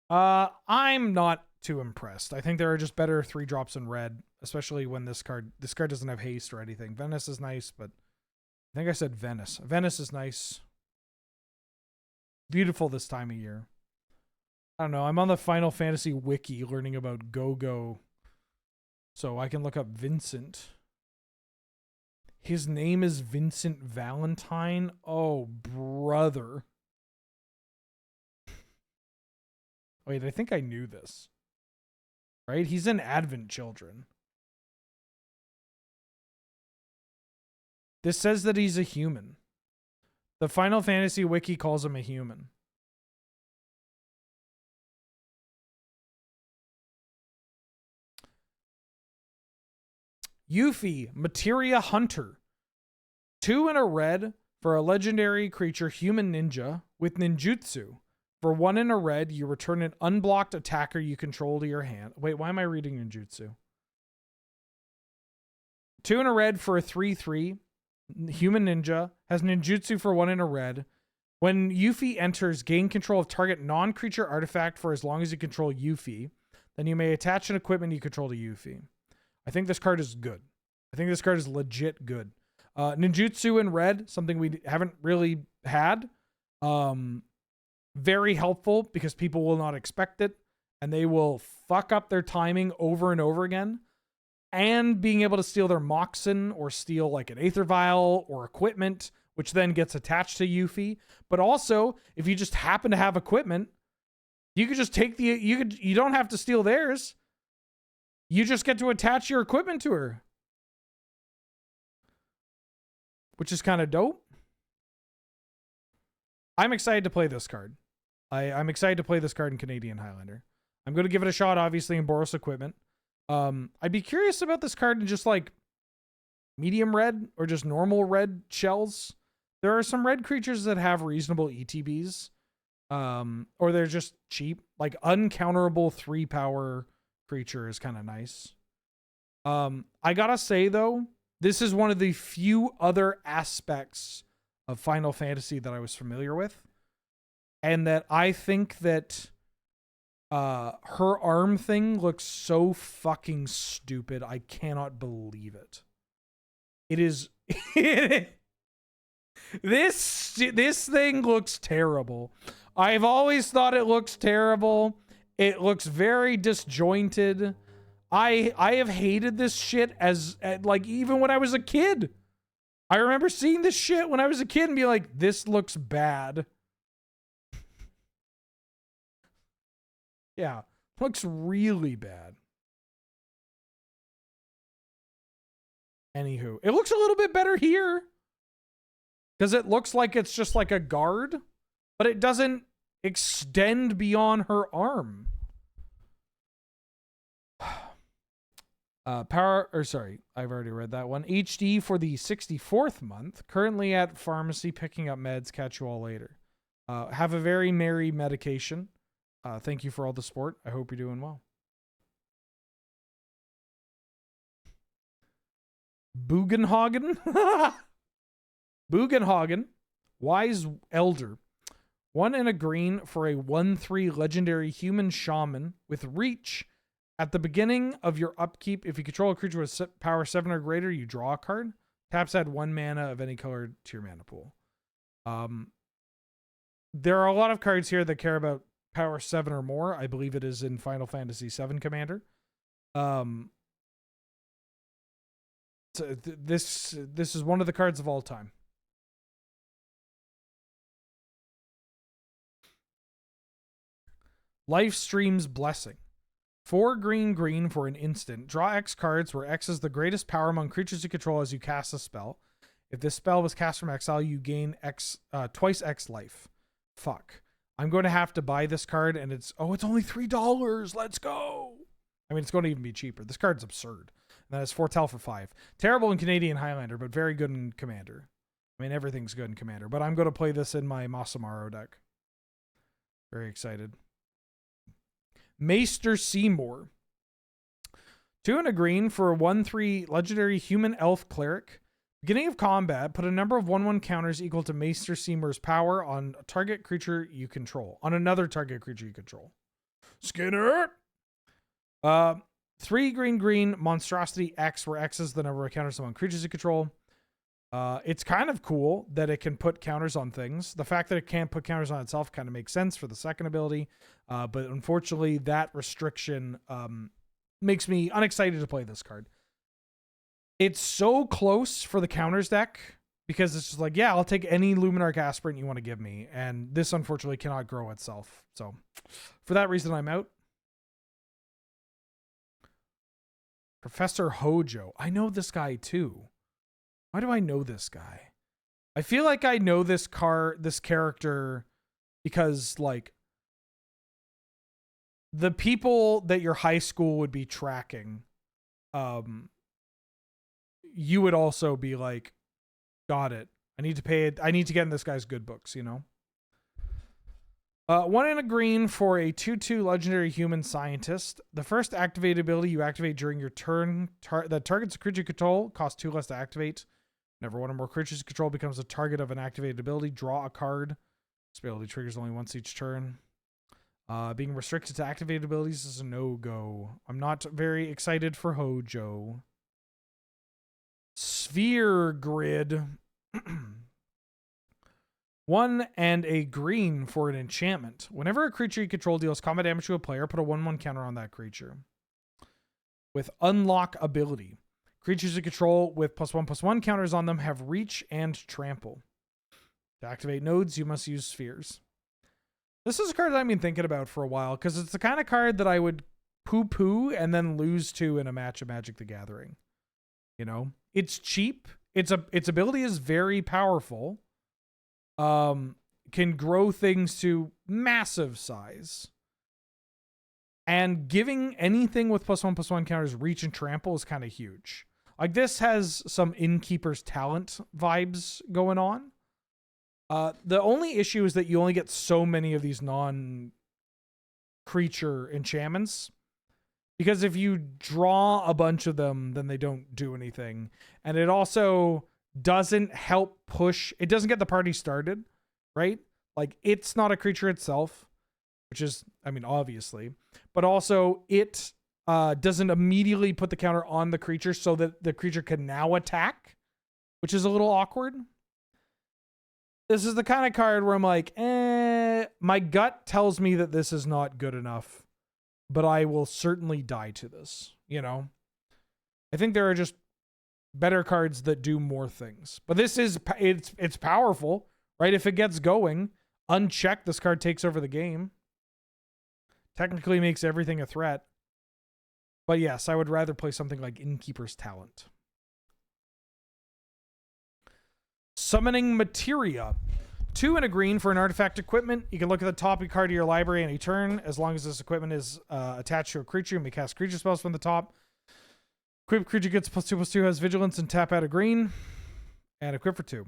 Speaker 1: I'm not too impressed. I think there are just better 3-drops in red, especially when this card doesn't have haste or anything. Venice is nice, but I think I said Venice. Venice is nice. Beautiful this time of year. I don't know. I'm on the Final Fantasy wiki learning about Go-Go, so I can look up Vincent. His name is Vincent Valentine. Oh, brother. Wait, I think I knew this. Right? He's in Advent Children. This says that he's a human. The Final Fantasy wiki calls him a human. Yuffie, Materia Hunter. 2 and a red for a legendary creature, human ninja, with ninjutsu. For 1 and a red, you return an unblocked attacker you control to your hand. Wait, why am I reading ninjutsu? 2 and a red for a 3/3. Human ninja. Has ninjutsu for 1 and a red. When Yuffie enters, gain control of target non-creature artifact for as long as you control Yuffie. Then you may attach an equipment you control to Yuffie. I think this card is good. I think this card is legit good. Ninjutsu in red, something we haven't really had. Very helpful because people will not expect it and they will fuck up their timing over and over again. And being able to steal their Moxen or steal like an Aether Vial or equipment, which then gets attached to Yuffie. But also, if you just happen to have equipment, you could just take you don't have to steal theirs. You just get to attach your equipment to her. Which is kind of dope. I'm excited to play this card. I'm excited to play this card in Canadian Highlander. I'm going to give it a shot, obviously, in Boros equipment. I'd be curious about this card in just like medium red or just normal red shells. There are some red creatures that have reasonable ETBs. Or they're just cheap. Like uncounterable 3-power creature is kind of nice. I gotta say though, this is one of the few other aspects of Final Fantasy that I was familiar with, and that I think that her arm thing looks so fucking stupid. I cannot believe it. It is this thing looks terrible. I've always thought it looks terrible. It looks very disjointed. I have hated this shit as like even when I was a kid. I remember seeing this shit when I was a kid and be like, this looks bad. Yeah, looks really bad. Anywho, it looks a little bit better here. Because it looks like it's just like a guard, but it doesn't extend beyond her arm. I've already read that one. HD for the 64th month. Currently at pharmacy picking up meds. Catch you all later. Have a very merry medication. Thank you for all the support. I hope you're doing well. Bugenhagen. Bugenhagen. Wise Elder. 1 and a green for a 1/3 legendary human shaman with reach. At the beginning of your upkeep, if you control a creature with power 7 or greater, you draw a card. Taps add 1 mana of any color to your mana pool. There are a lot of cards here that care about power 7 or more. I believe it is in Final Fantasy VII Commander. So this is one of the cards of all time. Lifestream's Blessing. 4 green for an instant. Draw X cards where X is the greatest power among creatures you control as you cast a spell. If this spell was cast from exile, you gain X twice X life. Fuck. I'm going to have to buy this card, and it's only $3. Let's go. I mean, it's going to even be cheaper. This card's absurd. And that is Foretell for 5. Terrible in Canadian Highlander, but very good in Commander. I mean, everything's good in Commander, but I'm going to play this in my Masamaro deck. Very excited. Maester Seymour. 2 and a green for a 1/3 legendary human elf cleric. Beginning of combat, put a number of 1/1 counters equal to Maester Seymour's power on a target creature you control. On another target creature you control. Skinner! 3 green monstrosity X, where X is the number of counters among creatures you control. It's kind of cool that it can put counters on things. The fact that it can't put counters on itself kind of makes sense for the second ability. But unfortunately, that restriction makes me unexcited to play this card. It's so close for the counters deck because it's just like, yeah, I'll take any Luminarch Aspirant you want to give me. And this, unfortunately, cannot grow itself. So for that reason, I'm out. Professor Hojo. I know this guy too. Why do I know this guy? I feel like I know this character because, like, the people that your high school would be tracking, you would also be like, got it. I need to pay it. I need to get in this guy's good books, you know? 1 and a green for a 2/2 legendary human scientist. The first activated ability you activate during your turn that targets a creature you control costs 2 less to activate. Whenever 1 or more creatures you control becomes a target of an activated ability, draw a card. This ability triggers only once each turn. Being restricted to activated abilities is a no-go. I'm not very excited for Hojo. Sphere Grid. 1 and a green for an enchantment. Whenever a creature you control deals combat damage to a player, put a 1/1 counter on that creature. With Unlock ability. Creatures you control with +1/+1 counters on them have reach and trample. To activate nodes, you must use spheres. This is a card that I've been thinking about for a while because it's the kind of card that I would poo-poo and then lose to in a match of Magic the Gathering. You know? It's cheap. Its ability is very powerful. Can grow things to massive size. And giving anything with +1/+1 counters reach and trample is kind of huge. Like, this has some Innkeeper's Talent vibes going on. The only issue is that you only get so many of these non-creature enchantments. Because if you draw a bunch of them, then they don't do anything. And it also doesn't help push. It doesn't get the party started, right? Like, it's not a creature itself, which is, I mean, obviously. But also, it doesn't immediately put the counter on the creature so that the creature can now attack, which is a little awkward. This is the kind of card where I'm like, my gut tells me that this is not good enough, but I will certainly die to this, you know? I think there are just better cards that do more things. But this is, it's powerful, right? If it gets going, unchecked, this card takes over the game. Technically makes everything a threat. But yes, I would rather play something like Innkeeper's Talent. Summoning Materia. 2 and a green for an artifact equipment. You can look at the top card of your library any turn. As long as this equipment is attached to a creature, you may cast creature spells from the top. Equip creature gets +2/+2, has vigilance, and tap out a green. And equip for 2.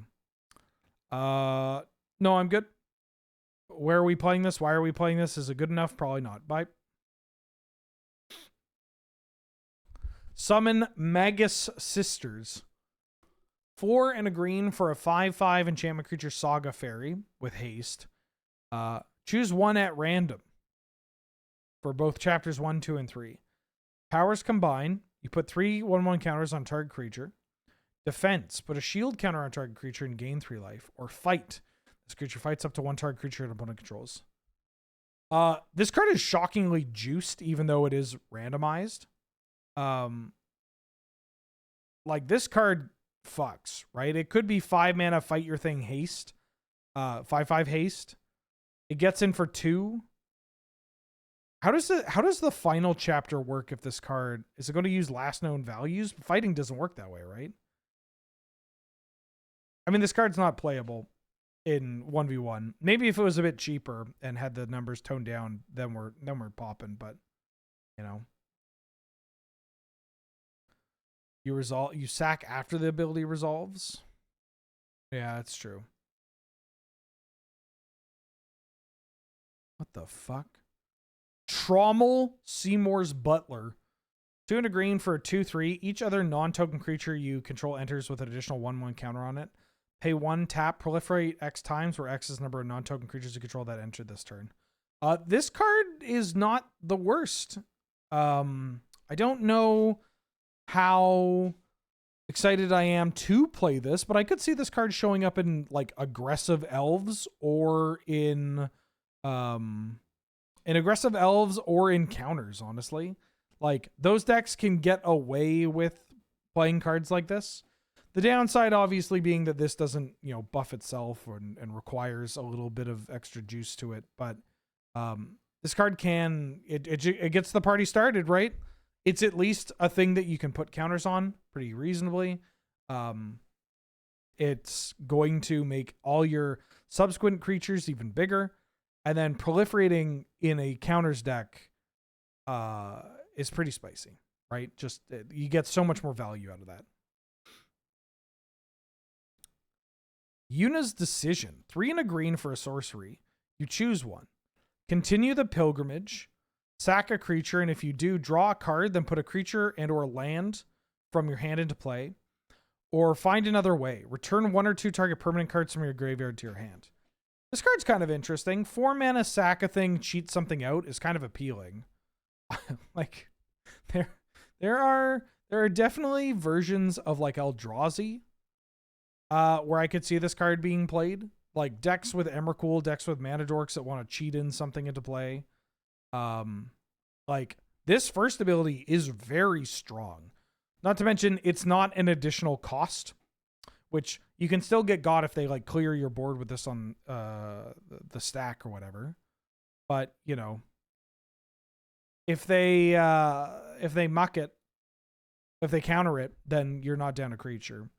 Speaker 1: No, I'm good. Where are we playing this? Why are we playing this? Is it good enough? Probably not. Bye. Summon Magus Sisters. 4 and a green for a 5/5 enchantment creature Saga Fairy with haste. Choose 1 at random for both chapters 1, 2, and 3. Powers combine. You put 3 1/1 counters on target creature. Defense. Put a shield counter on target creature and gain 3 life. Or fight. This creature fights up to 1 target creature an opponent controls. This card is shockingly juiced, even though it is randomized. Like, this card fucks, right? It could be 5 mana, fight your thing, haste. 5/5 haste. It gets in for 2. How does the final chapter work if this card is it going to use last known values? Fighting doesn't work that way, right? I mean, this card's not playable in 1v1. Maybe if it was a bit cheaper and had the numbers toned down, then we're popping, but you know. You sack after the ability resolves. Yeah, that's true. What the fuck? Trommel Seymour's Butler. 2 and a green for a 2/3. Each other non-token creature you control enters with an additional 1/1 counter on it. Pay 1, tap, proliferate X times, where X is the number of non-token creatures you control that entered this turn. This card is not the worst. I don't know how excited I am to play this, but I could see this card showing up in like aggressive elves or in aggressive elves or in counters, honestly. Like those decks can get away with playing cards like this. The downside obviously being that this doesn't, you know, buff itself and requires a little bit of extra juice to it, but this card can it gets the party started, right? It's at least a thing that you can put counters on pretty reasonably. It's going to make all your subsequent creatures even bigger. And then proliferating in a counters deck is pretty spicy, right? Just you get so much more value out of that. Yuna's Decision. 3 and a green for a sorcery. You choose one. Continue the pilgrimage. Sack a creature, and if you do, draw a card, then put a creature and or land from your hand into play. Or find another way. Return 1 or 2 target permanent cards from your graveyard to your hand. This card's kind of interesting. 4 mana, sack a thing, cheat something out is kind of appealing. Like, there are definitely versions of like Eldrazi where I could see this card being played. Like decks with Emrakul, decks with Mana Dorks that want to cheat in something into play. Like this first ability is very strong. Not to mention it's not an additional cost, which you can still get got if they like clear your board with this on the stack or whatever. But you know, if they muck it, if they counter it, then you're not down a creature.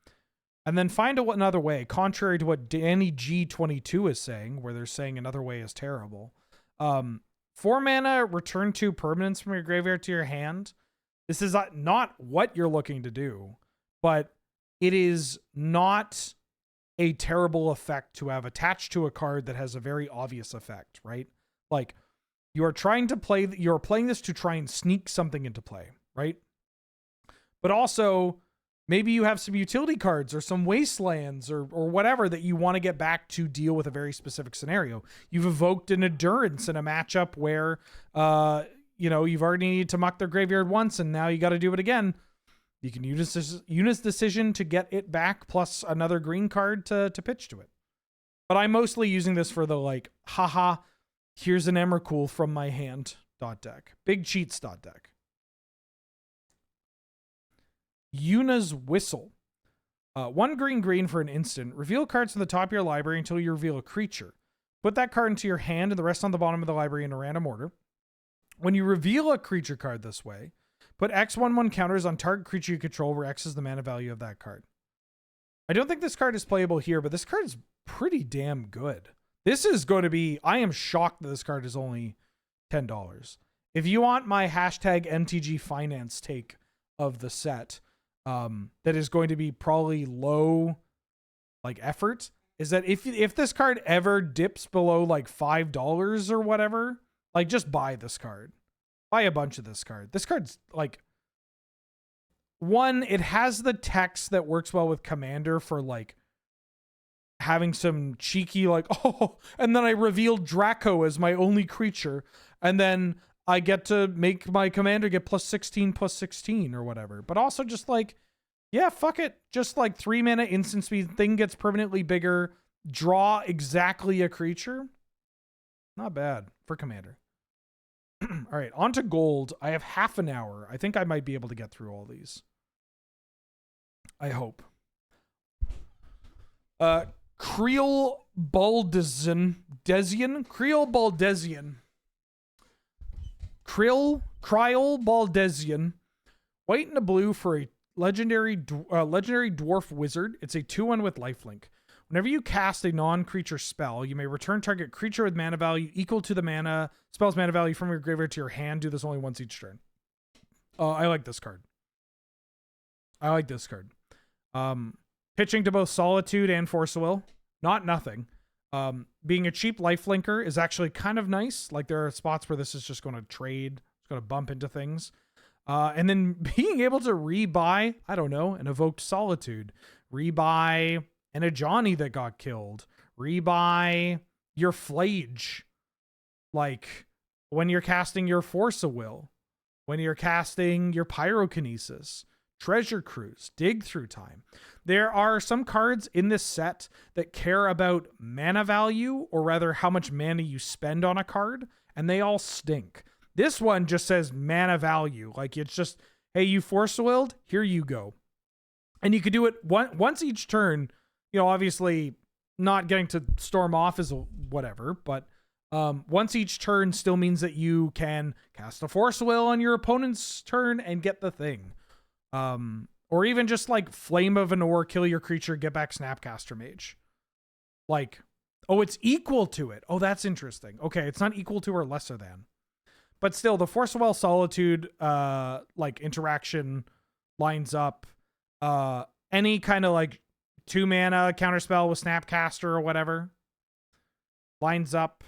Speaker 1: And then find another way, contrary to what Danny G22 is saying, where they're saying another way is terrible. 4 mana, return 2 permanents from your graveyard to your hand. This is not what you're looking to do, but it is not a terrible effect to have attached to a card that has a very obvious effect, right? Like you're playing this to try and sneak something into play, right? But also maybe you have some utility cards or some wastelands or whatever that you want to get back to deal with a very specific scenario. You've evoked an endurance in a matchup where, you've already needed to muck their graveyard once and now you got to do it again. You can use Yuna's Decision to get it back plus another green card to pitch to it. But I'm mostly using this for the like, haha, here's an Emrakul from my hand .deck. Big cheats .deck. Yuna's Whistle. 1 green for an instant. Reveal cards from the top of your library until you reveal a creature. Put that card into your hand and the rest on the bottom of the library in a random order. When you reveal a creature card this way, put X/1/1 counters on target creature you control where X is the mana value of that card. I don't think this card is playable here, but this card is pretty damn good. This is going to be... I am shocked that this card is only $10. If you want my hashtag MTG Finance take of the set, that is going to be probably low like effort, is that if this card ever dips below like $5 or whatever, like just buy this card. Buy a bunch of this card. This card's like, one, it has the text that works well with Commander for like having some cheeky like, oh, and then I revealed Draco as my only creature, and then I get to make my Commander get +16/+16 or whatever. But also just like, yeah, fuck it. Just like 3 mana instant speed, thing gets permanently bigger, draw exactly a creature. Not bad for Commander. All right, on to gold. I have half an hour. I think I might be able to get through all these. I hope. Creole Baldesion. Creole Baldesion. Kryl Baldesian. White and a blue for a legendary dwarf wizard. It's a 2/1 with lifelink. Whenever you cast a non-creature spell, you may return target creature with mana value equal to the spell's mana value from your graveyard to your hand. Do this only once each turn. I like this card. Pitching to both Solitude and Force of Will. Not nothing. Being a cheap lifelinker is actually kind of nice. Like there are spots where this is just going to trade. It's going to bump into things. And then being able to rebuy, I don't know, an Evoked Solitude. Rebuy an Ajani that got killed. Rebuy your Flage. Like when you're casting your Force of Will. When you're casting your Pyrokinesis. Treasure Cruise. Dig Through Time. There are some cards in this set that care about mana value, or rather how much mana you spend on a card, and they all stink. This one just says mana value. Like it's just, hey, you Force Willed, here you go. And you could do it once each turn. You know, obviously not getting to storm off is whatever, but once each turn still means that you can cast a Force Will on your opponent's turn and get the thing. Or even just like Flame of Anor, kill your creature, get back Snapcaster Mage. Like, oh, it's equal to it. Oh, that's interesting. Okay, it's not equal to or lesser than. But still, the Force of Will Solitude like interaction lines up. Any kind of like 2 mana counterspell with Snapcaster or whatever lines up.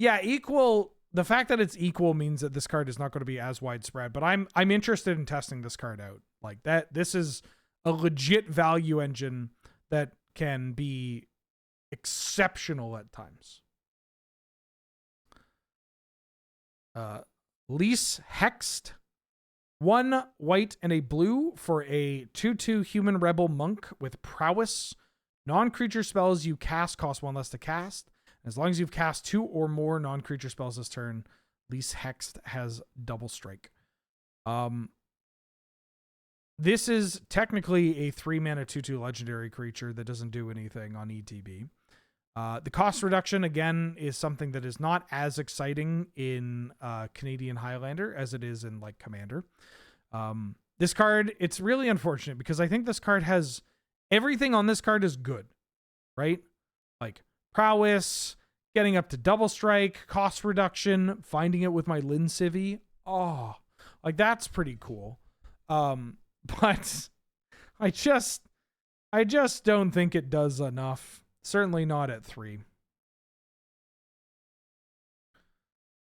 Speaker 1: Yeah, equal. The fact that it's equal means that this card is not going to be as widespread, but I'm interested in testing this card out. Like that, this is a legit value engine that can be exceptional at times. Lease Hexed. 1 white and a blue for a 2/2 human rebel monk with prowess. Non-creature spells you cast cost 1 less to cast. As long as you've cast 2 or more non-creature spells this turn, Lease Hexed has double strike. This is technically a 3-mana 2/2 legendary creature that doesn't do anything on ETB. The cost reduction, again, is something that is not as exciting in Canadian Highlander as it is in like Commander. This card, it's really unfortunate because I think this card has everything on this card is good, right? Like prowess, getting up to double strike, cost reduction, finding it with my Lin Civvy. Oh, like that's pretty cool. But I just don't think it does enough. Certainly not at 3.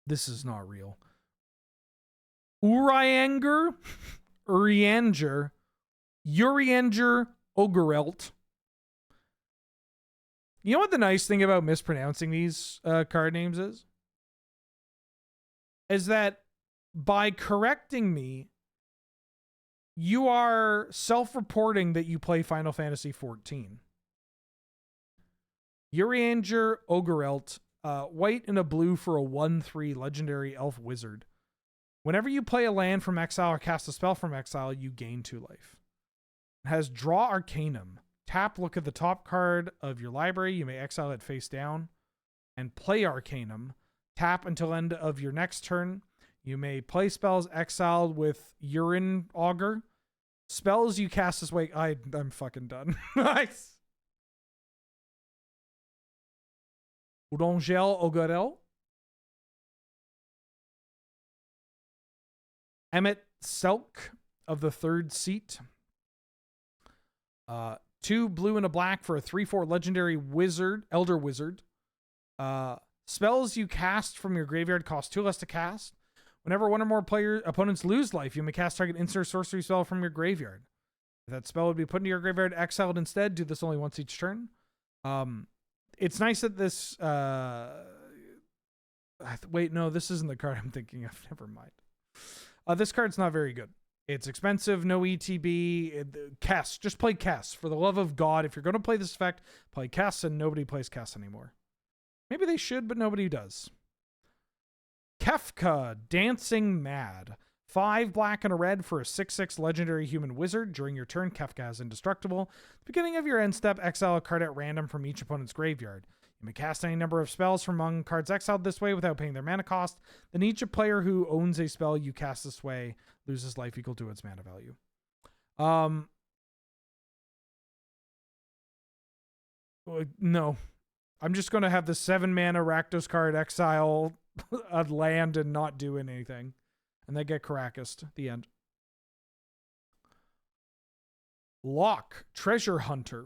Speaker 1: This is not real. Urianger Ogorelt. You know what the nice thing about mispronouncing these card names is? Is that by correcting me, you are self-reporting that you play Final Fantasy XIV. Urianger Ogorelt, white and a blue for a 1/3 legendary elf wizard. Whenever you play a land from exile or cast a spell from exile, you gain 2 life. It has Draw Arcanum. Tap, look at the top card of your library. You may exile it face down and play Arcanum. Tap until end of your next turn. You may play spells exiled with Urine Augur. Spells you cast this way. I'm fucking done. Nice. Urangel Ogorel. Emmett Selk of the 3rd Seat. 2 blue and a black for a 3/4 legendary wizard, elder wizard. Spells you cast from your graveyard cost 2 less to cast. Whenever one or more opponents lose life, you may cast target instant or sorcery spell from your graveyard. If that spell would be put into your graveyard, exiled instead. Do this only once each turn. It's nice that this... wait, no, this isn't the card I'm thinking of. Never mind. This card's not very good. It's expensive, no ETB. Kess. Just play Kess. For the love of God, if you're going to play this effect, play Kess, and nobody plays Kess anymore. Maybe they should, but nobody does. Kefka, Dancing Mad. 5 black and a red for a 6/6 legendary human wizard. During your turn, Kefka is indestructible. At the beginning of your end step, exile a card at random from each opponent's graveyard. You may cast any number of spells from among cards exiled this way without paying their mana cost. Then each player who owns a spell you cast this way loses life equal to its mana value. No. I'm just going to have the 7 mana Rakdos card exile a land and not do anything. And they get Caracas. The end. Lock, Treasure Hunter.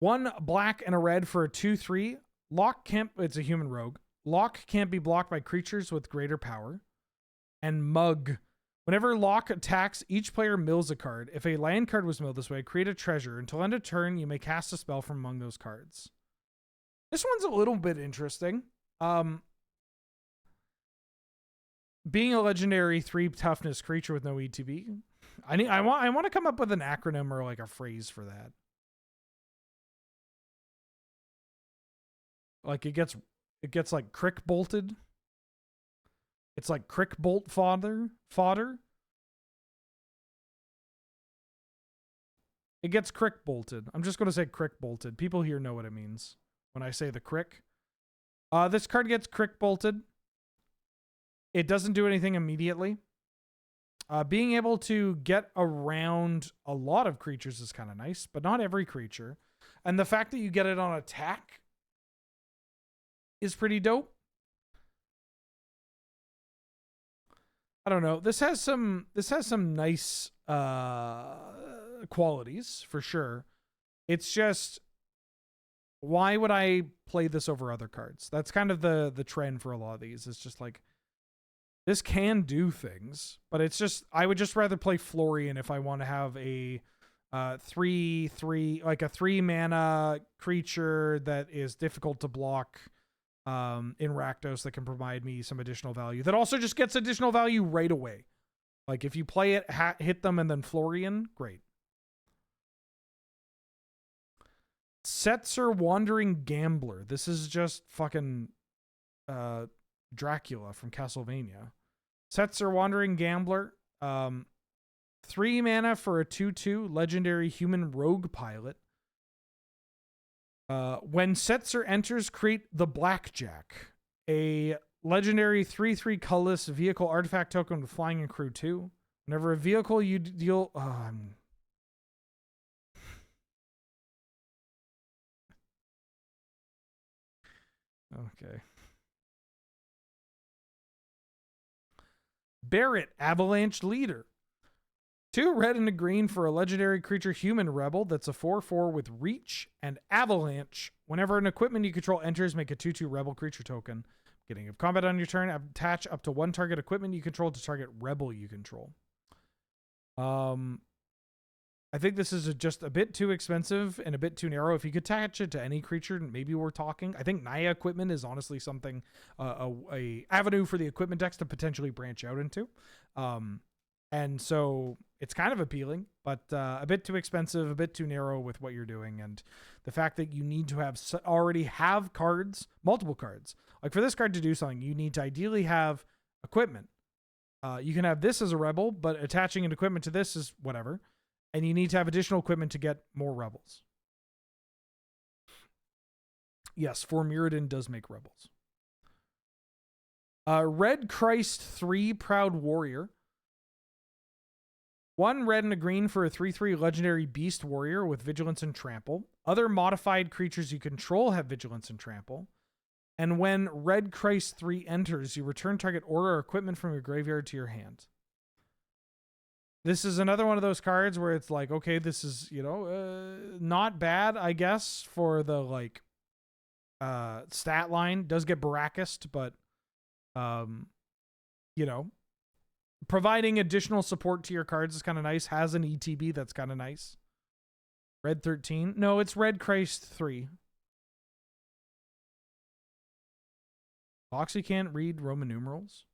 Speaker 1: 1 black and a red for a 2/3. Lock can't, it's a human rogue. Lock can't be blocked by creatures with greater power. And Mug. Whenever Lock attacks, each player mills a card. If a land card was milled this way, create a treasure. Until end of turn, you may cast a spell from among those cards. This one's a little bit interesting. Being a legendary 3 toughness creature with no ETB. I want to come up with an acronym or like a phrase for that. Like it gets like crick bolted. It's like crick bolt fodder. It gets crick bolted. I'm just going to say crick bolted. People here know what it means when I say the crick. This card gets crick bolted. It doesn't do anything immediately. Being able to get around a lot of creatures is kind of nice, but not every creature. And the fact that you get it on attack is pretty dope. I don't know. This has some nice qualities for sure. It's just, why would I play this over other cards? That's kind of the trend for a lot of these. It's just like, this can do things, but it's just, I would just rather play Florian if I want to have a 3/3, like a 3 mana creature that is difficult to block in Rakdos that can provide me some additional value. That also just gets additional value right away. Like if you play it, hit them, and then Florian, great. Setzer Wandering Gambler. This is just fucking Dracula from Castlevania. Setzer Wandering Gambler. 3 mana for a 2/2 legendary human rogue pilot. When Setzer enters, create the Blackjack, a legendary 3/3 colorless vehicle artifact token with flying and crew 2. Whenever a vehicle you deal, okay. Barret, Avalanche Leader. 2 red and a green for a legendary creature human rebel that's a 4/4 with reach and avalanche. Whenever an equipment you control enters, make a 2/2 rebel creature token. Beginning of combat on your turn, attach up to 1 target equipment you control to target rebel you control. I think this is just a bit too expensive and a bit too narrow. If you could attach it to any creature, maybe we're talking. I think Naya equipment is honestly something, a avenue for the equipment decks to potentially branch out into. And so it's kind of appealing, but a bit too expensive, a bit too narrow with what you're doing. And the fact that you need to have already have cards, multiple cards. Like for this card to do something, you need to ideally have equipment. You can have this as a rebel, but attaching an equipment to this is whatever. And you need to have additional equipment to get more rebels. Yes, for Mirrodin does make rebels. Red Christ 3 Proud Warrior. 1 red and a green for a 3/3 legendary beast warrior with vigilance and trample. Other modified creatures you control have vigilance and trample. And when Red Christ 3 enters, you return target order or equipment from your graveyard to your hand. This is another one of those cards where it's like, okay, this is, not bad, I guess, for the like stat line. Does get Baracused, but providing additional support to your cards is kind of nice. Has an ETB that's kind of nice. Red 13. No, it's Red Christ 3. Foxy can't read Roman numerals.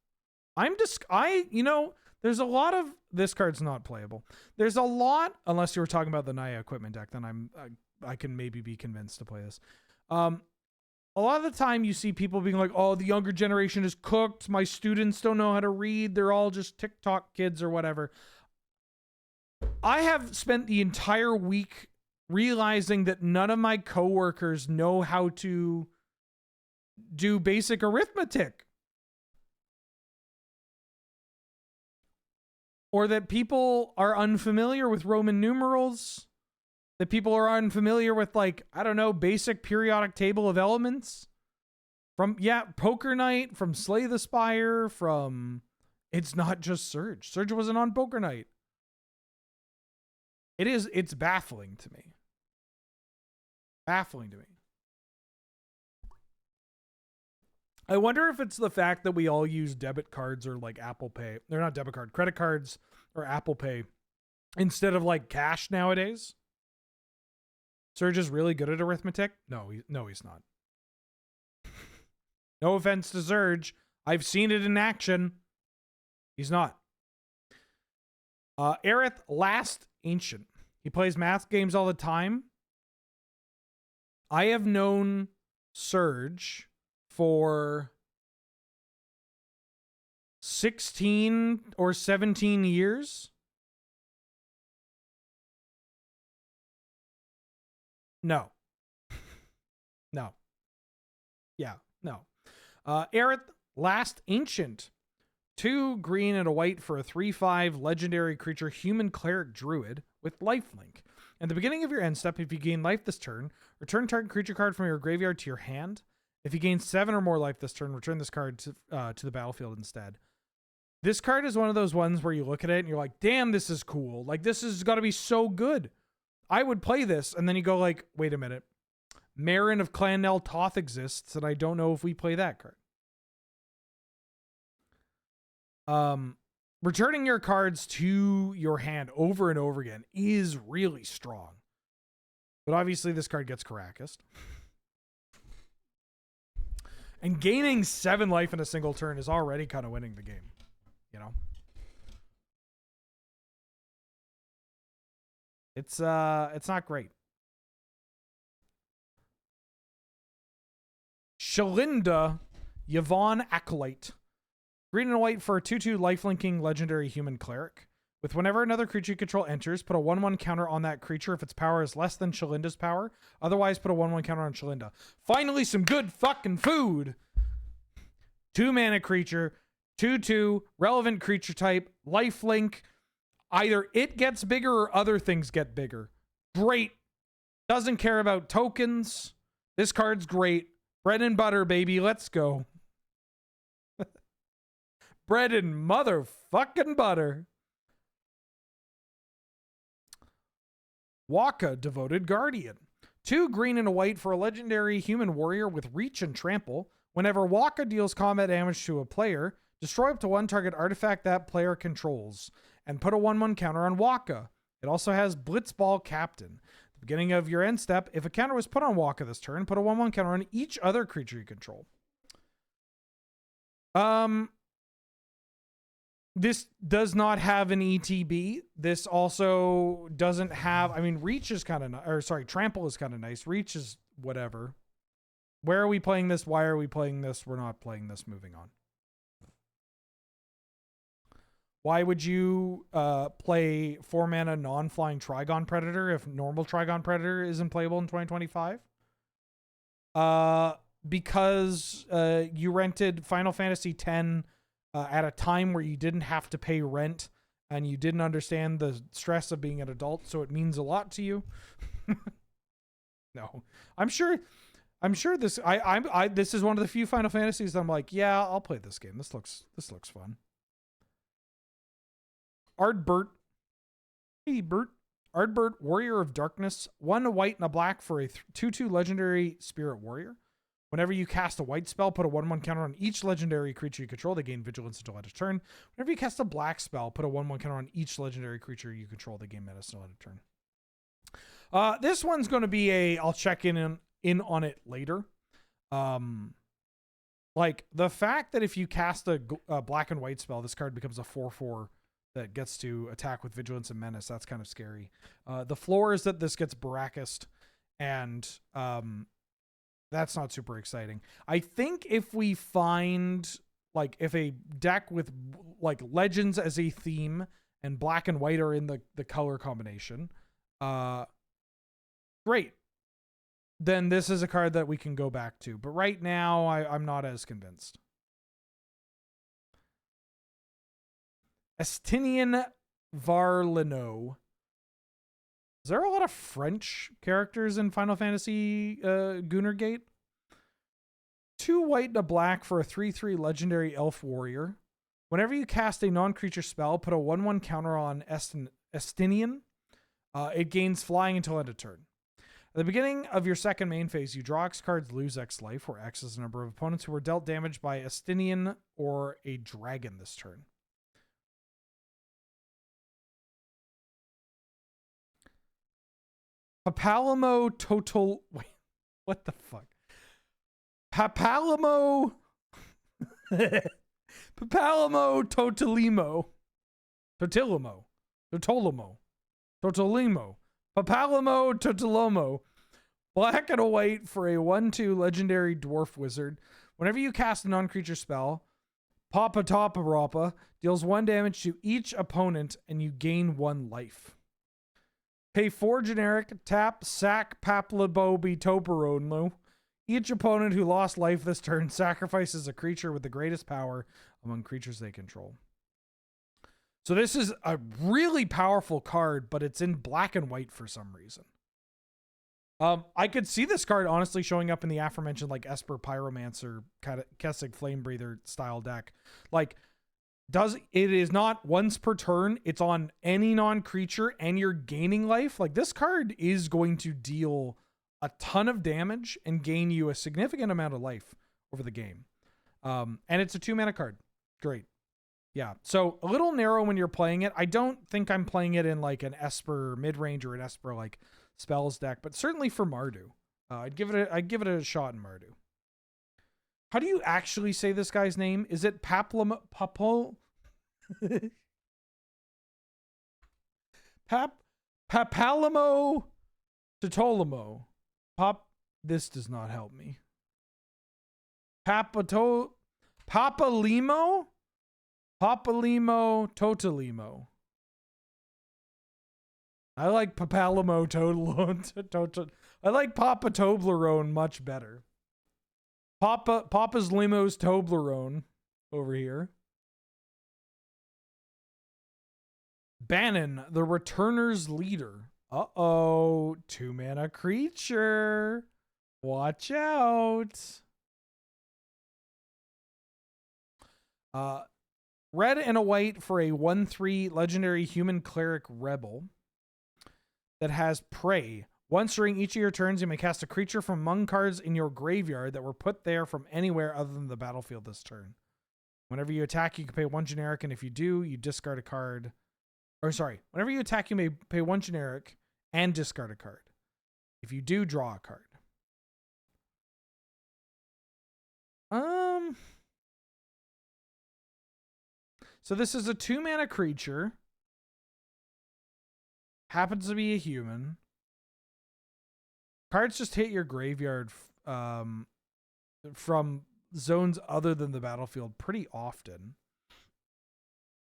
Speaker 1: There's a lot of, this card's not playable. There's a lot, unless you were talking about the Naya equipment deck, then I can maybe be convinced to play this. A lot of the time you see people being like, oh, the younger generation is cooked. My students don't know how to read. They're all just TikTok kids or whatever. I have spent the entire week realizing that none of my coworkers know how to do basic arithmetic. Or that people are unfamiliar with Roman numerals. That people are unfamiliar with, like, I don't know, basic periodic table of elements. From, Poker Night, from Slay the Spire, from... It's not just Surge. Surge wasn't on Poker Night. It's baffling to me. Baffling to me. I wonder if it's the fact that we all use debit cards or like Apple Pay. They're not debit card, credit cards or Apple Pay instead of like cash nowadays. Surge is really good at arithmetic. No, he's not. No offense to Surge. I've seen it in action. He's not. Aerith Last Ancient. He plays math games all the time. I have known Surge for 16 or 17 years. No. No. Yeah, no. Aerith Last Ancient. 2 green and a white for a 3/5 legendary creature, human cleric druid with lifelink. At the beginning of your end step, if you gain life this turn, return target creature card from your graveyard to your hand. If you gain 7 or more life this turn, return this card to the battlefield instead. This card is one of those ones where you look at it and you're like, damn, this is cool. Like, this has got to be so good. I would play this. And then you go like, wait a minute. Marin of Clan Nel Toth exists, and I don't know if we play that card. Returning your cards to your hand over and over again is really strong. But obviously this card gets Caracas. And gaining 7 life in a single turn is already kind of winning the game. You know? It's not great. Shalinda Yvonne Acolyte. Green and white for a 2/2 lifelinking legendary human cleric. With whenever another creature you control enters, put a 1/1 counter on that creature if its power is less than Shalinda's power. Otherwise, put a 1/1 counter on Shalinda. Finally, some good fucking food. 2 mana creature, 2/2, relevant creature type, lifelink. Either it gets bigger or other things get bigger. Great. Doesn't care about tokens. This card's great. Bread and butter, baby. Let's go. Bread and motherfucking butter. Waka, Devoted Guardian. 2 green and a white for a legendary human warrior with reach and trample. Whenever Waka deals combat damage to a player, destroy up to 1 target artifact that player controls, and put a 1/1 counter on Waka. It also has Blitzball Captain. At the beginning of your end step, if a counter was put on Waka this turn, put a 1/1 counter on each other creature you control. This does not have an ETB. This also doesn't have, I mean, Reach is kind of, or sorry, Trample is kind of nice. Reach is whatever. Where are we playing this? Why are we playing this? We're not playing this. Moving on. Why would you play 4 mana non-flying Trigon Predator if normal Trigon Predator isn't playable in 2025? Because you rented Final Fantasy X at a time where you didn't have to pay rent and you didn't understand the stress of being an adult, so it means a lot to you. No, I'm sure this this is one of the few Final Fantasies that I'm like, yeah, I'll play this game. This looks fun. Ardbert. Hey, Bert. Ardbert, Warrior of Darkness. 1 white and a black for a 2/2 legendary spirit warrior. Whenever you cast a white spell, put a 1/1 counter on each legendary creature you control. They gain vigilance until end of turn. Whenever you cast a black spell, put a 1/1 counter on each legendary creature you control. They gain menace until end of turn. This one's going to be I'll check in on it later. Like the fact that if you cast a black and white spell, this card becomes a 4/4 that gets to attack with vigilance and menace. That's kind of scary. The floor is that this gets Baracused, and that's not super exciting. I think if we find, like, if a deck with, like, legends as a theme and black and white are in the color combination, great. Then this is a card that we can go back to. But right now, I'm not as convinced. Estinian Varlino. Is there a lot of French characters in Final Fantasy Gunnergate? 2 white and a black for a 3/3 legendary elf warrior. Whenever you cast a non-creature spell, put a 1/1 counter on Estinian. It gains flying until end of turn. At the beginning of your second main phase, you draw X cards, lose X life, where X is the number of opponents who were dealt damage by Estinian or a dragon this turn. Papalamo Total... Wait, what the fuck? Papalamo... Papalamo Totolimo. Totolimo. Papalamo Totolomo. Black and a white for a 1/2 legendary dwarf wizard. Whenever you cast a non-creature spell, Papa Tapa Rapa deals 1 damage to each opponent and you gain 1 life. Pay 4 generic, tap, sack, Paplabobi Toperonlo. Each opponent who lost life this turn sacrifices a creature with the greatest power among creatures they control. So this is a really powerful card, but it's in black and white for some reason. I could see this card honestly showing up in the aforementioned like Esper Pyromancer, kind of Kessig Flamebreather style deck. Like, it is not once per turn, it's on any non-creature and you're gaining life. Like, this card is going to deal a ton of damage and gain you a significant amount of life over the game. And it's a 2-mana card. Great. Yeah. So a little narrow when you're playing it. I don't think I'm playing it in like an Esper mid-range or an Esper like spells deck, but certainly for Mardu. I'd give it a shot in Mardu. How do you actually say this guy's name? Is it Papalamo Totolimo? This does not help me. Papalimo Totolimo. I like Papalamo Totolone. I like Papa Toblerone much better. Papa's Limo's Toblerone over here. Bannon, the Returner's Leader. Uh-oh. 2-mana creature. Watch out. Red and a white for a 1/3 legendary human cleric rebel that has prey. Once during each of your turns, you may cast a creature from among cards in your graveyard that were put there from anywhere other than the battlefield this turn. Whenever you attack, you can pay 1 generic, and if you do, you discard a card. Or sorry, whenever you attack, you may pay 1 generic and discard a card. If you do, draw a card. So this is a 2-mana creature. Happens to be a human. Cards just hit your graveyard from zones other than the battlefield pretty often.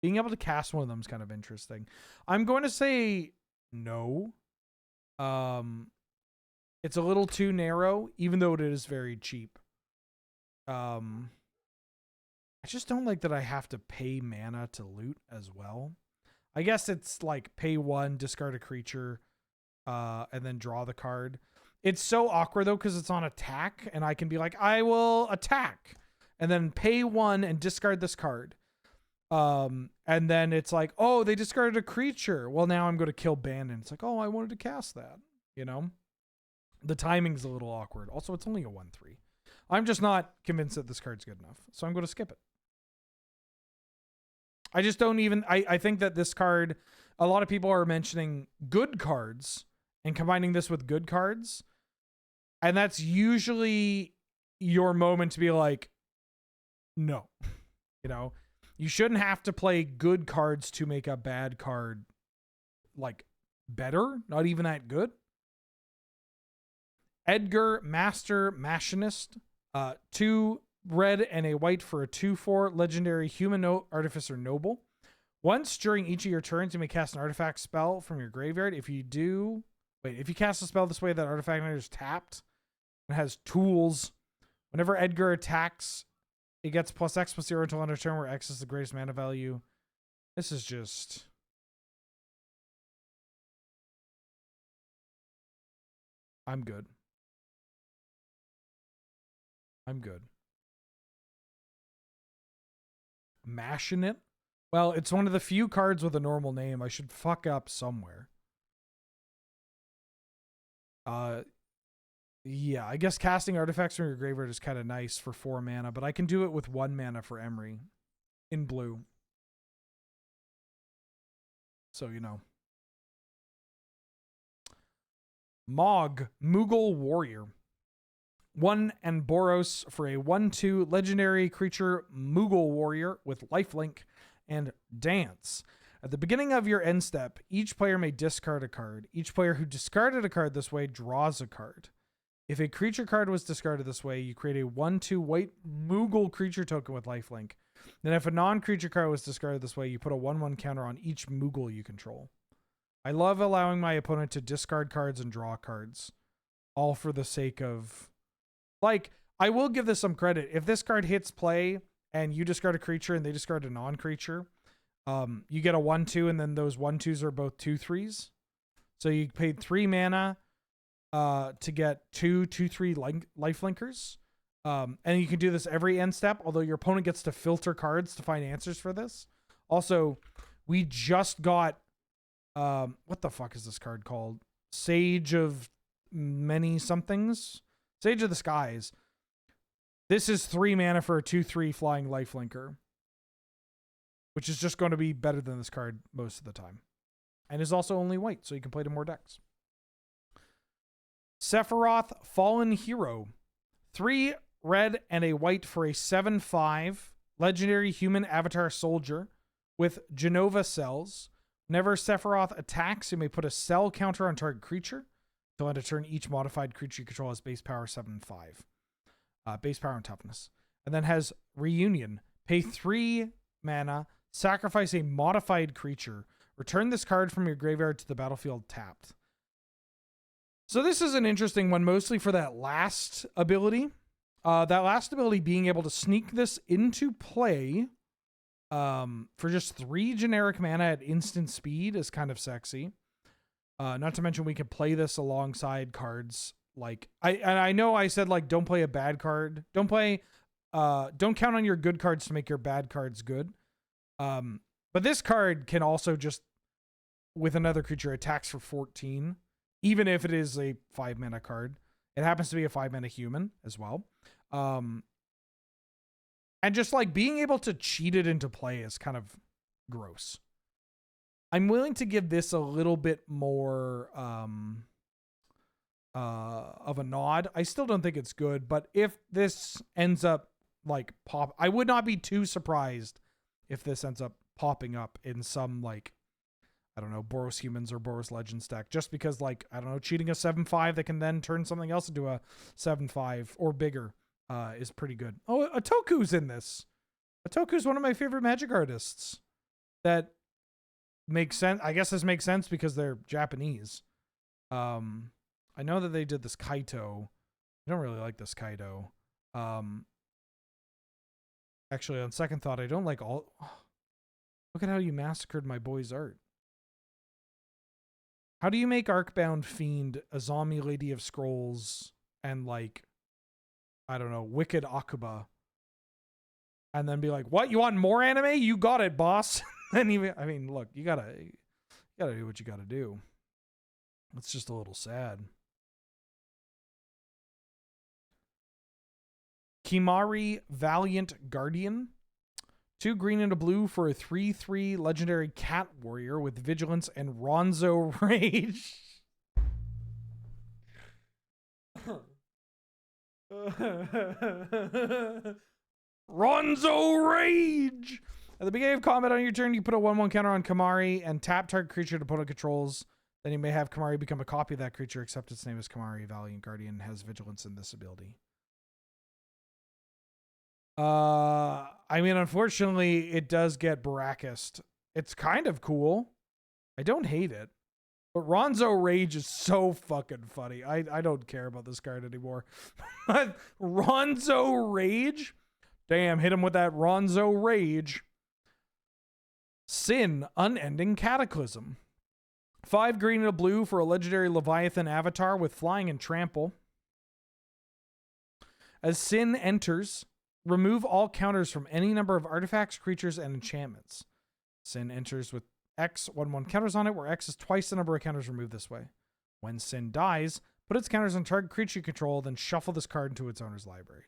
Speaker 1: Being able to cast one of them is kind of interesting. I'm going to say no. It's a little too narrow, even though it is very cheap. I just don't like that I have to pay mana to loot as well. I guess it's like pay 1, discard a creature, and then draw the card. It's so awkward though, because it's on attack, and I can be like, I will attack, and then pay 1 and discard this card. And then it's like, oh, they discarded a creature. Well, now I'm going to kill Bannon. It's like, oh, I wanted to cast that. You know, the timing's a little awkward. Also, it's only a 1/3. I'm just not convinced that this card's good enough, so I'm going to skip it. I just don't even... I think that this card... A lot of people are mentioning good cards and combining this with good cards. And that's usually your moment to be like, no. You know? You shouldn't have to play good cards to make a bad card, like, better. Not even that good. Edgar, Master Machinist. 2 red and a white for a 2/4 legendary human artificer noble. Once during each of your turns, you may cast an artifact spell from your graveyard. If you do, Wait, if you cast a spell this way, that artifact is tapped and has tools. Whenever Edgar attacks, it gets plus X plus 0 until end of turn, where X is the greatest mana value. This is just... I'm good. I'm good. Mashing it? Well, it's one of the few cards with a normal name. I should fuck up somewhere. Yeah, I guess casting artifacts from your graveyard is kind of nice for 4 mana, but I can do it with 1 mana for Emery in blue. So, you know. Mog, Moogle Warrior. 1 and Boros for a 1/2 legendary creature Moogle Warrior with lifelink and dance. At the beginning of your end step, each player may discard a card. Each player who discarded a card this way draws a card. If a creature card was discarded this way, you create a 1/2 white Moogle creature token with lifelink. Then if a non-creature card was discarded this way, you put a 1/1 counter on each Moogle you control. I love allowing my opponent to discard cards and draw cards. All for the sake of... Like, I will give this some credit. If this card hits play and you discard a creature and they discard a non-creature, you get a 1/2, and then those 1/2s are both 2/3s. So you paid 3 mana to get 2/3 lifelinkers. And you can do this every end step, although your opponent gets to filter cards to find answers for this. Also, we just got... what the fuck is this card called? Sage of Many Somethings? Sage of the Skies. This is 3 mana for a 2/3 flying lifelinker, which is just going to be better than this card most of the time. And is also only white, so you can play to more decks. Sephiroth, Fallen Hero. 3 red and a white for a 7/5 legendary human avatar soldier with Genova cells. Whenever Sephiroth attacks, you may put a cell counter on target creature. Until end of turn, each modified creature you control has base power 7/5. Base power and toughness. And then has Reunion. Pay 3 mana, sacrifice a modified creature. Return this card from your graveyard to the battlefield tapped. So this is an interesting one, mostly for that last ability. That last ability being able to sneak this into play for just 3 generic mana at instant speed is kind of sexy. Not to mention we can play this alongside cards like I know I said like don't play a bad card. Don't count on your good cards to make your bad cards good. But this card can also just with another creature attacks for 14, even if it is a 5 mana card. It happens to be a 5 mana human as well. And just like being able to cheat it into play is kind of gross. I'm willing to give this a little bit more of a nod. I still don't think it's good, but if this ends up like I would not be too surprised if this ends up popping up in some like, I don't know, Boros Humans or Boros Legends deck, just because like, I don't know, cheating a 7/5 that can then turn something else into a 7/5 or bigger is pretty good. Oh, Atoku's in this. Atoku's one of my favorite Magic artists. That makes sense. I guess this makes sense because they're Japanese. I know that they did this Kaito. I don't really like this Kaito. Actually, on second thought, I don't like all... Look at how you massacred my boy's art. How do you make Arcbound Fiend, Azami Lady of Scrolls, and like, I don't know, Wicked Akuba, and then be like, what? You want more anime? You got it, boss. And even, I mean, look, you gotta do what you gotta do. It's just a little sad. Kimari Valiant Guardian. 2 green and a blue for a 3/3 legendary cat warrior with vigilance and Ronzo Rage. Ronzo Rage! At the beginning of combat on your turn, you put a 1/1 counter on Kimari and tap target creature opponent controls. Then you may have Kimari become a copy of that creature, except its name is Kimari Valiant Guardian, has vigilance in this ability. I mean, unfortunately, it does get Barakist. It's kind of cool. I don't hate it. But Ronzo Rage is so fucking funny. I don't care about this card anymore. But Ronzo Rage? Damn, hit him with that Ronzo Rage. Sin, Unending Cataclysm. 5 green and a blue for a legendary Leviathan avatar with flying and trample. As Sin enters, remove all counters from any number of artifacts, creatures, and enchantments. Sin enters with X 1/1 counters on it, where X is twice the number of counters removed this way. When Sin dies, put its counters on target creature you control, then shuffle this card into its owner's library.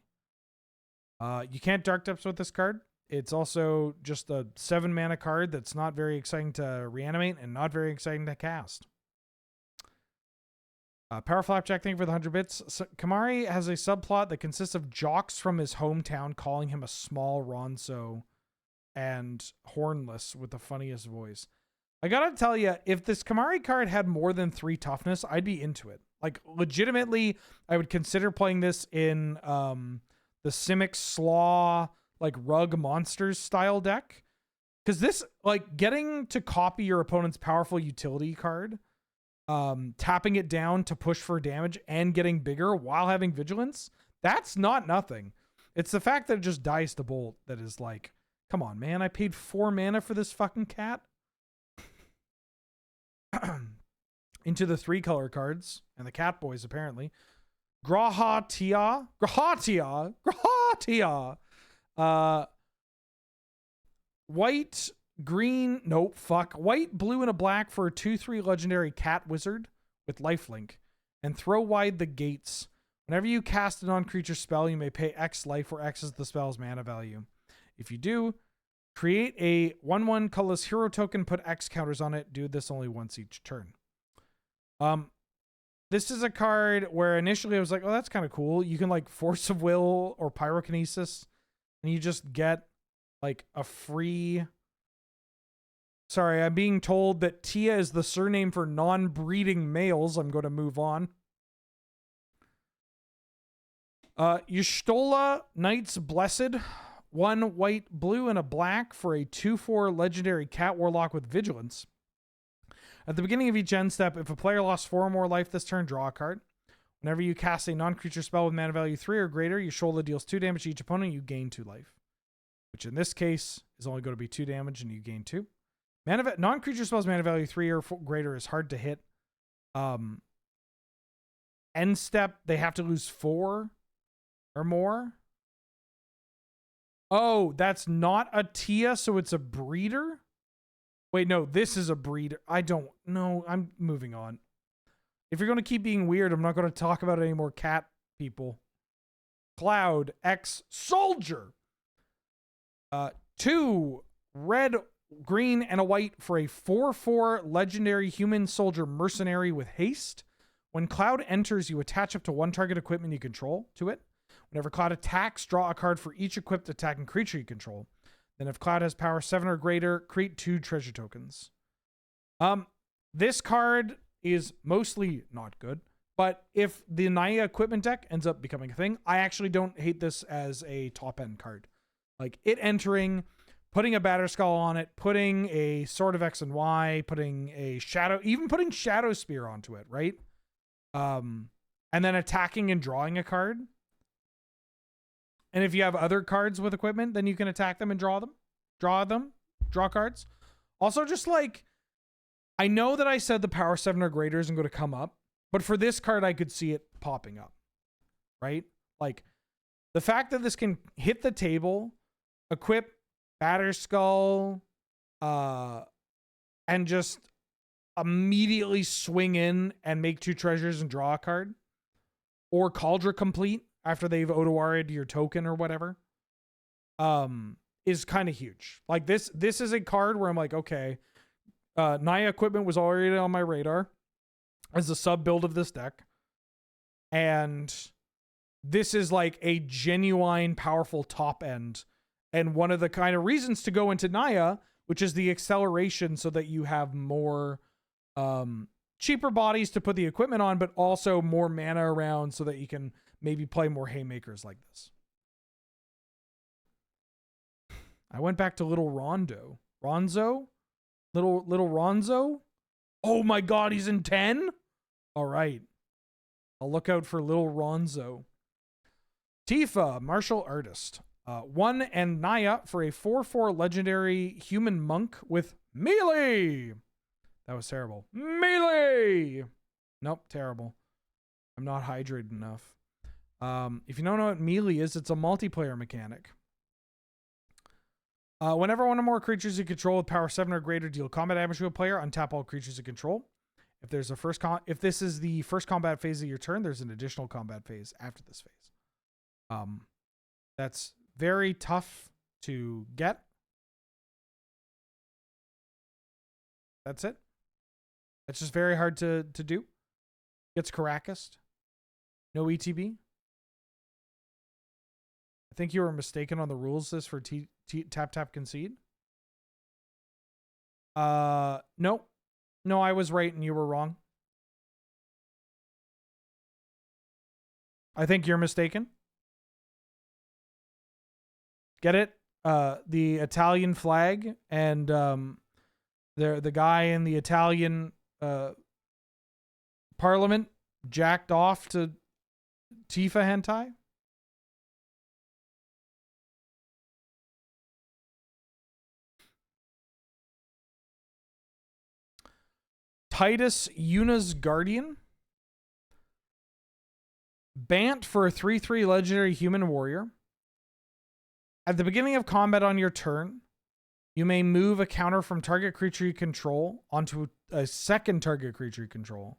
Speaker 1: You can't Dark Depths with this card. It's also just a 7 mana card that's not very exciting to reanimate and not very exciting to cast. Power Flapjack, thank you for the 100 bits. So, Kamari has a subplot that consists of jocks from his hometown calling him a small Ronso and hornless with the funniest voice. I gotta tell you, if this Kamari card had more than 3 toughness, I'd be into it. Like, legitimately, I would consider playing this in the Simic Slaw, like, Rug Monsters style deck. Because this, like, getting to copy your opponent's powerful utility card, tapping it down to push for damage and getting bigger while having vigilance, that's not nothing. It's the fact that it just dies to bolt that is like, come on, man, I paid 4 mana for this fucking cat. Into the 3 color cards and the cat boys, apparently. Grahatia. White, green, nope, fuck. White, blue, and a black for a 2/3 legendary cat wizard with lifelink. And throw wide the gates. Whenever you cast a non-creature spell, you may pay X life, where X is the spell's mana value. If you do, create a 1/1 colorless hero token, put X counters on it. Do this only once each turn. This is a card where initially I was like, oh, that's kind of cool. You can like Force of Will or Pyrokinesis, and you just get like a free... Sorry, I'm being told that Tia is the surname for non-breeding males. I'm going to move on. Y'shtola, Knights Blessed. 1 white, blue, and a black for a 2/4 legendary cat warlock with vigilance. At the beginning of each end step, if a player lost 4 or more life this turn, draw a card. Whenever you cast a non-creature spell with mana value 3 or greater, Y'shtola deals 2 damage to each opponent, you gain 2 life. Which in this case is only going to be 2 damage and you gain 2. Non-creature spells mana value 3 or greater is hard to hit. End step, they have to lose 4 or more. Oh, that's not a Tia, so it's a breeder? Wait, no, this is a breeder. I don't know. I'm moving on. If you're going to keep being weird, I'm not going to talk about any more cat people. Cloud X Soldier. 2 red, green, and a white for a 4/4 legendary human soldier mercenary with haste. When Cloud enters, you attach up to 1 target equipment you control to it. Whenever Cloud attacks, draw a card for each equipped attacking creature you control. Then if Cloud has power 7 or greater, create 2 treasure tokens. This card is mostly not good, but if the Naya equipment deck ends up becoming a thing, I actually don't hate this as a top end card. Like it entering, putting a Batterskull on it, putting a Sword of X and Y, putting a Shadow, even putting Shadow Spear onto it, right? And then attacking and drawing a card. And if you have other cards with equipment, then you can attack them and draw cards. Also, just like, I know that I said the power 7 or greater isn't going to come up, but for this card, I could see it popping up, right? Like, the fact that this can hit the table, equip Batterskull, and just immediately swing in and make 2 treasures and draw a card, or Cauldron complete after they've Odoari'd your token or whatever, is kind of huge. Like this is a card where I'm like, okay, Naya equipment was already on my radar as a sub build of this deck. And this is like a genuine powerful top end. And one of the kind of reasons to go into Naya, which is the acceleration so that you have more cheaper bodies to put the equipment on, but also more mana around so that you can maybe play more haymakers like this. I went back to Little Rondo. Ronzo? Little Ronzo? Oh my god, he's in 10? All right. I'll look out for little Ronzo. Tifa, martial artist. 1 and Naya for a 4/4 legendary human monk with melee. That was terrible. Melee! Nope, terrible. I'm not hydrated enough. If you don't know what melee is, it's a multiplayer mechanic. Whenever one or more creatures you control with power 7 or greater deal combat damage to a player, untap all creatures you control. If there's a if this is the first combat phase of your turn, there's an additional combat phase after this phase. That's very tough to get. That's it. It's just very hard to do. Gets Caracas. No ETB. I think you were mistaken on the rules list for tap tap concede. No. No, I was right and you were wrong. I think you're mistaken. Get it? The Italian flag and the guy in the Italian parliament jacked off to Tifa hentai. Titus Yuna's Guardian. Bant for a 3/3 legendary human warrior. At the beginning of combat on your turn, you may move a counter from target creature you control onto a second target creature you control.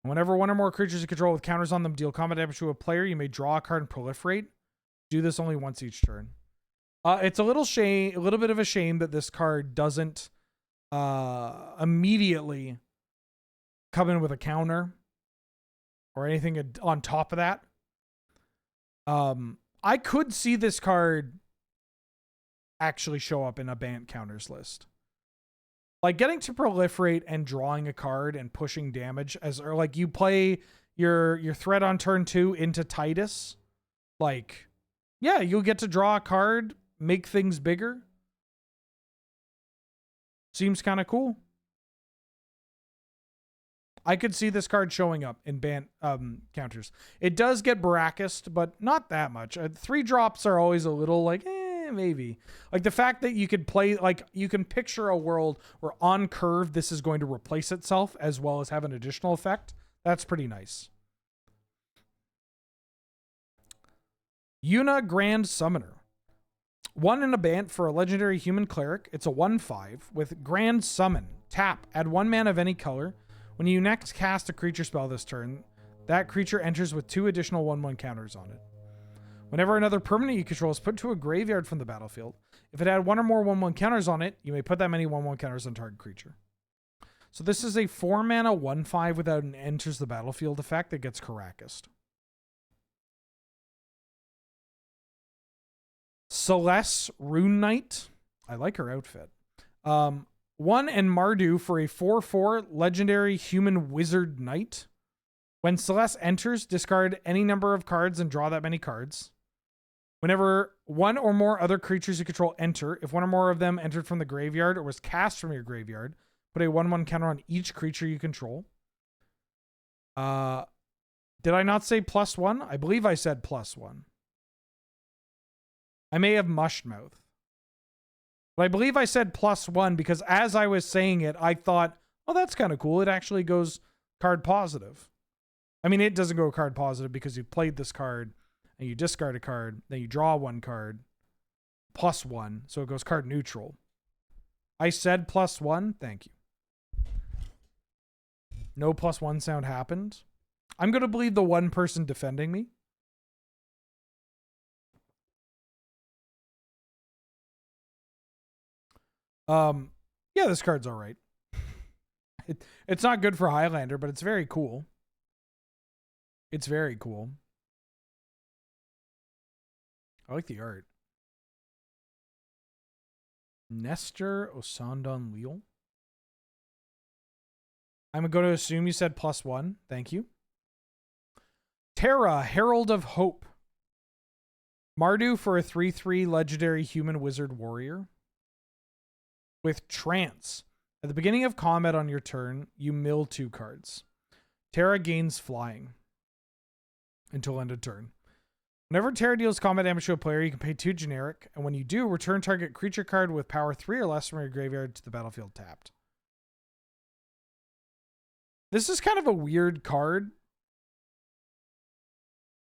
Speaker 1: And whenever one or more creatures you control with counters on them deal combat damage to a player, you may draw a card and proliferate. Do this only once each turn. It's a little bit of a shame that this card doesn't immediately come in with a counter or anything on top of that. I could see this card actually show up in a Bant counters list. Like getting to proliferate and drawing a card and pushing damage or like you play your threat on turn 2 into Titus. Like, yeah, you'll get to draw a card, make things bigger. Seems kind of cool. I could see this card showing up in Bant counters. It does get Baracused, but not that much. 3 drops are always a little like, maybe. Like the fact that you could play, like you can picture a world where on curve this is going to replace itself as well as have an additional effect. That's pretty nice. Yuna Grand Summoner. 1 in a Bant for a legendary human cleric. It's a 1/5 with Grand Summon. Tap. Add 1 mana of any color. When you next cast a creature spell this turn, that creature enters with 2 additional 1/1 counters on it. Whenever another permanent you control is put to a graveyard from the battlefield, if it had 1 or more 1/1 counters on it, you may put that many 1/1 counters on target creature. So this is a 4 mana 1/5 without an enters the battlefield effect that gets Caracas. Celeste Rune Knight. I like her outfit. 1 and Mardu for a 4/4 legendary human wizard knight. When Celeste enters, discard any number of cards and draw that many cards. Whenever 1 or more other creatures you control enter, if 1 or more of them entered from the graveyard or was cast from your graveyard, put a 1/1 counter on each creature you control. Did I not say +1? I believe I said +1. I may have mushed mouth. But I believe I said +1 because as I was saying it, I thought, oh, that's kind of cool. It actually goes card positive. I mean, it doesn't go card positive because you played this card and you discard a card, then you draw 1 card, +1, so it goes card neutral. I said +1. Thank you. No +1 sound happened. I'm going to believe the one person defending me. Yeah, this card's all right. It's not good for Highlander, but it's very cool. It's very cool. I like the art. Nestor Osandon Leal. I'm going to assume you said +1. Thank you. Terra, Herald of Hope. Mardu for a 3/3 legendary human wizard warrior. With Trance. At the beginning of combat on your turn, you mill 2 cards. Terra gains flying until end of turn. Whenever Terra deals combat damage to a player, you can pay 2 generic, and when you do, return target creature card with power 3 or less from your graveyard to the battlefield tapped. This is kind of a weird card.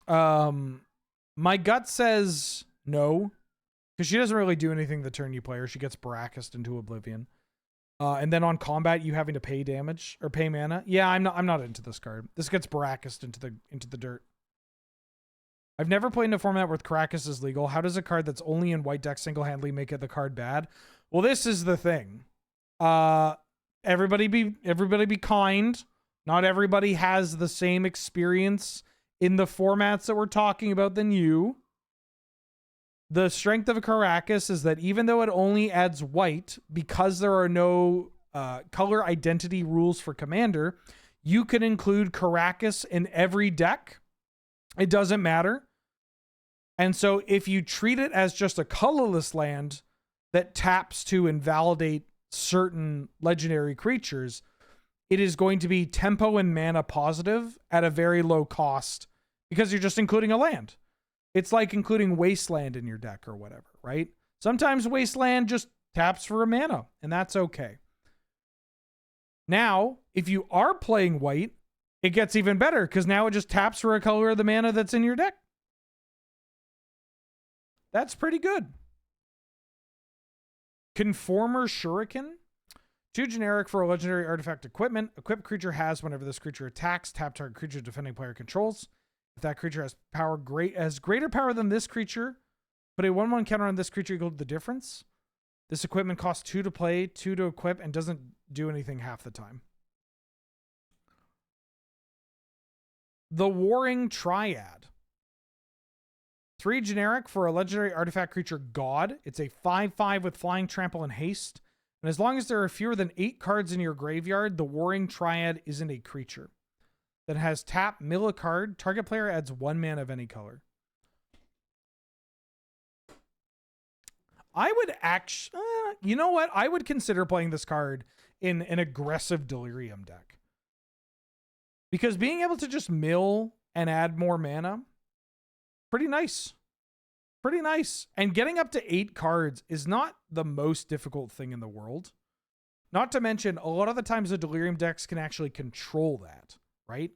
Speaker 1: My gut says no, because she doesn't really do anything the turn you play her. She gets Baracused into oblivion. And then on combat, you having to pay damage or pay mana. Yeah, I'm not into this card. This gets Baracused into the dirt. I've never played in a format where Caracas is legal. How does a card that's only in white deck single-handedly make it the card bad? Well, this is the thing. Everybody be kind. Not everybody has the same experience in the formats that we're talking about than you. The strength of a Caracas is that even though it only adds white, because there are no color identity rules for Commander, you can include Caracas in every deck. It doesn't matter. And so if you treat it as just a colorless land that taps to invalidate certain legendary creatures, it is going to be tempo and mana positive at a very low cost because you're just including a land. It's like including Wasteland in your deck or whatever, right? Sometimes Wasteland just taps for a mana, and that's okay. Now, if you are playing white, it gets even better because now it just taps for a color of the mana that's in your deck. That's pretty good. Conformer Shuriken. 2 generic for a legendary artifact equipment. Equipped creature has whenever this creature attacks, tap target creature defending player controls. If that creature has greater power than this creature, put a 1/1 counter on this creature equal to the difference. This equipment costs 2 to play, 2 to equip, and doesn't do anything half the time. The Warring Triad. 3 generic for a legendary artifact creature God. It's a 5/5 with flying, trample, and haste. And as long as there are fewer than 8 cards in your graveyard, the Warring Triad isn't a creature. That has tap, mill a card. Target player adds 1 mana of any color. I would actually... you know what? I would consider playing this card in an aggressive Delirium deck. Because being able to just mill and add more mana, pretty nice. Pretty nice. And getting up to 8 cards is not the most difficult thing in the world. Not to mention, a lot of the times the Delirium decks can actually control that, right?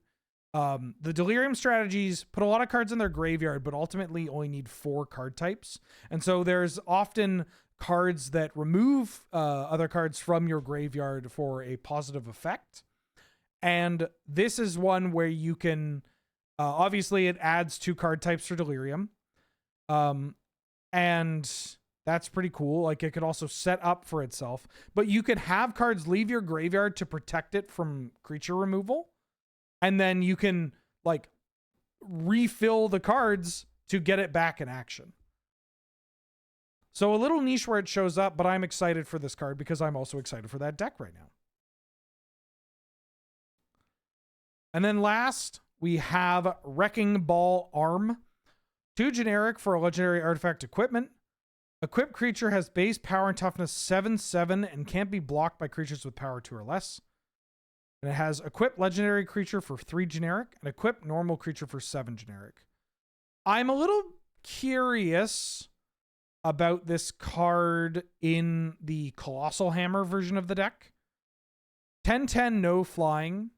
Speaker 1: The Delirium strategies put a lot of cards in their graveyard, but ultimately only need 4 card types. And so there's often cards that remove other cards from your graveyard for a positive effect. And this is one where you can, obviously it adds 2 card types for Delirium. And that's pretty cool. Like it could also set up for itself, but you could have cards leave your graveyard to protect it from creature removal. And then you can like refill the cards to get it back in action. So a little niche where it shows up, but I'm excited for this card because I'm also excited for that deck right now. And then last, we have Wrecking Ball Arm. 2 generic for a legendary artifact equipment. Equipped creature has base power and toughness 7/7 and can't be blocked by creatures with power 2 or less. And it has equipped legendary creature for 3 generic and equipped normal creature for 7 generic. I'm a little curious about this card in the Colossal Hammer version of the deck. 10/10 no flying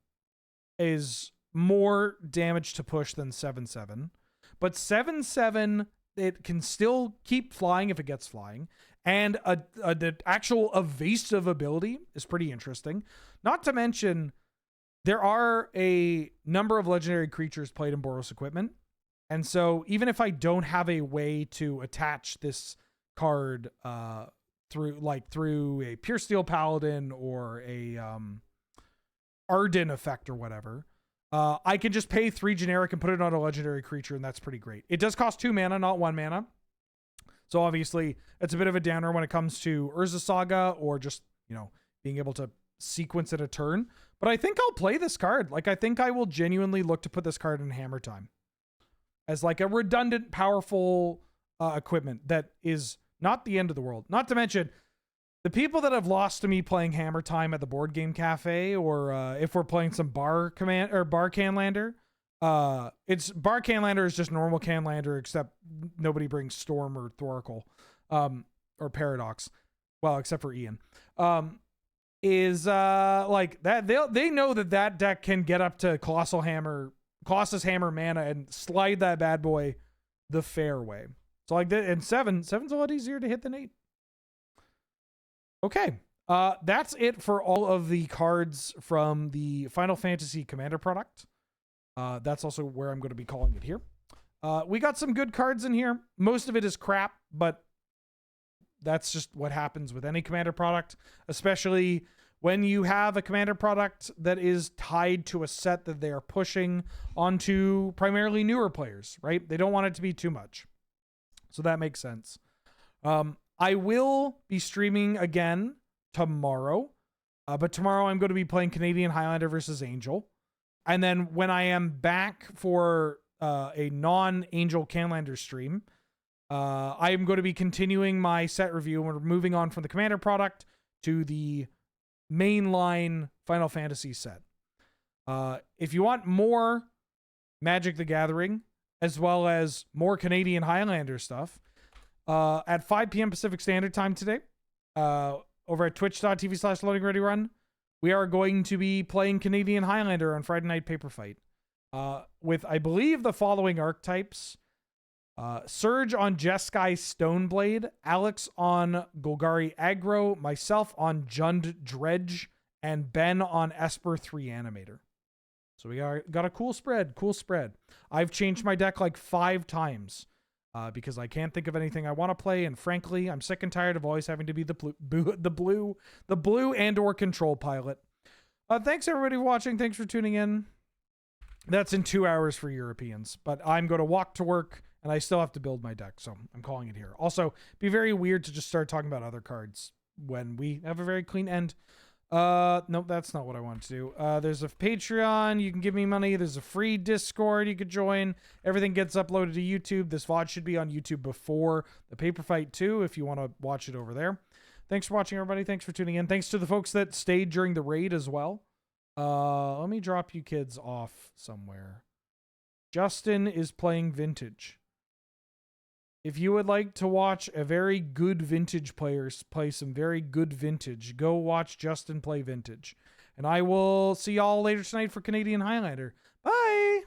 Speaker 1: is more damage to push than 7/7. But 7/7, it can still keep flying if it gets flying. And the actual evasive ability is pretty interesting. Not to mention, there are a number of legendary creatures played in Boros equipment. And so even if I don't have a way to attach this card through a Pure Steel Paladin or a Arden effect or whatever, I can just pay 3 generic and put it on a legendary creature, and that's pretty great. It does cost 2 mana, not 1 mana. So obviously, it's a bit of a downer when it comes to Urza Saga or just, you know, being able to sequence it a turn. But I think I'll play this card. Like, I think I will genuinely look to put this card in Hammer Time as like a redundant, powerful equipment that is not the end of the world. Not to mention, The people that have lost to me playing Hammer Time at the Board Game Cafe, or if we're playing some Bar Canlander, it's Bar Canlander is just normal Canlander, except nobody brings Storm or Thoracle, or Paradox. Well, except for Ian. Is like that they know that deck can get up to Colossus Hammer mana and slide that bad boy the fair way. So like that, and seven's a lot easier to hit than 8. Okay, that's it for all of the cards from the Final Fantasy Commander product. That's also where I'm going to be calling it here. We got some good cards in here. Most of it is crap, but that's just what happens with any Commander product, especially when you have a Commander product that is tied to a set that they are pushing onto primarily newer players, right? They don't want it to be too much. So that makes sense. I will be streaming again tomorrow, but tomorrow I'm going to be playing Canadian Highlander versus Angel. And then when I am back for a non-Angel Canlander stream, I am going to be continuing my set review. We're moving on from the Commander product to the mainline Final Fantasy set. If you want more Magic the Gathering, as well as more Canadian Highlander stuff, at 5 p.m. Pacific Standard Time today, over at twitch.tv/loadingreadyrun, we are going to be playing Canadian Highlander on Friday Night Paper Fight. With, I believe, the following archetypes. Surge on Jeskai Stoneblade, Alex on Golgari Aggro, myself on Jund Dredge, and Ben on Esper 3 Animator. So we got a cool spread. I've changed my deck like 5 times because I can't think of anything I want to play, and frankly, I'm sick and tired of always having to be the blue and or control pilot. Thanks everybody for watching. Thanks for tuning in. That's in 2 hours for Europeans, but I'm going to walk to work and I still have to build my deck, so I'm calling it here. Also, be very weird to just start talking about other cards when we have a very clean end. Nope, that's not what I want to do. There's a Patreon. You can give me money. There's a free Discord you could join. Everything gets uploaded to YouTube. This VOD should be on YouTube before the Paper Fight too, if you want to watch it over there. Thanks for watching, everybody. Thanks for tuning in. Thanks to the folks that stayed during the raid as well. Let me drop you kids off somewhere. Justin is playing Vintage. If you would like to watch a very good Vintage player play some very good Vintage, go watch Justin play Vintage. And I will see y'all later tonight for Canadian Highlander. Bye!